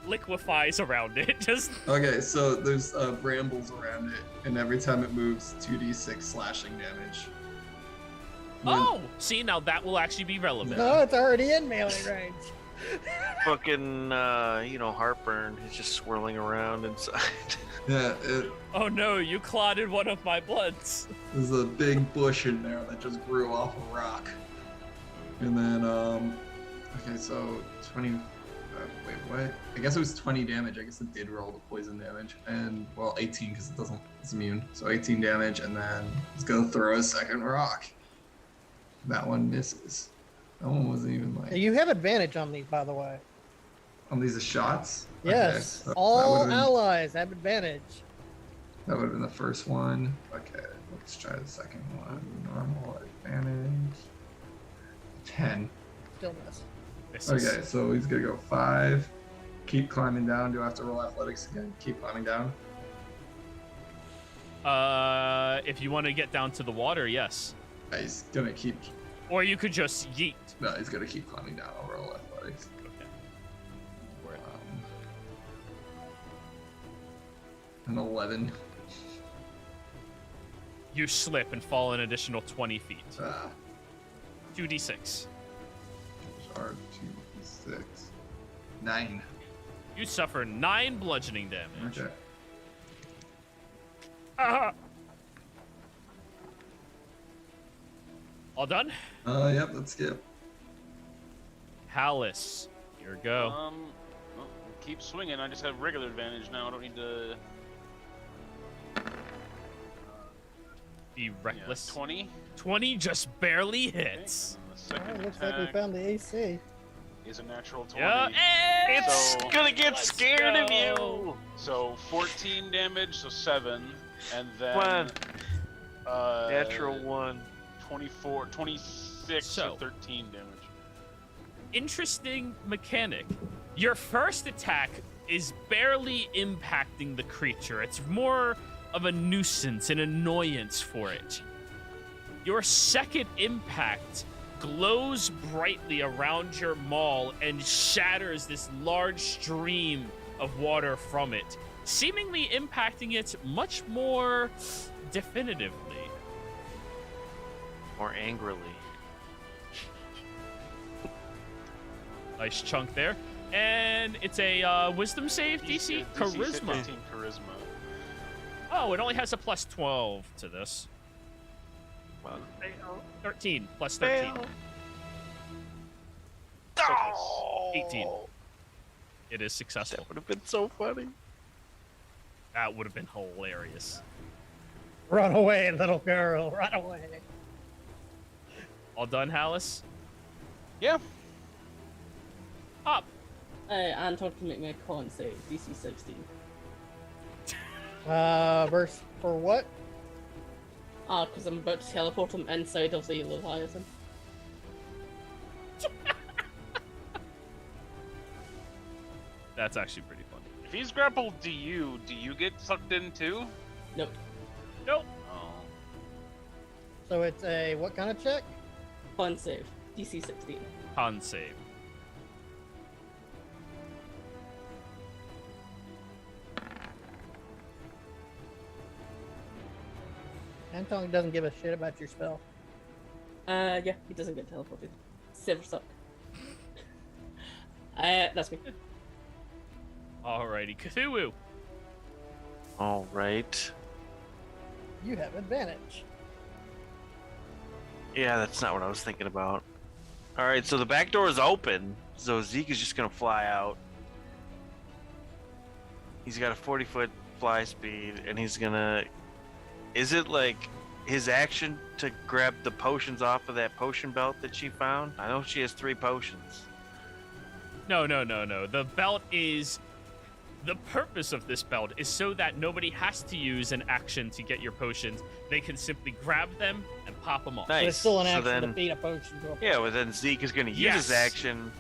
liquefies around it. Just Okay, so there's brambles around it, and every time it moves, 2d6 slashing damage. oh, see now that will actually be relevant. No, it's already in melee range. Fucking, heartburn is just swirling around inside. Yeah, Oh no, you clotted one of my bloods. there's a big bush in there that just grew off a rock. And then, okay, so 20, wait, what? I guess it was 20 damage. I guess it did roll the poison damage. And, well, 18 because it's immune. So 18 damage, and then it's gonna throw a second rock. That one misses. That one wasn't even like, You have advantage on these, by the way. On these are shots? Yes, so that all would've been- allies have advantage. That would have been the first one. Okay, let's try the second one. Normal advantage. 10. Still miss. This is- Okay, so he's gonna go 5. Keep climbing down. Do I have to roll athletics again? Keep climbing down. If you want to get down to the water, yes. He's gonna keep. Or you could just yeet. No, he's gonna keep climbing down. I'll roll athletics. Okay. An 11. You slip and fall an additional 20 feet. 2d6. Shard 2d6. 9. You suffer 9 bludgeoning damage. Okay. All done? Yep, let's skip. Hallis, your go. Well, keep swinging. I just have regular advantage now. I don't need to. Be reckless. 20. 20 just barely hits. The All second right, looks like we attack found the AC. is a natural 20. Yeah. It's So- gonna get Let's scared of go. you. So 14 damage, so 7, and then One. uh, Natural 1. 24, 26, So- so 13 damage. Interesting mechanic. Your first attack is barely impacting the creature. It's more of a nuisance, an annoyance for it. Your second impact glows brightly around your maul and shatters this large stream of water from it, seemingly impacting it much more definitively. Or angrily. Nice chunk there. And it's a wisdom save, DC? Charisma. 15 charisma. Oh, it only has a plus 12 to this. Well, 13 plus 13. Oh! 18. It is successful. That would have been so funny. That would have been hilarious. Run away, little girl, run away. All done, Hallis? Yeah. Up. Anton can make me a con save, DC 16. Verse for what? Because I'm about to teleport him inside of the Leviathan. That's actually pretty funny. If he's grappled to you, do you get sucked in too? Nope. Nope. Oh. So it's a what kind of check? Con save, DC 16. Con save. Anton doesn't give a shit about your spell. Yeah, he doesn't get teleported. Silver suck. That's me. Alrighty, Cthulhu. All right. You have advantage. Yeah, that's not what I was thinking about. All right, so the back door is open, so Zeke is just gonna fly out. He's got a 40-foot fly speed, and he's gonna. Is it like his action to grab the potions off of that potion belt that she found? I know she has 3 potions. No. The belt is... The purpose of this belt is so that nobody has to use an action to get your potions. They can simply grab them and pop them off. Nice. But it's still an So action to then- beat a potion to a Yeah, well then Zeke is gonna use his Yes. action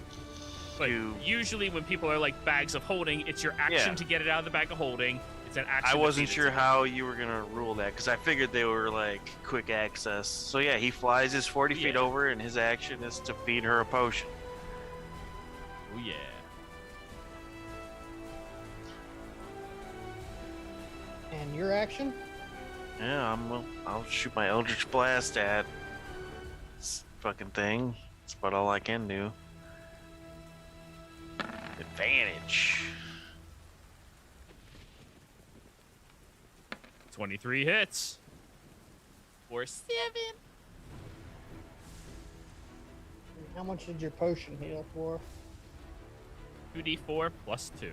But to. usually when people are like bags of holding, it's your action Yeah. to get it out of the bag of holding. It's an action I to wasn't beat it sure to- how you were gonna rule that because I figured they were like quick access. So yeah, he flies his 40 feet Yeah. over, and his action is to feed her a potion. Oh, yeah. And your action? Yeah, I'll shoot my Eldritch Blast at this fucking thing. That's about all I can do. Advantage. 23 hits. For 7. How much did your potion heal for? 2d4 plus 2.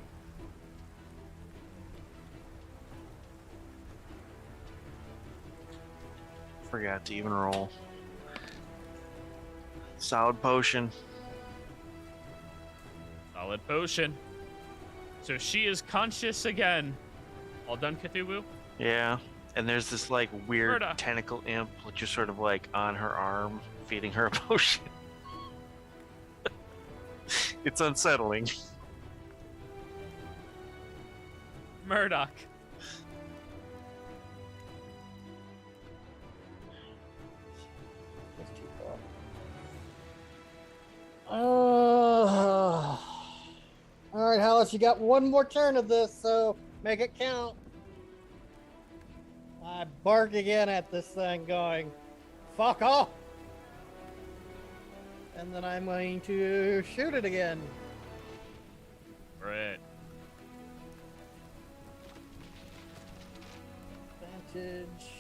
Forgot to even roll. Solid potion. Solid potion. So she is conscious again. All done, Cthulhu? Yeah. And there's this like weird Murda. tentacle imp just sort of like on her arm, feeding her a potion. It's unsettling. Murdoch. That's too far. All right, Hallis, you got one more turn of this, so make it count. I bark again at this thing, going, "Fuck off!" And then I'm going to shoot it again. Right. Advantage.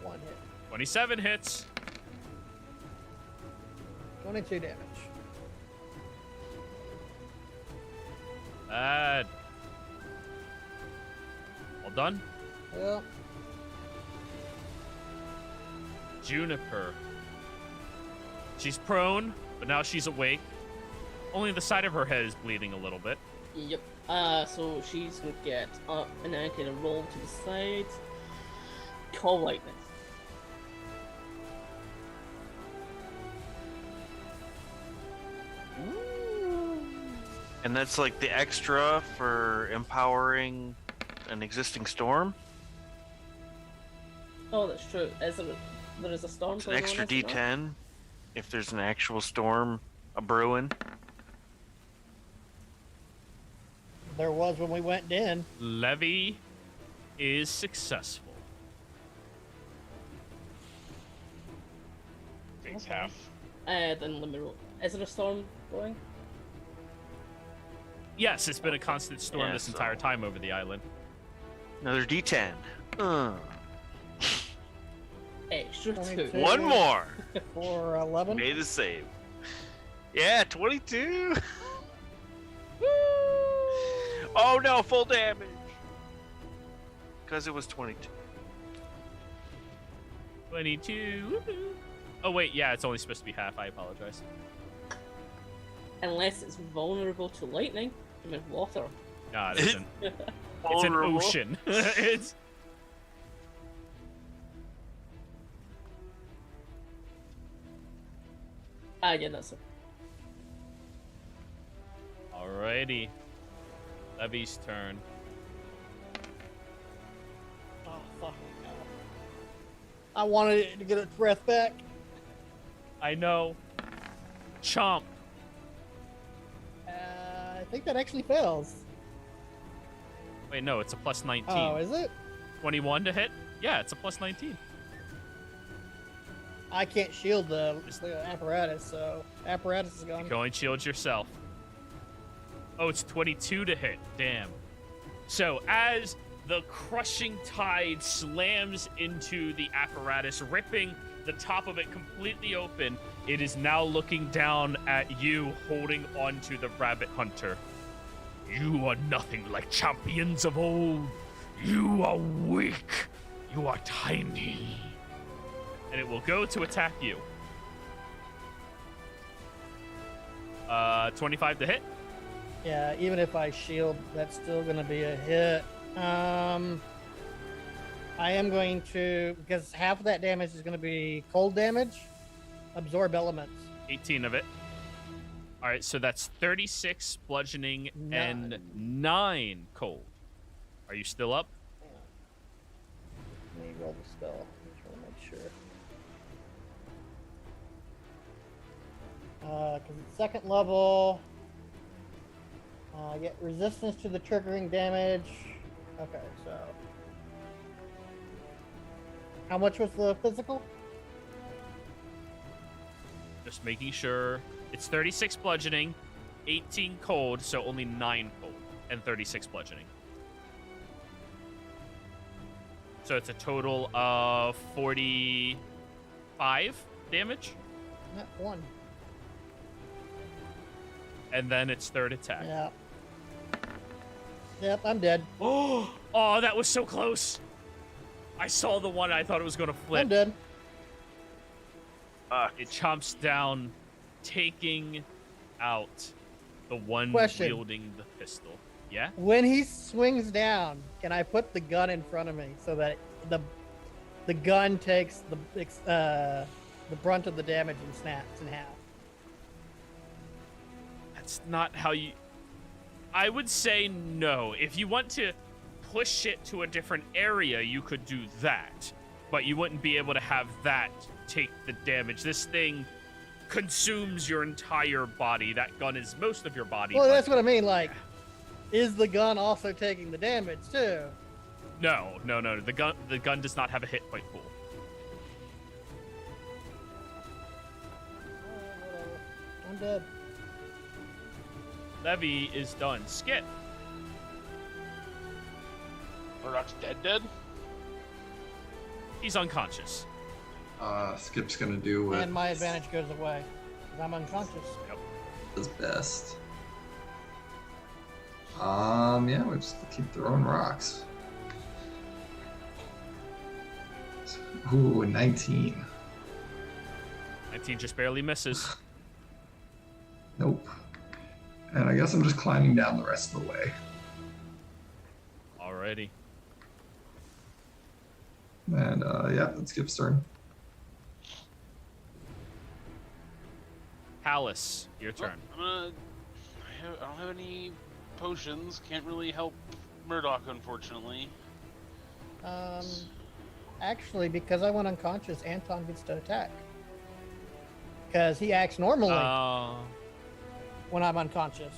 One hit. 27 hits. 22 damage. Bad. All done? Yep. Juniper. She's prone, but now she's awake. Only the side of her head is bleeding a little bit. Yep. So she's gonna get up and then kind of roll to the side. Call lightning. And that's like the extra for empowering an existing storm. Oh, that's true. There is a storm It's an going on, extra is it not? D10 if there's an actual storm a brewing. There was when we went in. Levy is successful. Takes Okay. half. Then let me roll. Is there a storm going? Yes, it's been a constant storm Yeah, this so- entire time over the island. Another D10. Extra 22. 2. One more. For 11. Made a save. Yeah, 22. Oh no, full damage. Because it was 22. 22. Woohoo. Oh, wait, yeah, it's only supposed to be half. I apologize. Unless it's vulnerable to lightning. I mean, water. No, it isn't. It's an Vulnerable. ocean. It's. Yeah, that's it. Alrighty. Levy's turn. Oh, fuck. I wanted it to get its breath back. I know. Chomp. I think that actually fails. Wait, no, it's a plus 19. Oh, is it? 21 to hit? Yeah, it's a plus 19. I can't shield the apparatus, so apparatus is gone. Go and shield yourself. Oh, it's 22 to hit. Damn. So as the crushing tide slams into the apparatus, ripping the top of it completely open, it is now looking down at you, holding onto the rabbit hunter. You are nothing like champions of old. You are weak. You are tiny. And it will go to attack you. 25 to hit. Yeah, even if I shield, that's still going to be a hit. I am going to, because half of that damage is going to be cold damage, absorb elements. 18 of it. All right, so that's 36 bludgeoning and 9 cold. Are you still up? Let me roll the spell. Just want to make sure. Because it's second level. Get resistance to the triggering damage. Okay, so. How much was the physical? Just making sure. It's 36 bludgeoning, 18 cold, so only 9 cold, and 36 bludgeoning. So it's a total of 45 damage, Not one. and then its third attack. Yeah. Yep, I'm dead. Oh, that was so close. I saw the one I thought it was going to flip. I'm dead. It chomps down, taking out the one Question. wielding the pistol. Yeah? When he swings down, can I put the gun in front of me so that the gun takes the brunt of the damage and snaps in half? That's not how you... I would say no. If you want to push it to a different area, you could do that. But you wouldn't be able to have that take the damage. This thing consumes your entire body. That gun is most of your body. Well, but- that's what I mean. Like, is the gun also taking the damage too? No. The gun does not have a hit point pool. I'm dead. Levy is done. Skip. Murdoch's dead? He's unconscious. Skip's gonna do what And my advantage goes away because I'm unconscious. his best. Yeah, we just keep throwing rocks. Ooh, 19. 19 just barely misses. Nope. And I guess I'm just climbing down the rest of the way. Alrighty. And yeah, that's Skip's turn. Palace, your turn. I don't have any potions. Can't really help Murdoch, unfortunately. Actually, because I went unconscious, Anton gets to attack. Because he acts normally when I'm unconscious.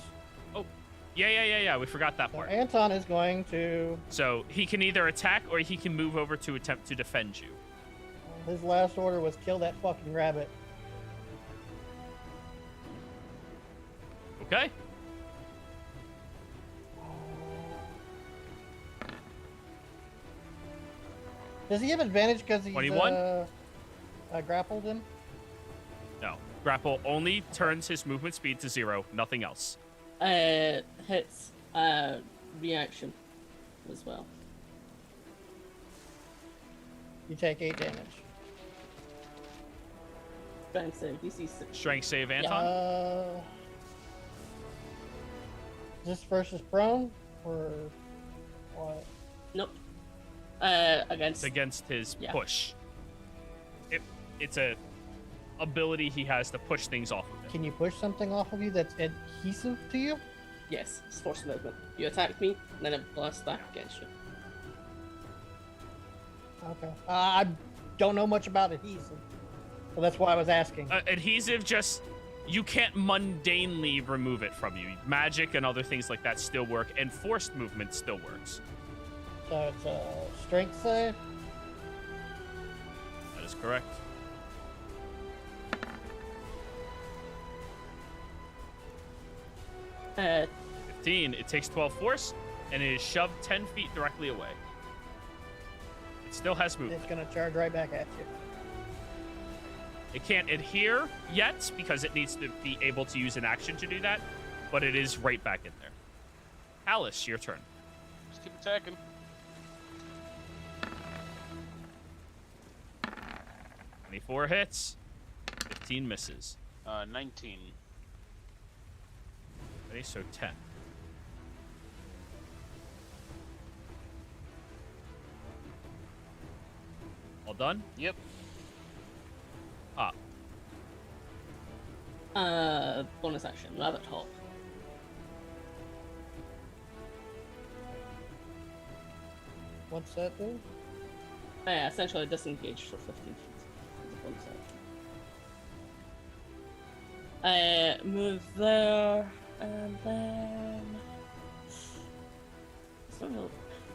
Yeah. We forgot that So part. Anton is going to. So he can either attack or he can move over to attempt to defend you. His last order was kill that fucking rabbit. Okay. Does he have advantage because he's 21? grappled him? No. Grapple only turns his movement speed to 0, nothing else. Hits reaction as well. You take 8 damage. Strength save, DC 6. Strength save, Anton? Is this versus prone or what? Nope. Against. It's against his Yeah. push. It's a ability he has to push things off of him. Can you push something off of you that's adhesive to you? Yes, it's force movement. You attack me, and then it blasts back against you. Okay. I don't know much about adhesive, so that's why I was asking. Adhesive just... You can't mundanely remove it from you. Magic and other things like that still work, and forced movement still works. So it's a strength save. That is correct. Uh, 15. It takes 12 force, and it is shoved 10 feet directly away. It still has movement. It's gonna charge right back at you. It can't adhere yet because it needs to be able to use an action to do that, but it is right back in there. Alice, your turn. Just keep attacking. 24 hits, 15 misses. 19. Okay, so 10. All done? Yep. bonus action, rabbit hop. What's that do? Yeah, essentially disengage for 15 feet. As a bonus action. Move there, and then...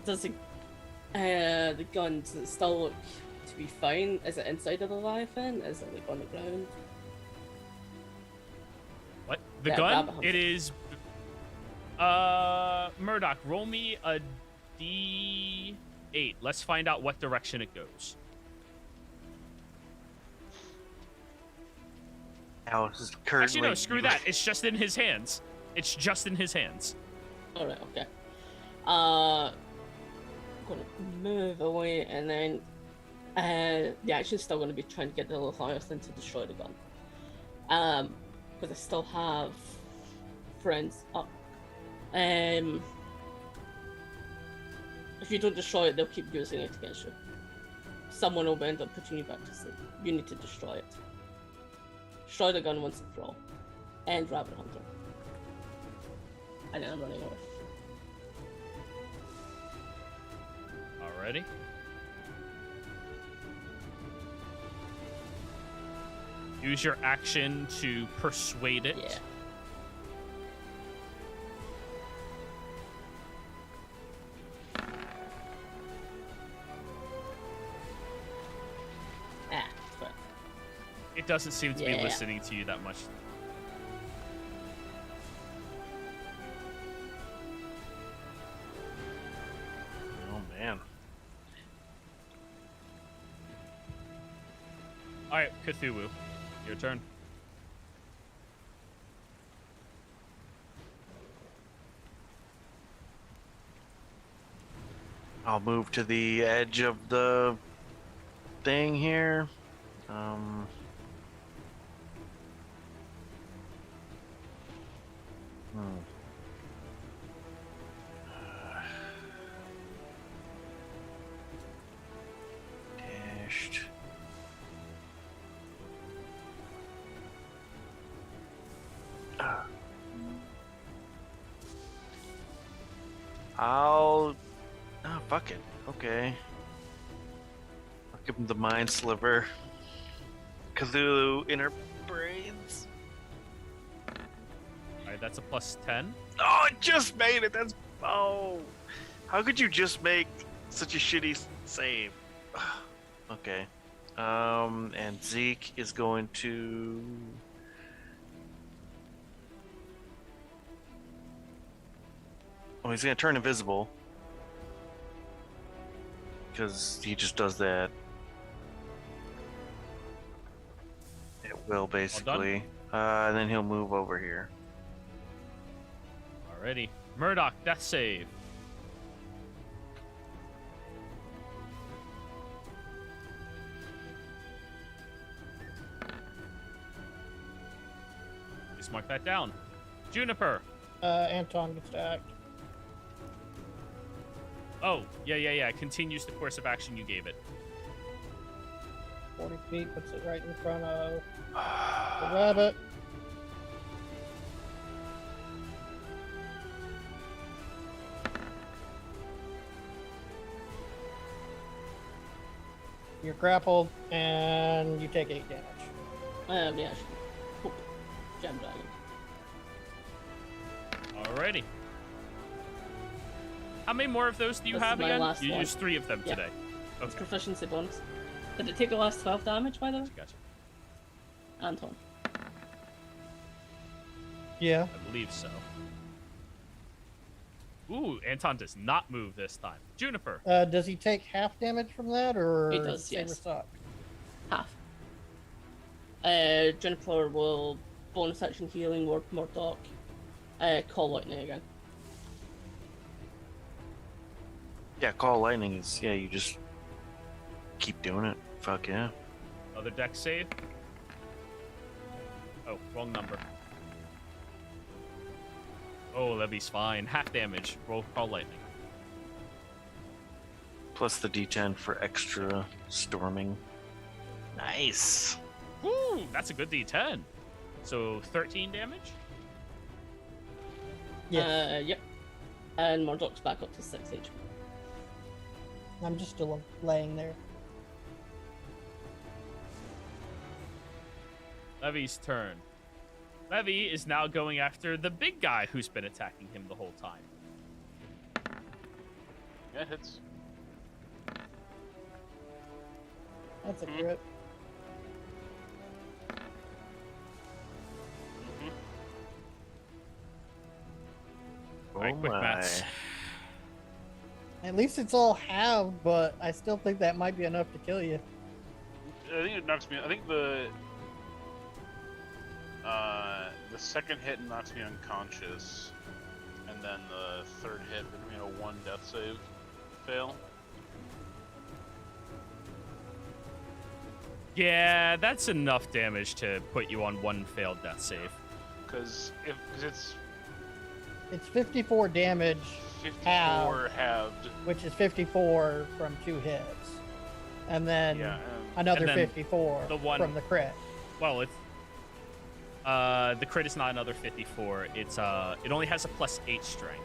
Does the gun, does it still look to be fine? Is it inside of the Leviathan? Is it like on the ground? What? The Yeah, gun? rabbit hunt. It is... Murdoch, roll me a D8. Let's find out what direction it goes. House is currently. Actually, no, screw that. It's just in his hands. It's just in his hands. Alright, okay. Gonna move away, and then the action's still gonna be trying to get the Leviathan to destroy the gun. Because I still have friends up. If you don't destroy it, they'll keep using it against you. Someone will end up putting you back to sleep. You need to destroy it. Destroy the gun once and for all. And Rabbit Hunter. And then I'm running away. Alrighty. Use your action to persuade it. Yeah. But It doesn't seem to be Yeah. listening to you that much. Oh man. Alright, Cthulhu. Your turn. I'll move to the edge of the thing here. Dashed. I'll. Oh, fuck it. Okay. I'll give him the mind sliver. Cthulhu inner brains. Alright, that's a +10. Oh, I just made it. That's. Oh. How could you just make such a shitty save? Okay. And Zeke is going to. Oh, he's gonna turn invisible. Because he just does that. It will, basically. And then he'll move over here. Alrighty. Murdoch, death save. Just mark that down. Juniper. Anton gets to act. Oh, yeah. Continues the course of action you gave it. 40 feet, puts it right in front of the rabbit. You're grappled, and you take 8 damage. yeah. Hope. Gem Dragon. Alrighty. How many more of those do you This is have my again? last You one. used 3 of them Yeah. today. It's Okay. proficiency bonus. Did it take the last 12 damage, by the way? Gotcha. Anton. Yeah. I believe so. Ooh, Anton does not move this time. Juniper. Does he take half damage from that, or He does, same yes. or stock? Half. Juniper will bonus action healing word Murdoch. Call lightning again. Yeah, call lightning is, yeah, you just keep doing it. Fuck yeah. Another deck save. Oh, wrong number. Oh, Levy's fine. Half damage. Roll call lightning. Plus the D10 for extra storming. Nice. Woo! That's a good D10. So 13 damage? Yeah. Yep. And Murdoch's back up to 6 HP. I'm just still laying there. Levy's turn. Levy is now going after the big guy who's been attacking him the whole time. Yeah, it hits. That's a crit. Alright, quick maths. At least it's all halved, but I still think that might be enough to kill you. I think it knocks me. I think the second hit knocks me unconscious, And then the third hit would be a 1 death save fail. Yeah, that's enough damage to put you on 1 failed death save. Because it's It's 54 damage, 54 halved. which is 54 from 2 hits. And then Yeah, another and then 54 the one- from the crit. Well, it's the crit is not another 54. It's it only has a +8 strength.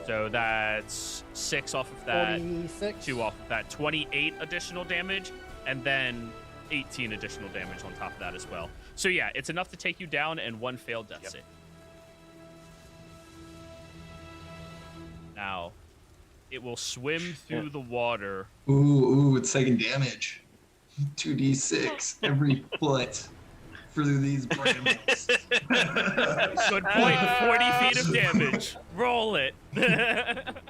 So that's 6 off of that, 46. 2 off of that, 28 additional damage, and then 18 additional damage on top of that as well. So yeah, it's enough to take you down and 1 failed death save. Now, it will swim through the water. Ooh, it's taking damage. 2d6 every foot through these brambles. Good point. 40 feet of damage. Roll it.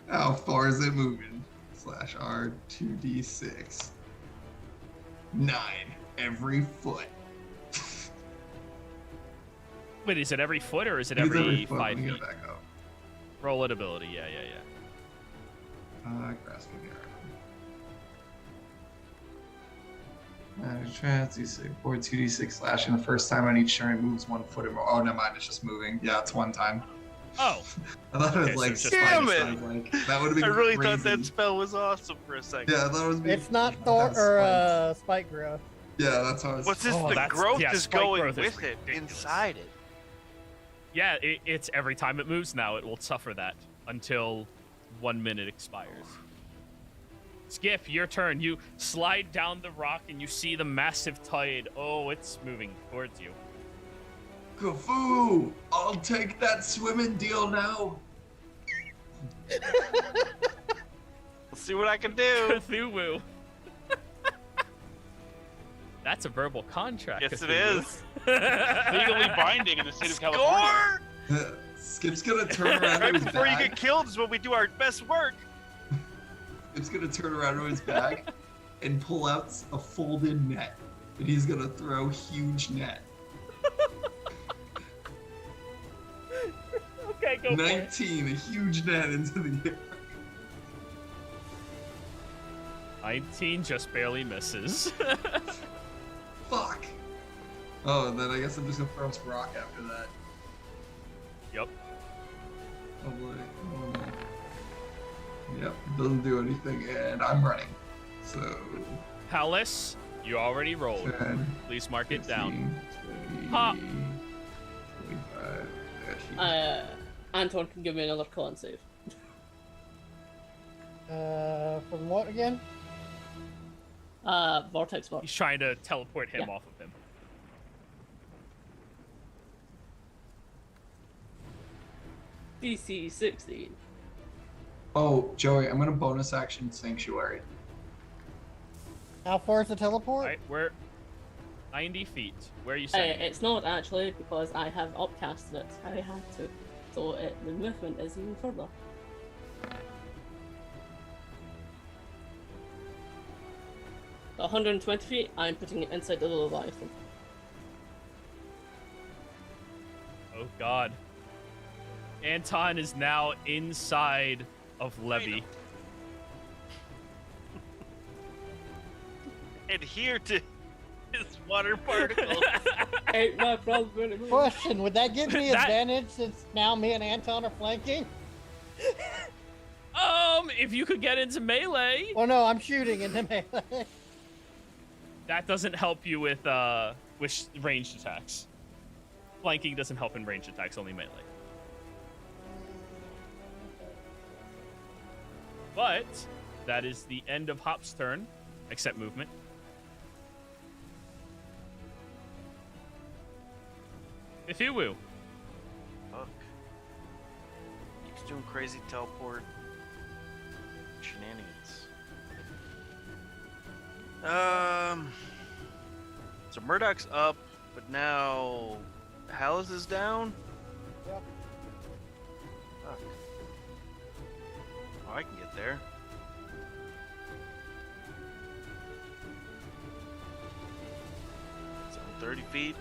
How far is it moving? /R 2d6. 9 every foot. Wait, is it every foot or is it It's every foot. 5 Let me feet? get back up. Roll it ability. Yeah. Grasping the arrow. Triad 2d6 slashing the first time on each turn. It moves 1 foot or more. Oh, never mind. It's just moving. Yeah, it's 1 time. Oh. I thought it was Okay, so like it's just- Damn spider it! size, like that would have been I really crazy. thought that spell was awesome for a second. Yeah, I thought it was. It's not I Thor thought or spikes. Spike Growth. Yeah, that's how it's. What's this? Oh, the that's- growth yeah, is spike going growth is with it, ridiculous. inside it. Yeah, it's every time it moves now, it will suffer that until 1 minute expires. Skip, your turn. You slide down the rock and you see the massive tide. Oh, it's moving towards you. Kafoo! I'll take that swimming deal now. Let's see what I can do. Cthulhu. That's a verbal contract. Yes, it Cthulhu. is. legally binding in the state of California. Score! Skip's gonna turn around to Right his before you back. get killed is when we do our best work. Skip's gonna turn around to his back and pull out a folded net, and he's gonna throw huge net. Okay, go for it. 19, a huge net into the air. 19 just barely misses. Fuck. Oh, and then I guess I'm just gonna throw some rock after that. Yep. Oh boy. Oh, no. Yep, doesn't do anything, and I'm running. So. Palace, you already rolled. 10, Please mark it 15, down. 20, Ha. 25, 30. Anton can give me another con save. From what again? Vortex Mark. He's trying to teleport him Yeah. off of him. DC 16. Oh, Joey, I'm gonna bonus action Sanctuary. How far is the teleport? Alright, we're 90 feet. Where are you saying? It's not actually because I have upcasted it. I had to. So the movement is even further. The 120 feet, I'm putting it inside the Leviathan. Oh god. Anton is now inside of Levy. Adhere to his water particles. Ain't my problem anymore. Question, would that give me That- advantage since now me and Anton are flanking? If you could get into melee, Oh no, I'm shooting into melee. that doesn't help you with ranged attacks. Flanking doesn't help in ranged attacks, only melee. But that is the end of Hop's turn, except movement. Cthulhu. Fuck. Keeps doing crazy teleport shenanigans. So Murdoch's up, but now Hallis is down? Yep. Fuck. Oh, I can get there. So 30 feet.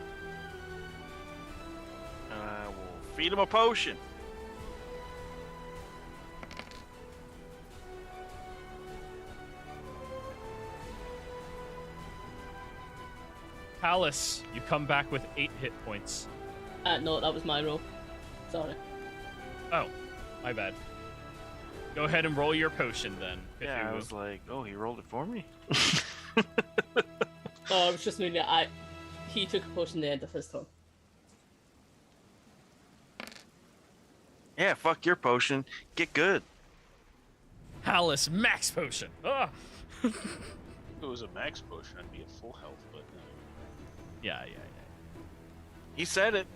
I will Feed him a potion. Palace, you come back with 8 hit points. No, that was my roll. Sorry. Oh, my bad. Go ahead and roll your potion then. if Yeah, you I will. was like, oh, he rolled it for me? Oh, it was just meaning he took a potion at the end of his turn. Yeah, fuck your potion. Get good. Palace, max potion. Ah! If it was a max potion, I'd be at full health, but Yeah. He said it.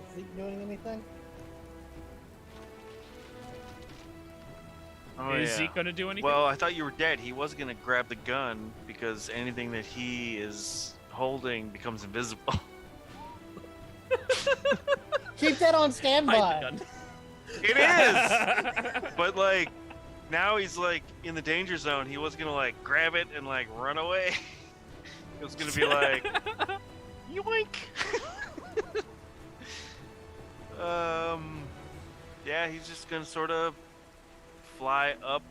Is Zeke doing anything? Oh, Is yeah. Zeke gonna do anything? Well, I thought you were dead. He was gonna grab the gun because anything that he is holding becomes invisible. Keep that on Hide the standby. gun. It is. But like, now he's like in the danger zone. He was gonna like grab it and like run away. It was gonna be like, yoink. Yeah, he's just gonna sort of fly up.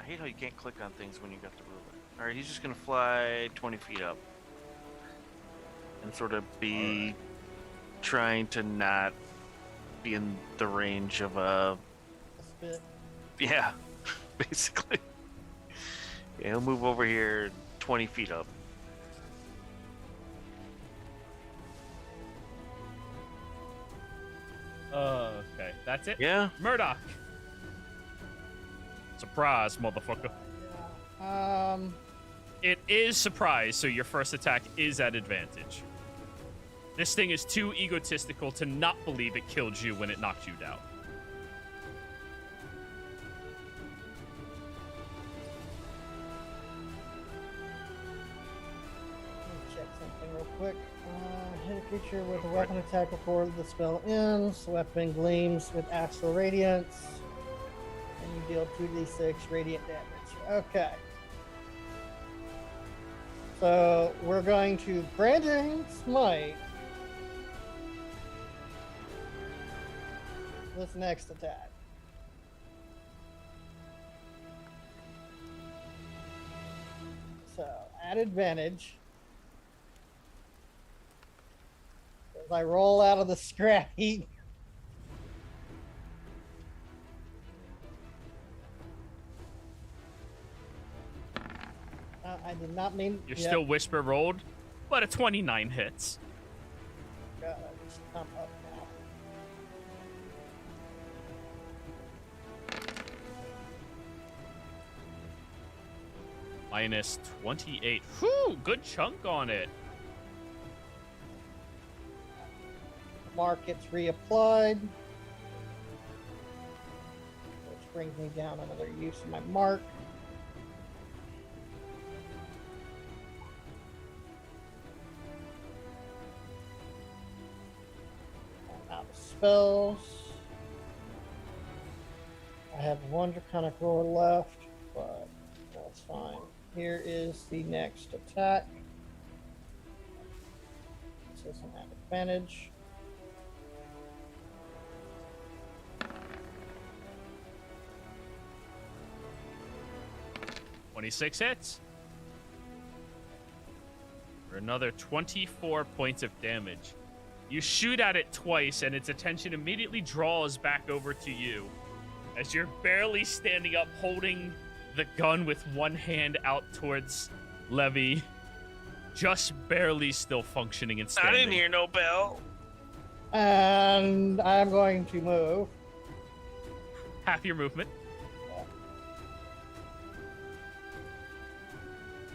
I hate how you can't click on things when you got the ruler. All right, he's just gonna fly 20 feet up and sort of be trying to not be in the range of a. Spit. Yeah, basically. Yeah, he'll move over here 20 feet up. Okay, that's it. Yeah. Murdoch. Surprise, motherfucker. It is surprise, so your first attack is at advantage. This thing is too egotistical to not believe it killed you when it knocked you down. Let me check something real quick. Hit a creature with a weapon attack before the spell ends. Weapon gleams with astral radiance. And you deal 2d6 radiant damage. Okay. So we're going to Branding Smite. This next attack. So at advantage. As I roll out of the scrap heap. I did not mean. You're Yep. still whisper rolled, but a 29 hits. God, just come up now. Minus 28. Whew, good chunk on it. Mark gets reapplied. Which brings me down another use of my mark. I'm out of spells. I have one Draconic Roar left, but that's fine. Here is the next attack. This isn't at advantage. 26 hits. For another 24 points of damage. You shoot at it twice, and its attention immediately draws back over to you. As you're barely standing up, holding the gun with one hand out towards Levy. Just barely still functioning and I standing. didn't hear no bell. And I'm going to move. Half your movement.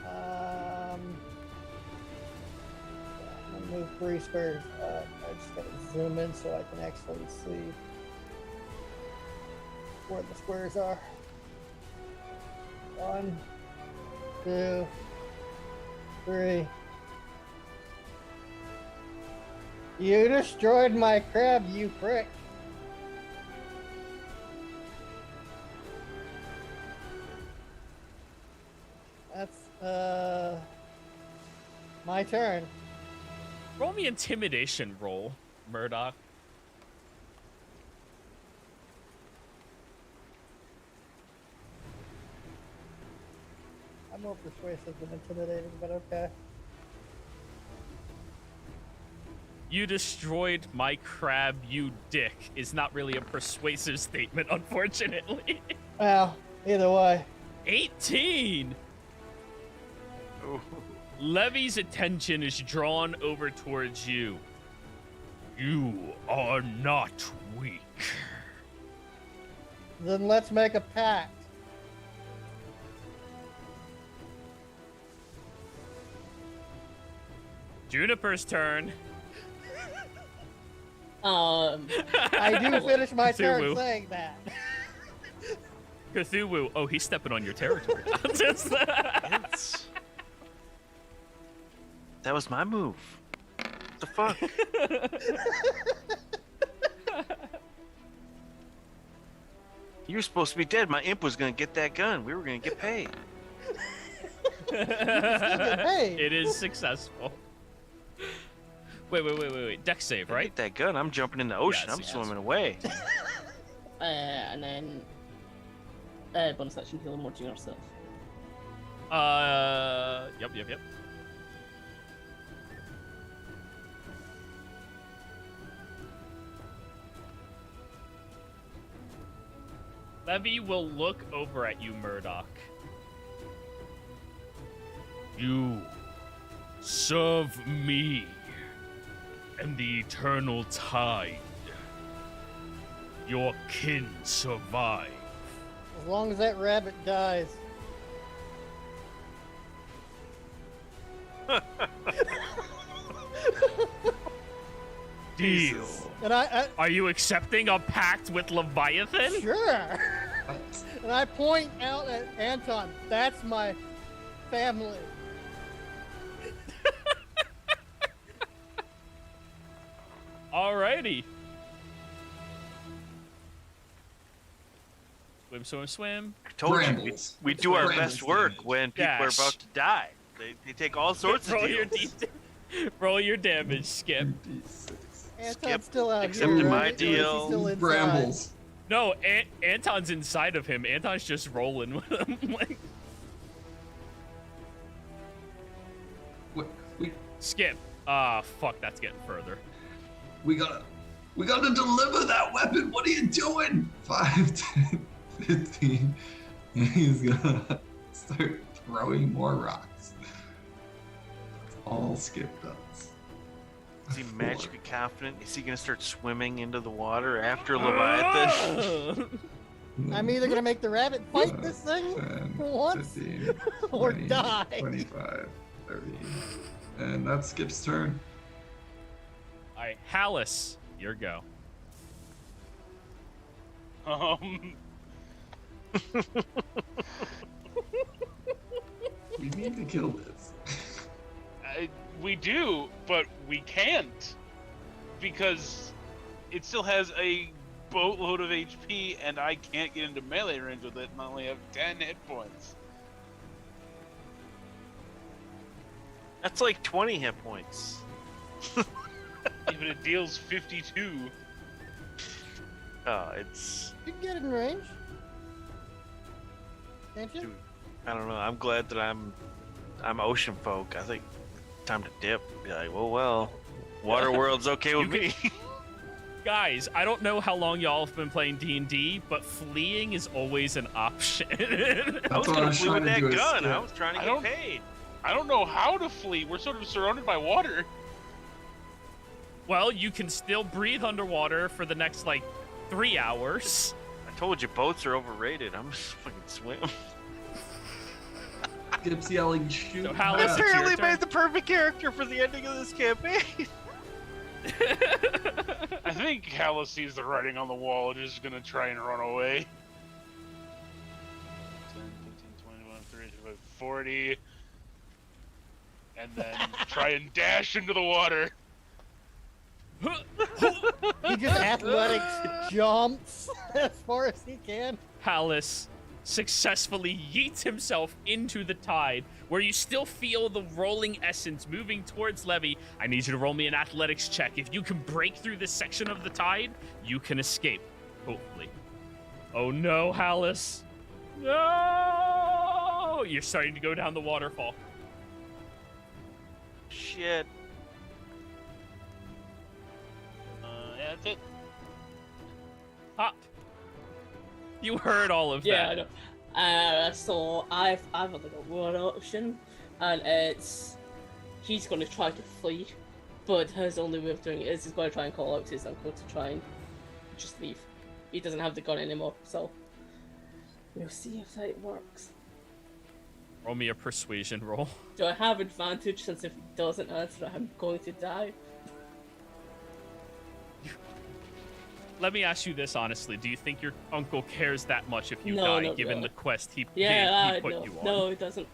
I'm gonna move 3 squares up. I just gotta zoom in so I can actually see where the squares are. 1, 2, 3. You destroyed my crab, you prick. That's my turn. Roll me intimidation roll, Murdoch. I'm more persuasive than intimidating, but okay. You destroyed my crab, you dick, is not really a persuasive statement, unfortunately. Well, either way. 18! Ooh. Levy's attention is drawn over towards you. You are not weak. Then let's make a pact. Juniper's turn. I do finish my turn Cthulhu. saying that. Cthulhu. Oh, he's stepping on your territory. Just It's- That was my move. What the fuck? You were supposed to be dead. My imp was gonna get that gun. We were gonna get paid. Hey, It is successful. Wait. Dex save, I right? get that gun. I'm jumping in the ocean. Yes, I'm yes. swimming away. And then bonus action heal more to yourself. Yep. Levy will look over at you, Murdoch. You serve me and the eternal tide. Your kin survive. as long as that rabbit dies. Deal. And I Are you accepting a pact with Leviathan? sure. And I point out at Anton. That's my family. Alrighty. Swim. I told you, Brambles. we do our Brambles best work damage. when people are Dash. about to die. They take all sorts of Roll your deals. roll your damage, Skip. Anton's Skip, still out accepted here. my right? Or is he deal. still inside? Brambles. No, Anton's inside of him. Anton's just rolling with him. Like, We Skip. Ah, fuck, that's getting further. we gotta deliver that weapon. What are you doing? 5, 10, 15. And he's gonna start throwing more rocks. That's all Skip does. Is he magically confident? Is he gonna start swimming into the water after Leviathan? I'm either gonna make the rabbit fight this thing 10, once 15, or 20, die. 25, 30. And that's Skip's turn. Alright, Hallis, your go. We need to kill this. We do, but we can't because it still has a boatload of HP, and I can't get into melee range with it, and I only have 10 hit points. That's like 20 hit points. Yeah, but it deals 52. Oh, it's. You can get in range. Can't you? Dude, I don't know. I'm glad that I'm ocean folk. I think time to dip. Be like, well, water world's okay with me. Guys, I don't know how long y'all have been playing D&D, but fleeing is always an option. I was what I gonna was flee with trying to that do is gun. skip. I was trying to I get don't- paid. I don't know how to flee. We're sort of surrounded by water. Well, you can still breathe underwater for the next, 3 hours. I told you boats are overrated. I'm just fucking swim. Skip's yelling, shoot. So I Hallis, it's your apparently turn. made the perfect character for the ending of this campaign. I think Hallis sees the writing on the wall and is gonna try and run away. 10, 15, 21, 35, 40. And then try and dash into the water. He just athletics jumps as far as he can. Hallis, successfully yeets himself into the tide, where you still feel the rolling essence moving towards Levy. I need you to roll me an athletics check. If you can break through this section of the tide, you can escape, hopefully. Oh no, Hallis. No! You're starting to go down the waterfall. Shit. Yeah, that's it. Hop. You heard all of Yeah, that. I know. So I've only got one option, and it's he's going to try to flee, but his only way of doing it is he's going to try and call out to his uncle to try and just leave. He doesn't have the gun anymore, so we'll see if that works. Roll me a persuasion roll. Do I have advantage since if he doesn't answer, I'm going to die? Let me ask you this honestly. Do you think your uncle cares that much if you No, die, no, given no. the quest he put no, you on? no, it doesn't.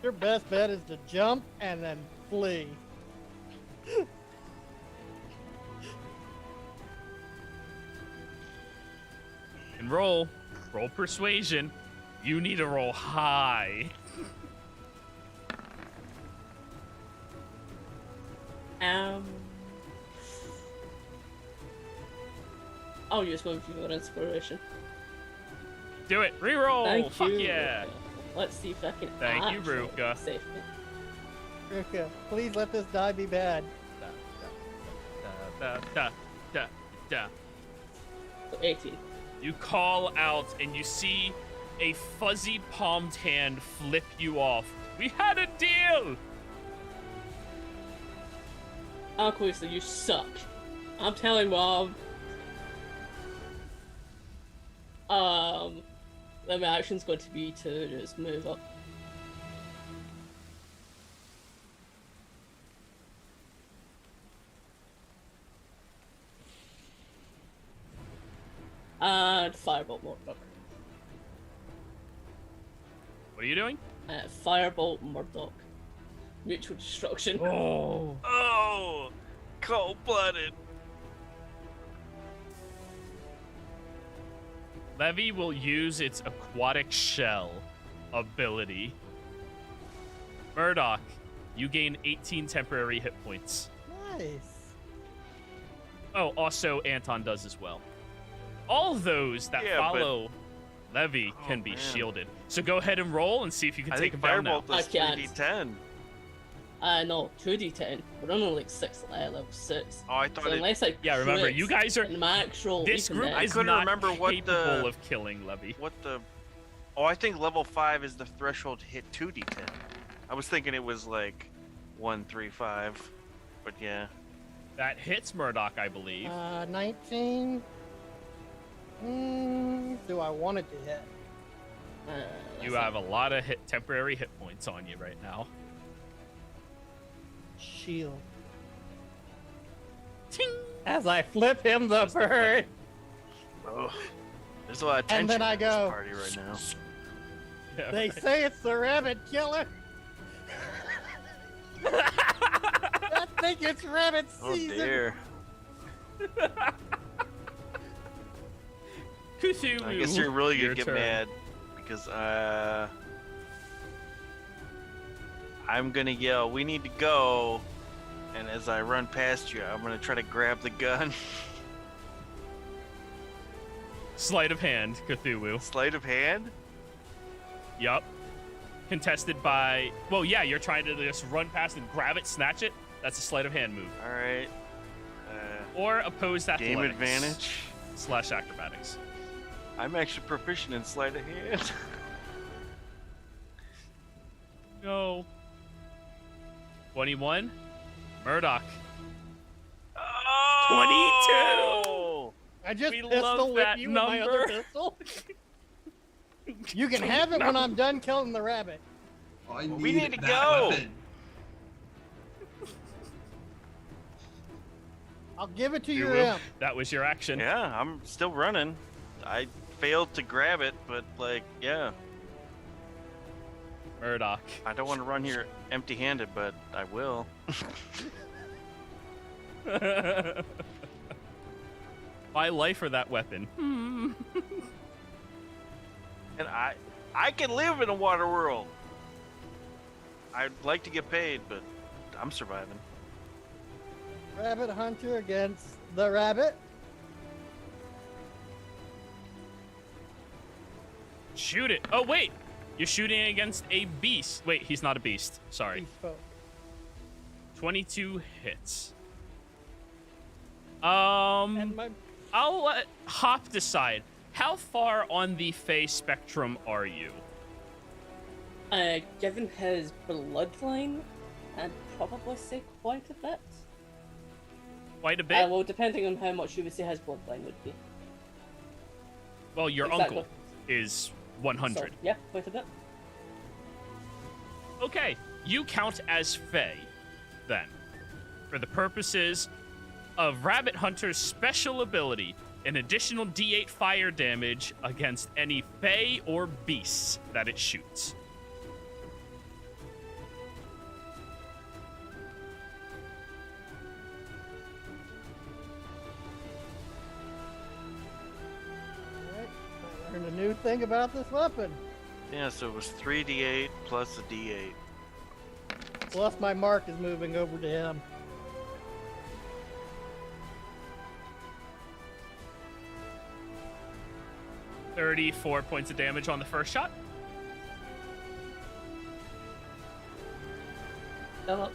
Your best bet is to jump and then flee. And roll persuasion. You need to roll high. I'll use one for your inspiration. Do it. Reroll. Thank Fuck you. yeah. Let's see if I can. Thank you, actually Ruka. save me. Ruka, please let this die be bad. Da, da, da, da. So 18. You call out and you see a fuzzy palmed hand flip you off. We had a deal. Uncle, so you suck. I'm telling Mom. Then my action's going to be to just move up. And Firebolt Murdoch. What are you doing? Firebolt Murdoch. Mutual destruction. Oh. Oh, cold-blooded. Levy will use its aquatic shell ability. Murdoch, you gain 18 temporary hit points. Nice. Oh, also Anton does as well. All those that Yeah, but- follow Levy Oh, can be man. shielded. So go ahead and roll and see if you can I take think him down now. Firebolt does I can't. 3d10. No, 2d10. We're only like 6 level 6. Oh, I thought So it... unless I Yeah, remember, crit you guys are... in max roll, This even group then- I is couldn't not remember what capable the- of killing Levy. What the... Oh, I think level 5 is the threshold to hit 2d10. I was thinking it was like 1, 3, 5. But yeah. That hits Murdoch, I believe. 19. Do I want it to hit? You have a lot of temporary hit points on you right now. Shield. Ting! As I flip him the bird. Oh, there's a lot of tension And then I in this go. party right now. Yeah, They right. say it's the rabbit killer. I think it's rabbit Oh season. dear. Cthulhu, I guess you're really your gonna get turn. mad because I'm gonna yell, "We need to go!" And as I run past you, I'm gonna try to grab the gun. Sleight of hand, Cthulhu. Sleight of hand. Yup. Contested by... Well, yeah, you're trying to just run past and grab it, snatch it. That's a sleight of hand move. All right. Or opposed Game athletics. advantage. / acrobatics. I'm actually proficient in sleight of hand. No. 21. Murdoch. Oh! I just We pistol love whip that you with my other number. pistol. You can have it when I'm done killing the rabbit. I We need to that go. weapon. I'll give it to You your will. imp. That was your action. Yeah, I'm still running. I failed to grab it, but like, yeah. Murdoch. I don't want to run here empty-handed, but I will. My life or that weapon? And I can live in a water world. I'd like to get paid, but I'm surviving. Rabbit hunter against the rabbit. Shoot it. Oh, wait. You're shooting against a beast. Wait, he's not a beast. Sorry. Beast folk. 22 hits. And my I'll let Hop decide. How far on the Fey spectrum are you? Given his bloodline, I'd probably say quite a bit. Quite a bit? Well, depending on how much you would say his bloodline would be. Well, your Exactly. uncle is 100. So, yeah, quite a bit. Okay, you count as Fey, then. For the purposes of Rabbit Hunter's special ability, an additional D8 fire damage against any Fey or beasts that it shoots. Alright, I learned a new thing about this weapon. Yeah, so it was 3d8 plus a d8. Plus my mark is moving over to him. $34 points of damage on the first shot. Still up.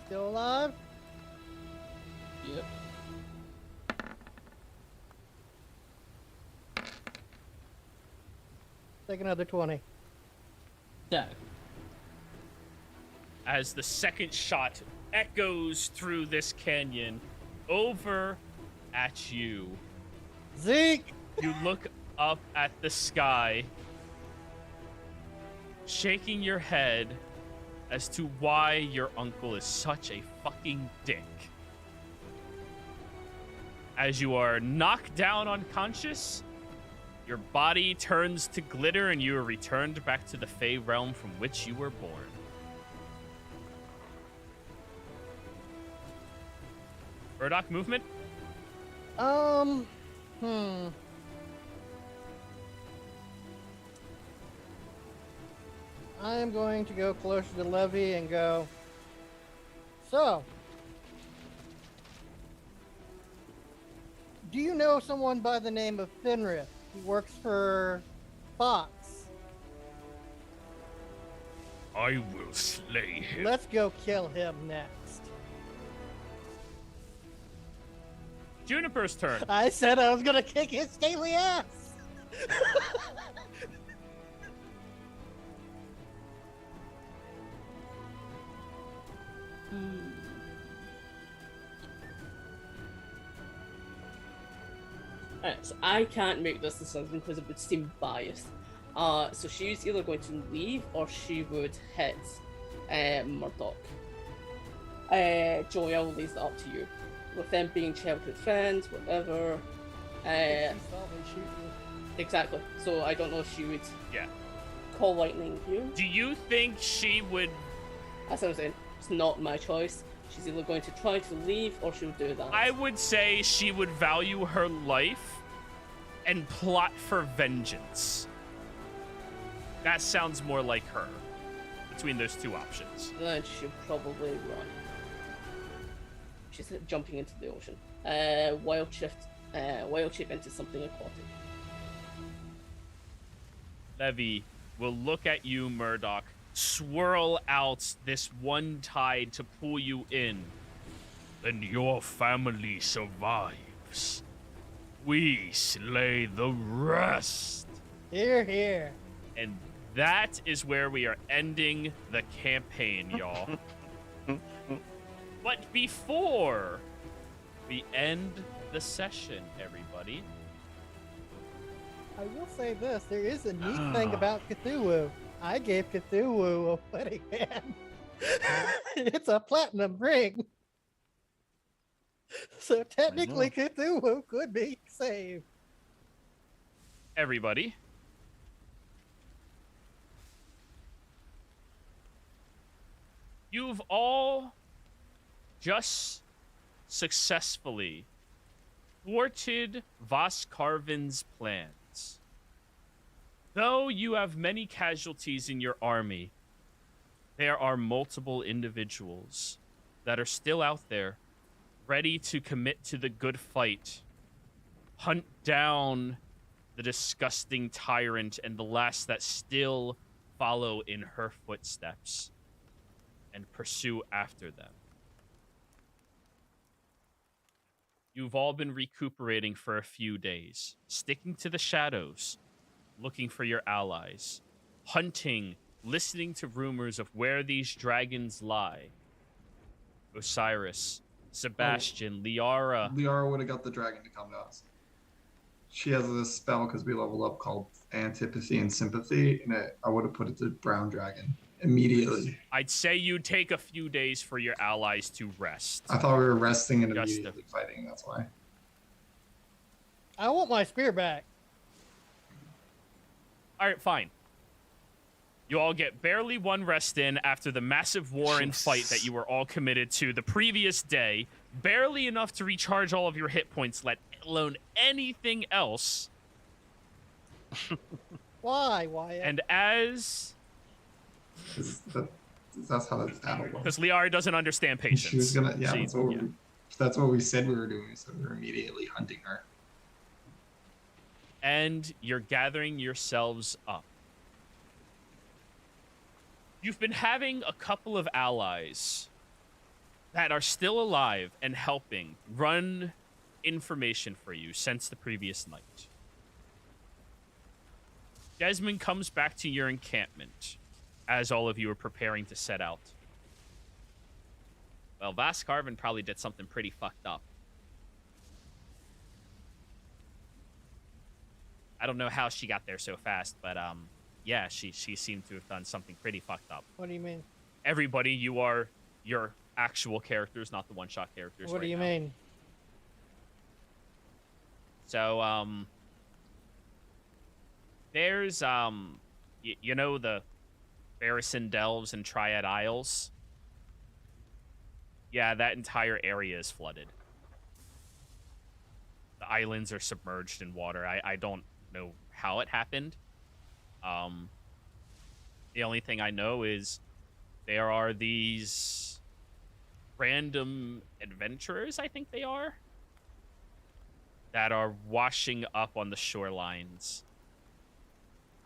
Still alive? Yep. Take another 20. Yeah. As the second shot echoes through this canyon over at you. Zeke! You look up at the sky, shaking your head as to why your uncle is such a fucking dick. As you are knocked down unconscious, your body turns to glitter and you are returned back to the Fey realm from which you were born. Murdoch movement? I am going to go closer to Levy and go. So, do you know someone by the name of Fenrith? He works for Fox. I will slay him. Let's go kill him next. Juniper's turn. I said I was gonna kick his scaly ass. Alright, so I can't make this decision because it would seem biased. So she's either going to leave or she would hit Murdoch. Joey, I will leave that up to you. With them being childhood friends, whatever. Exactly. So I don't know if she would Yeah. call lightning you. Do you think she would? That's what I'm saying. It's not my choice. She's either going to try to leave or she'll do that. I would say she would value her life and plot for vengeance. That sounds more like her between those two options. Then she'll probably run. She's jumping into the ocean. Wild shape into something aquatic. Levy will look at you, Murdoch, swirl out this one tide to pull you in. And your family survives. We slay the rest. Here, here. And that is where we are ending the campaign, y'all. But before we end the session, everybody. I will say this, there is a neat thing about Cthulhu. I gave Cthulhu a wedding band. It's a platinum ring. So technically Cthulhu could be saved. Everybody. You've all just successfully thwarted Voskarvin's plans. Though you have many casualties in your army, there are multiple individuals that are still out there, ready to commit to the good fight, hunt down the disgusting tyrant and the last that still follow in her footsteps, and pursue after them. You've all been recuperating for a few days, sticking to the shadows, looking for your allies, hunting, listening to rumors of where these dragons lie. Osiris, Sebastian, Liara. Liara would have got the dragon to come to us. She has this spell because we leveled up called Antipathy and Sympathy, and I would have put it to Brown Dragon immediately. I'd say you'd take a few days for your allies to rest. I thought we were resting and Just immediately fighting, that's why. I want my spear back. All right, fine. You all get barely one rest in after the massive war and fight that you were all committed to the previous day. Barely enough to recharge all of your hit points, let alone anything else. Why, Wyatt? And as... That's how that battle was. Because Liara doesn't understand patience. She was gonna, yeah, She's- that's what we said we were doing, so we were immediately hunting her. And you're gathering yourselves up. You've been having a couple of allies that are still alive and helping run information for you since the previous night. Desmond comes back to your encampment as all of you are preparing to set out. Well, Voskarvin probably did something pretty fucked up. I don't know how she got there so fast, but yeah, she seemed to have done something pretty fucked up. What do you mean? Everybody, you are your actual characters, not the one-shot characters. What do right you now. mean? So, there's, you know the Barrison Delves and Triad Isles? Yeah, that entire area is flooded. The islands are submerged in water. I don't know how it happened. The only thing I know is there are these random adventurers, I think they are, that are washing up on the shorelines.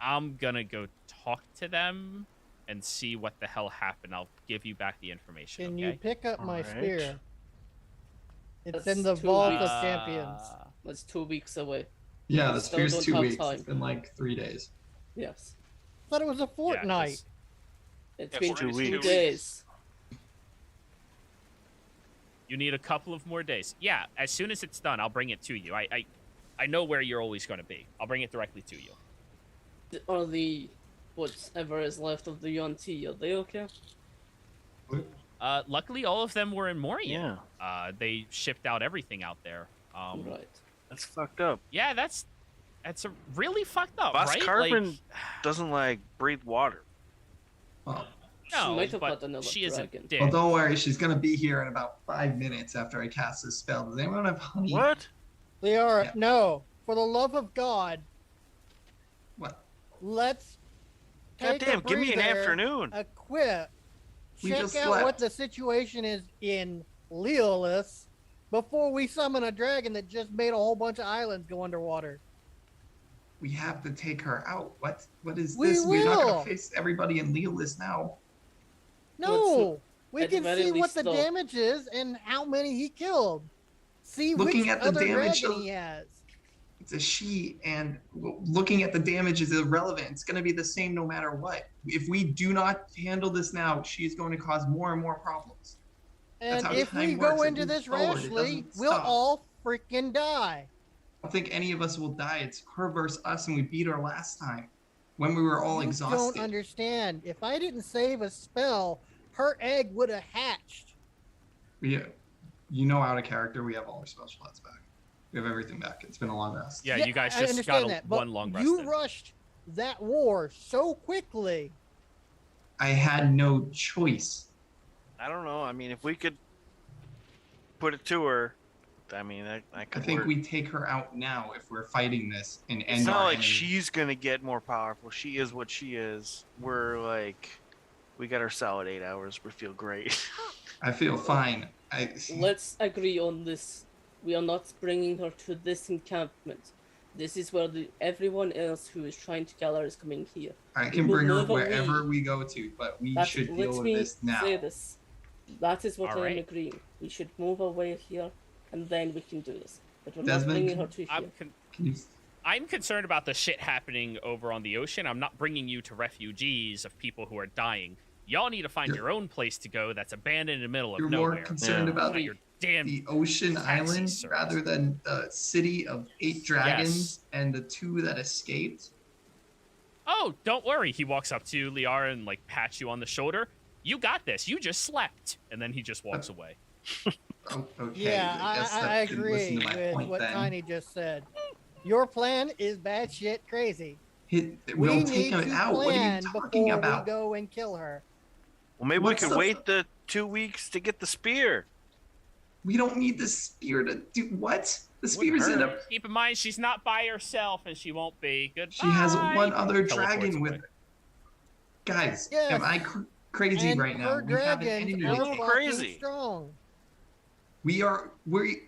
I'm gonna go talk to them and see what the hell happened. I'll give you back the information. Can okay? you pick up my Alright. spear? It's That's in the 2 vault weeks. of champions. That's 2 weeks away. Yeah, the Still spear's don't 2 have weeks. time. It's been like 3 days. Yes. Thought it was a Yeah, 'cause fortnight. It's Yeah, been 2 2 weeks. days. you need a couple of more days. Yeah, as soon as it's done, I'll bring it to you. I know where you're always going to be. I'll bring it directly to you. Are the whatever is left of the Yuan-Ti, are they okay? Luckily, all of them were in Morian. Yeah, They shipped out everything out there. Right. that's fucked up. Yeah, that's a really fucked up, Boss right? Carbon Like, doesn't like breathe water. Well, She no, might have but got another she is a dragon. dick. well, don't worry. She's going to be here in about 5 minutes after I cast this spell. Does anyone have honey? What? They are Yeah. no. For the love of God, What? let's take Goddamn, a give me an breather, afternoon. Quit. We Check just out what slept. the situation is in Leolith before we summon a dragon that just made a whole bunch of islands go underwater. We have to take her out. What is We this? We're not going will. to face everybody in Leolith now. No, we at the can very see what least, the though- damage is and how many he killed. See Looking which at the other damage dragon of- he has. It's a she, and looking at the damage is irrelevant. It's going to be the same no matter what. If we do not handle this now, she is going to cause more and more problems. That's And how if time we works. go It into moves this forward. It rashly, doesn't we'll stop. all freaking die. I don't think any of us will die. It's her versus us, and we beat her last time when we were all You exhausted. don't understand. If I didn't save a spell, her egg would have hatched. You know, out of character, we have all our special slots back. We have everything back. It's been a long rest. Yeah, you guys I just understand got that, but one long rest. You in. rushed that war so quickly. I had no choice. I don't know. I mean, if we could put it to her, I mean, that I could think work. we take her out now if we're fighting this and It's end not our like enemy. she's gonna get more powerful. She is what she is. We're like, we got our solid 8 hours. We feel great. I feel fine. Let's agree on this. We are not bringing her to this encampment. This is where everyone else who is trying to kill her is coming here. I can bring her wherever we go to, but we should deal with this now. Say this. That is what All I am right. agreeing. We should move away here, and then we can do this. But we're Desmond, not bringing her to here. Can you... I'm concerned about the shit happening over on the ocean. I'm not bringing you to refugees of people who are dying. Y'all need to find your own place to go that's abandoned in the middle of You're nowhere. more concerned about your damn the ocean taxi island service. rather than the city of 8 dragons and the 2 that escaped? Oh, don't worry. He walks up to you, Liara, and like pats you on the shoulder. You got this. You just slept. And then he just walks away. Oh, okay. Yeah, guess I that didn't agree listen to my with point what then. Tiny just said. Your plan is batshit crazy. We'll take need him to out. What are you plan talking before about? we go and kill her. Well, maybe What's we could the- wait the 2 weeks to get the spear. We don't need the spear to do what? The spear's in a... Keep in mind, she's not by herself, and she won't be. Goodbye. She has one other Teleports dragon with away. her. Guys, Yes. am I crazy And right now? her We have an dragons enemy. are You're fucking crazy. strong. We are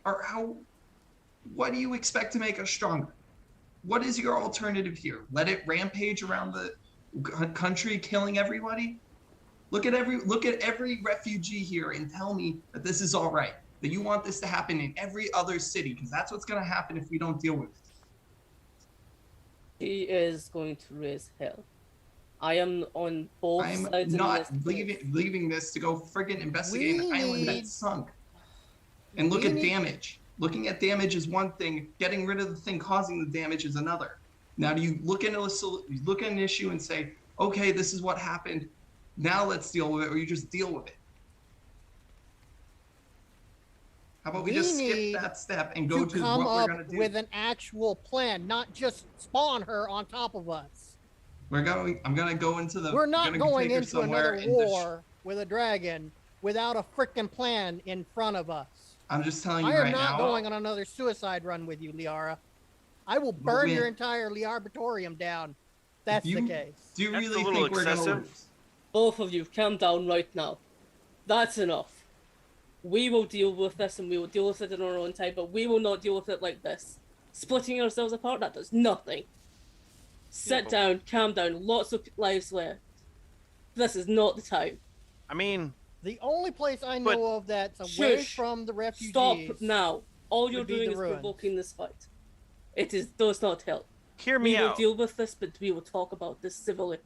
how... What do you expect to make us stronger? What is your alternative here? Let it rampage around the country, killing everybody? Look at every refugee here and tell me that this is all right. That you want this to happen in every other city, because that's what's going to happen if we don't deal with it. She is going to raise hell. I am on both I'm sides not of this. leaving this to go friggin' investigate an island need- that sunk. And look we at need- damage. Looking at damage is one thing. Getting rid of the thing causing the damage is another. Now, do you look at an issue and say, okay, this is what happened. Now let's deal with it, or you just deal with it? How about we just skip need that step and go to come what we're up gonna do? with an actual plan, not just spawn her on top of us. I'm gonna go into the. We're not gonna going take her into somewhere another and war with a dragon without a freaking plan in front of us. I'm just telling you I am right not now. going on another suicide run with you, Liara. I will burn your win. entire Liarbatorium down. That's you- the case. Do you That's a really little think we're gonna excessive. lose? Both of you, calm down right now. That's enough. We will deal with this, and we will deal with it in our own time, but we will not deal with it like this. Splitting ourselves apart, that does nothing. Sit but- down, calm down, lots of lives left. This is not the time. I mean, The only place I know But- of that's away Shush. from the refugees. Stop now. All you're would be doing the is ruins. provoking this fight. Does not help. hear We me will out. deal with this, but we will talk about this civilly.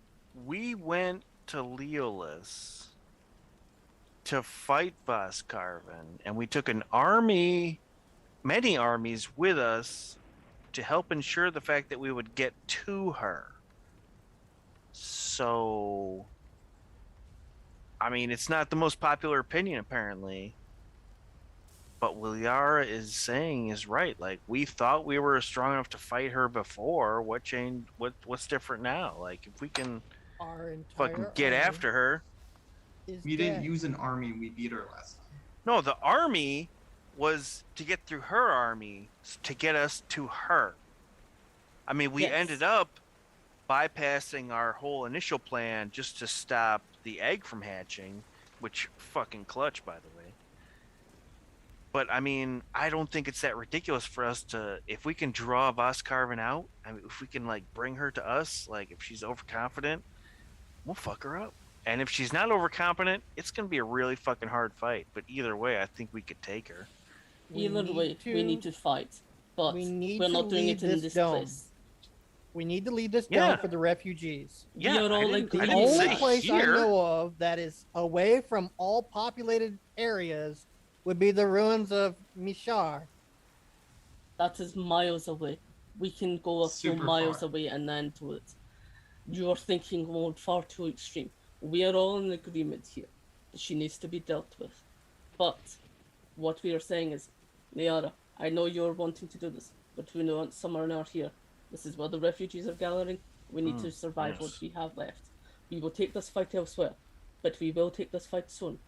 We went to Leolis to fight Voskarvan, and we took an army, many armies with us to help ensure the fact that we would get to her. So, I mean, it's not the most popular opinion, apparently. But what Liara is saying is right. Like, we thought we were strong enough to fight her before. What changed? What's different now? Like, if we can Our entire fucking get army after her. is We didn't dead. use an army. We beat her last time. No, the army was to get through her army to get us to her. I mean, we Yes. ended up bypassing our whole initial plan just to stop the egg from hatching, which fucking clutch, by the way. But I mean, I don't think it's that ridiculous for us to, if we can draw Voskarvan out, I mean, if we can like bring her to us, like if she's overconfident, we'll fuck her up. And if she's not overconfident, it's gonna be a really fucking hard fight. But either way, I think we could take her. We Either need way, we need to fight. But we need we're to not doing leave it in this this dome. place. We need to leave this Yeah. down for the refugees. Yeah, we are all I didn't- The I agreed. didn't only say place I here. know of that is away from all populated areas would be the ruins of Mishar. That is miles away. We can go a few Super miles far. away and then do it. You're thinking going far too extreme. We are all in agreement here. She needs to be dealt with. But what we are saying is, Liara, I know you're wanting to do this, but we know some are not here. This is where the refugees are gathering. We need to survive what yes. we have left. We will take this fight elsewhere, but we will take this fight soon.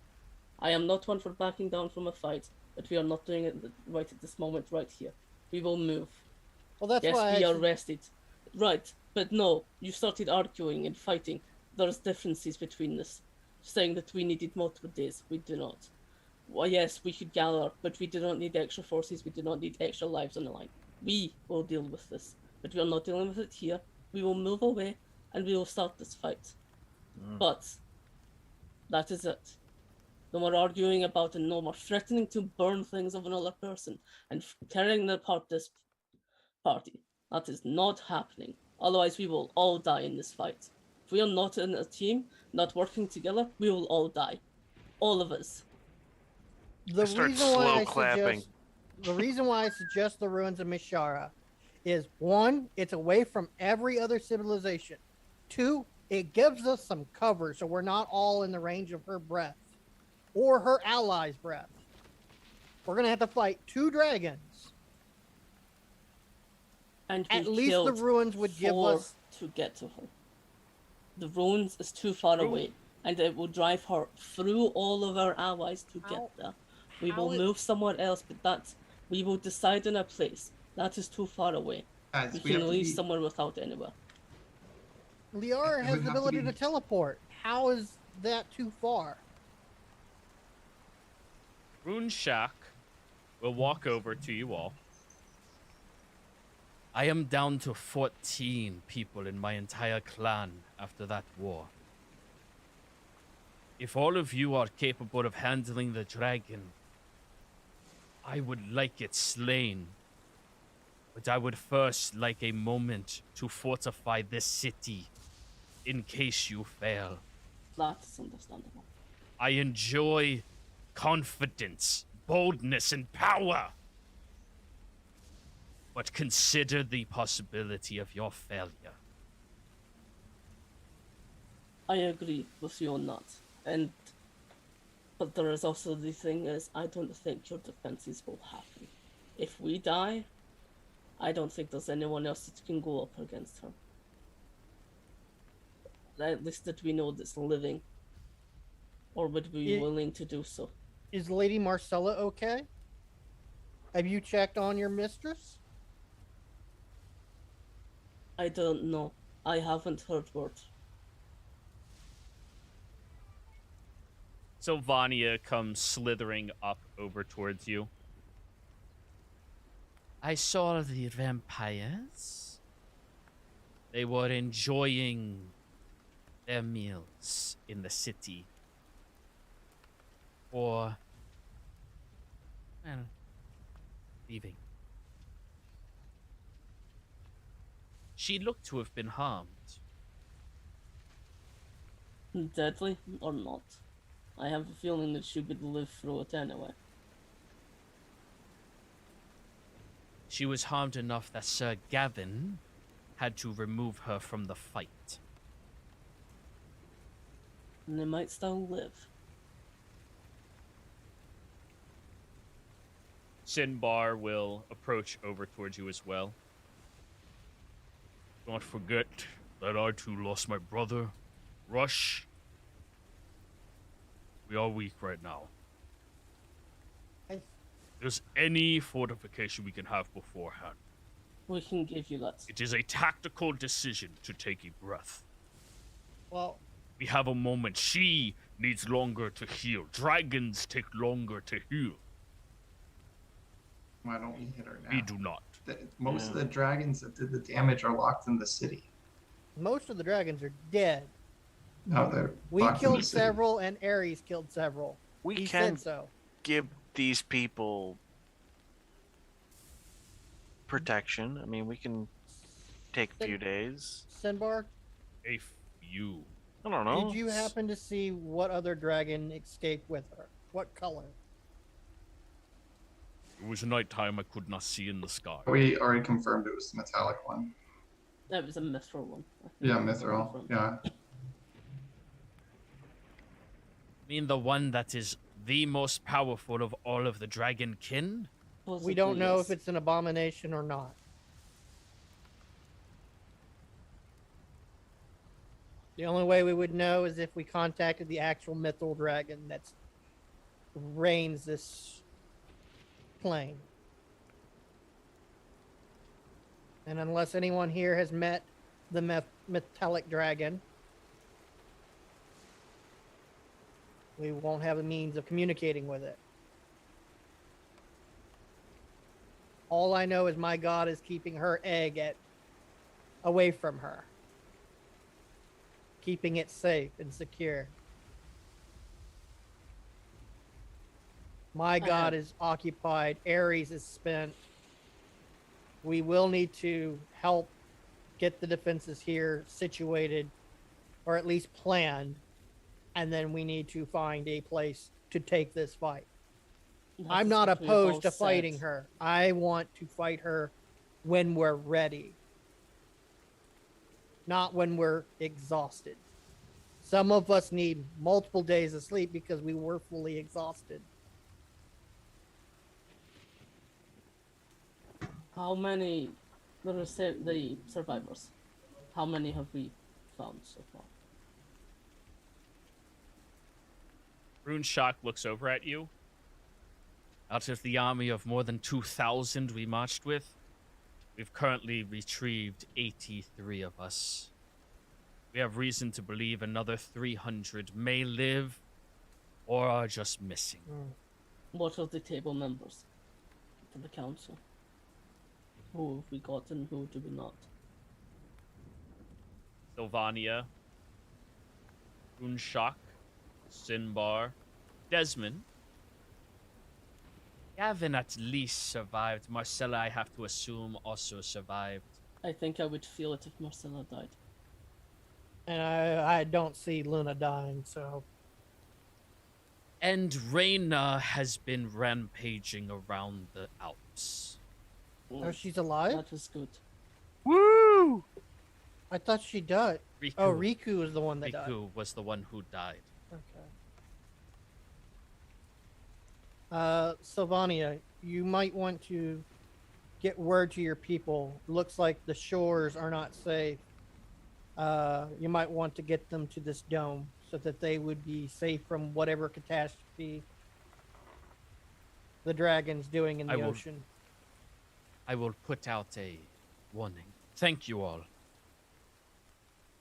I am not one for backing down from a fight. but we are not doing it right at this moment, right here. We will move. Well, that's Yes, why we I are rested. Right, but no, you started arguing and fighting. There's differences between us. Saying that we needed multiple days, we do not. Well, yes, we should gather, but we do not need extra forces, we do not need extra lives on the line. We will deal with this, but we are not dealing with it here. We will move away, and we will start this fight. But, that is it. No more arguing about it, no more threatening to burn things of another person, and tearing apart this party. That is not happening. Otherwise, we will all die in this fight. If we are not in a team, not working together, we will all die. All of us. The Start reason why slow I clapping. suggest the reason why I suggest the ruins of Mishara is one, it's away from every other civilization. Two, it gives us some cover so we're not all in the range of her breath or her allies' breath. We're gonna have to fight 2 dragons. And At we least the killed ruins would give 4 us. to get to her. The ruins is too far away, and it will drive her through all of our allies to get there. We will move somewhere else, but we will decide on a place. That is too far away. Guys, We we have can to leave be. somewhere without anywhere. Liara It has would the have to ability be- to teleport. How is that too far? Rune Shack will walk over to you all. I am down to 14 people in my entire clan after that war. If all of you are capable of handling the dragon, I would like it slain. But I would first like a moment to fortify this city in case you fail. That is understandable. I enjoy confidence, boldness, and power. But consider the possibility of your failure. I agree with you on that. But there is also the thing is, I don't think your defenses will happen. If we die, I don't think there's anyone else that can go up against her. At least that we know that's living. Or would be willing to do so. Is Lady Marcella okay? Have you checked on your mistress? I don't know. I haven't heard word. So Vanya comes slithering up over towards you. I saw the vampires. They were enjoying their meals in the city. Or, well, leaving. She looked to have been harmed. Deadly or not? I have a feeling that she would live through it anyway. She was harmed enough that Sir Gavin had to remove her from the fight. And they might still live. Sinbar will approach over towards you as well. Don't forget that I too lost my brother, Rush. We are weak right now. If there's any fortification we can have beforehand. We can give you that. It is a tactical decision to take a breath. Well, We have a moment. She needs longer to heal. Dragons take longer to heal. Why don't we hit her now? We do not. Most of the dragons that did the damage are locked in the city. most of the dragons are dead. No, they're We locked in the killed city. several, and Ares killed several. We He can said so. give these people protection. I mean, we can take a few days. Sinbar, A few. I don't know. did you happen to see what other dragon escaped with her? What color? It was nighttime. I could not see in the sky. We already confirmed it was the metallic one. That was a mithril one. I think Yeah, that's where I'm mithril. from. Yeah. I mean, the one that is the most powerful of all of the dragon kin? We don't know yes. if it's an abomination or not. The only way we would know is if we contacted the actual mithril dragon that reigns this plane. And unless anyone here has met the metallic dragon, we won't have a means of communicating with it. All I know is my god is keeping her egg away from her, keeping it safe and secure. My god is occupied. Ares is spent. We will need to help get the defenses here situated, or at least planned, and then we need to find a place to take this fight. I'm not opposed to fighting her. I want to fight her when we're ready, not when we're exhausted. Some of us need multiple days of sleep because we were fully exhausted. How many the survivors? How many have we found so far? Rune Shock looks over at you. Out of the army of more than 2,000 we marched with, we've currently retrieved 83 of us. We have reason to believe another 300 may live or are just missing. What are the table members for the council? Who have we got and who do we not? Sylvania, Rune Shock, Sinbar, Desmond. Gavin at least survived. Marcella, I have to assume, also survived. I think I would feel it if Marcella died. And I don't see Luna dying, so... And Reyna has been rampaging around the Alps. Oh, she's alive? That was good. Woo! I thought she died. Riku. Oh, Riku is the one that died. Riku was the one who died. Okay. Sylvania, you might want to get word to your people. Looks like the shores are not safe. You might want to get them to this dome so that they would be safe from whatever catastrophe the dragon's doing in the ocean. I will put out a warning. Thank you all.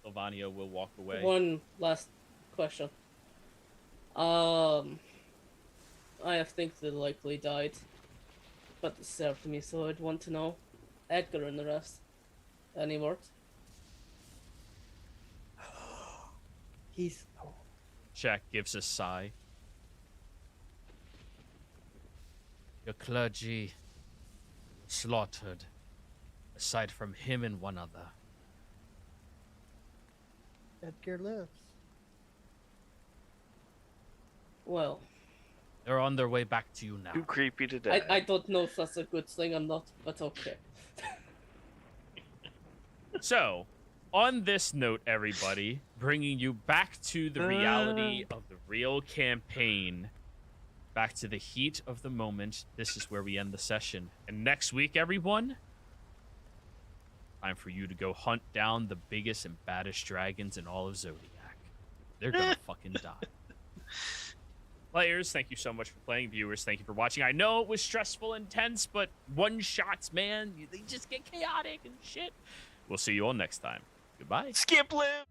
Sylvania will walk away. One last question. I think they likely died, but it served me, so I'd want to know. Edgar and the rest. Any word? He's... Jack gives a sigh. Your clergy slaughtered, aside from him and one other. Edgar lives. Well, they're on their way back to you now. Too creepy to die. I don't know if that's a good thing or not, but okay. So, on this note, everybody, bringing you back to the reality of the real campaign, back to the heat of the moment, this is where we end the session. And next week, everyone, time for you to go hunt down the biggest and baddest dragons in all of Zodiac. They're gonna fucking die. Players, thank you so much for playing. Viewers, thank you for watching. I know it was stressful and tense, but one-shots, man, they just get chaotic and shit. We'll see you all next time. Goodbye. Skip live!